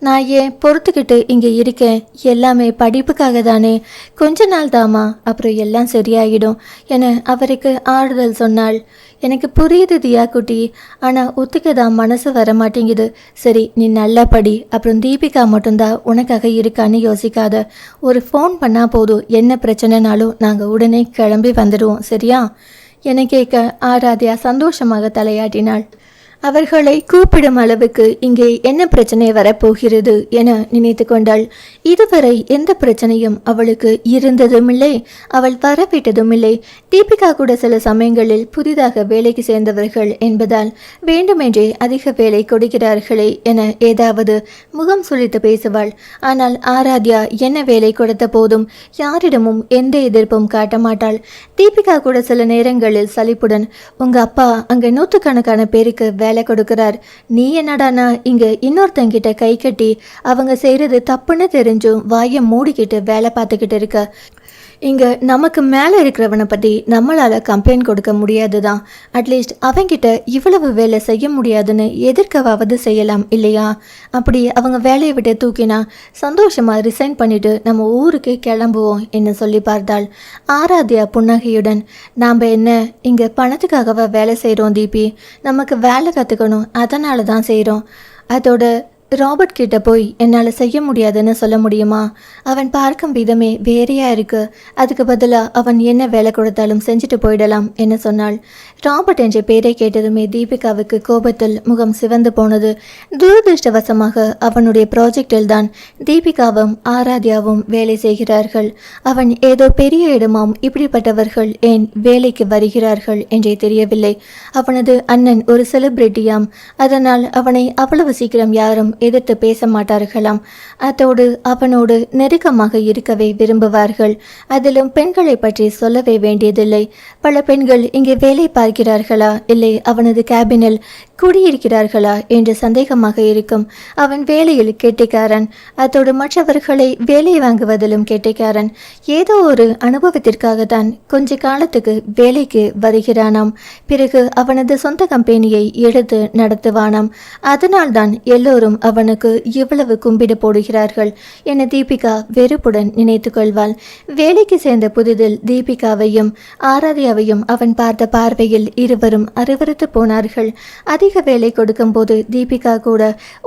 நான் ஏன் பொறுத்துக்கிட்டு இங்கே இருக்கேன், எல்லாமே படிப்புக்காக தானே, கொஞ்ச நாள் தாமா அப்புறம் எல்லாம் சரியாயிடும் என அவருக்கு ஆறுதல் சொன்னாள். எனக்கு புரியுது தியா குட்டி, ஆனால் ஒத்துக்கதான் மனசு வர மாட்டேங்குது. சரி நீ நல்லா படி, அப்புறம் தீபிகா மட்டும்தான் உனக்காக இருக்கான்னு யோசிக்காத, ஒரு ஃபோன் பண்ணால் போதும், என்ன பிரச்சனைனாலும் நாங்கள் உடனே கிளம்பி வந்துடுவோம் சரியா என கேட்க ஆராத்யா சந்தோஷமாக தலையாட்டினாள். அவர்களை கூப்பிடும் அளவுக்கு இங்கே என்ன பிரச்சனை வரப்போகிறது என நினைத்து கொண்டாள். இதுவரை எந்த பிரச்சனையும் அவளுக்கு இருந்ததுமில்லை, அவள் வரவிட்டதுமில்லை. தீபிகா கூட சில சமயங்களில் புதிதாக வேலைக்கு சேர்ந்தவர்கள் என்பதால் வேண்டுமென்றே அதிக வேலை கொடுக்கிறார்களே என ஏதாவது முகம் சுளித்து பேசுவாள். ஆனால் ஆராத்யா என்ன வேலை கொடுத்த போதும் யாரிடமும் எந்த எதிர்ப்பும் காட்ட மாட்டாள். தீபிகா கூட சில நேரங்களில் சலிப்புடன், உங்க அப்பா அங்க நூற்றுக்கணக்கான பேருக்கு வேலை கொடுக்கிறார், நீ என்னடானா இங்க இன்னொருத்தங்கிட்ட கை கட்டி அவங்க செய்யறது தப்புன்னு தெரிஞ்சும் வாயை மூடிக்கிட்டு வேலை பார்த்துக்கிட்டு இருக்க, இங்கே நமக்கு மேலே இருக்கிறவனை பற்றி நம்மளால் கம்ப்ளைண்ட் கொடுக்க முடியாது தான், அட்லீஸ்ட் அவங்கிட்ட இவ்வளவு வேலை செய்ய முடியாதுன்னு எதிர்க்கவாவது செய்யலாம் இல்லையா, அப்படி அவங்க வேலையை விட்டு தூக்கினா சந்தோஷமாக ரிசைன் பண்ணிவிட்டு நம்ம ஊருக்கு கிளம்புவோம் என்ன சொல்லி பார்த்தாள். ஆராத்யா புன்னகையுடன், நாம் என்ன இங்கே பணத்துக்காகவா வேலை செய்கிறோம் தீபி, நமக்கு வேலை கற்றுக்கணும், அதனால தான் செய்கிறோம், அதோட ராபர்ட் கிட்ட போய் என்னால் செய்ய முடியாதுன்னு சொல்ல முடியுமா? அவன் பார்க்கும் விதமே வேறையா இருக்கு. அதுக்கு பதிலாக அவன் என்ன வேலை கொடுத்தாலும் செஞ்சுட்டு போயிடலாம் என்ன சொன்னாள். ராபர்ட் என்ற பேரை கேட்டதுமே தீபிகாவுக்கு கோபத்தில் முகம் சிவந்து போனது. துரதிருஷ்டவசமாக அவனுடைய ப்ராஜெக்டில் தான் தீபிகாவும் ஆராத்யாவும் வேலை செய்கிறார்கள். அவன் ஏதோ பெரிய இடமாம். இப்படிப்பட்டவர்கள் ஏன் வேலைக்கு வருகிறார்கள் என்றே தெரியவில்லை. அவனது அண்ணன் ஒரு செலிபிரிட்டியாம். அதனால் அவனை அவ்வளவு சீக்கிரம் யாரும் எதிர்த்து பேச மாட்டார்களாம். அதோடு அவனோடு நெருக்கமாக இருக்கவே விரும்புவார்கள். அதிலும் பெண்களை பற்றி சொல்லவே வேண்டியதில்லை. பல பெண்கள் இங்கே வேலை பார்க்கிறார்களா இல்லை அவனது கேபினில் குடியிருக்கிறார்களா என்று சந்தேகமாக இருக்கும். அவன் வேலையில் கெட்டிக்காரன். அதோடு மற்றவர்களை வேலை வாங்குவதிலும் கெட்டிக்காரன். ஏதோ ஒரு அனுபவத்திற்காகத்தான் கொஞ்ச காலத்துக்கு வேலைக்கு வருகிறானாம். பிறகு அவனது சொந்த கம்பெனியை எடுத்து நடத்துவானாம். அதனால்தான் எல்லோரும் அவனுக்கு இவ்வளவு கும்பிடு போடுகிறார்கள் என தீபிகா வெறுப்புடன் நினைத்து கொள்வாள். வேலைக்கு சேர்ந்த புதிதில் தீபிகாவையும் ஆராத்யாவையும் அவன் பார்த்த பார்வையில் இருவரும் அருவருத்து போனார்கள். அதிக வேலை கொடுக்கும் போது தீபிகா கூட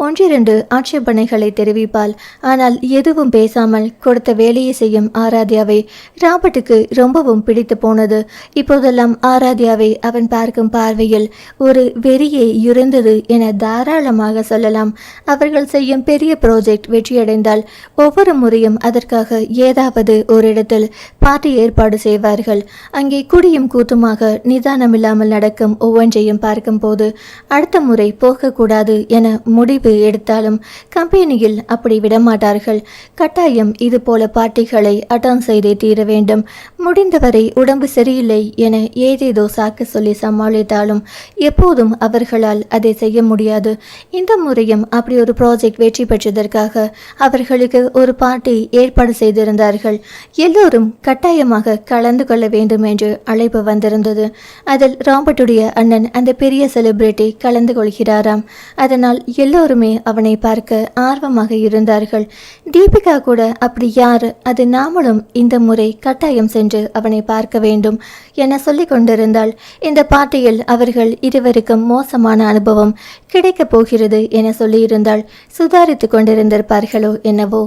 ஒன்றிரண்டு ஆட்சேபனைகளை தெரிவிப்பாள். ஆனால் எதுவும் பேசாமல் கொடுத்த வேலையை செய்யும் ஆராத்யாவை ராபர்ட்டுக்கு ரொம்பவும் பிடித்து போனது. இப்போதெல்லாம் ஆராத்யாவை அவன் பார்க்கும் பார்வையில் ஒரு வெறியை இருந்தது என தாராளமாக சொல்லலாம். அவர்கள் செய்யும் பெரிய ப்ராஜெக்ட் வெற்றியடைந்தால் ஒவ்வொரு முறையும் அதற்காக ஏதாவது ஒரு இடத்தில் பார்ட்டி ஏற்பாடு செய்வார்கள். அங்கே குடியும் கூத்துமாக நிதானமில்லாமல் நடக்கும் ஒவ்வொன்றையும் பார்க்கும்போது அடுத்த முறை போகக்கூடாது என முடிவு எடுத்தாலும் கம்பெனியில் அப்படி விடமாட்டார்கள். கட்டாயம் இது போல பார்ட்டிகளை அட்டன் செய்தே தீர வேண்டும். முடிந்தவரை உடம்பு சரியில்லை என ஏதேதோ சாக்கு சொல்லி சமாளித்தாலும் எப்போதும் அவர்களால் அதை செய்ய முடியாது. இந்த முறையும் அப்படி ஒரு ப்ராஜெக்ட் வெற்றி பெற்றதற்காக அவர்களுக்கு ஒரு பார்ட்டி ஏற்பாடு செய்திருந்தார்கள். எல்லோரும் கட்டாயமாக கலந்து கொள்ள வேண்டும் என்று அழைப்பு வந்திருந்தது. அதில் ராபர்ட்டுடைய அண்ணன் அந்த பெரிய செலிபிரிட்டி கலந்து கொள்கிறாராம். அதனால் எல்லோருமே அவனை பார்க்க ஆர்வமாக இருந்தார்கள். தீபிகா கூட அப்படி யார், அது நாமளும் இந்த முறை கட்டாயம் சென்று அவனை பார்க்க வேண்டும் என சொல்லிக் கொண்டிருந்தாள். இந்த பார்ட்டியில் அவர்கள் இருவருக்கும் மோசமான அனுபவம் கிடைக்கப் போகிறது என சொல்லியிருந்தாள். சுதாரித்து கொண்டிருந்திருப்பார்களோ என்னவோ.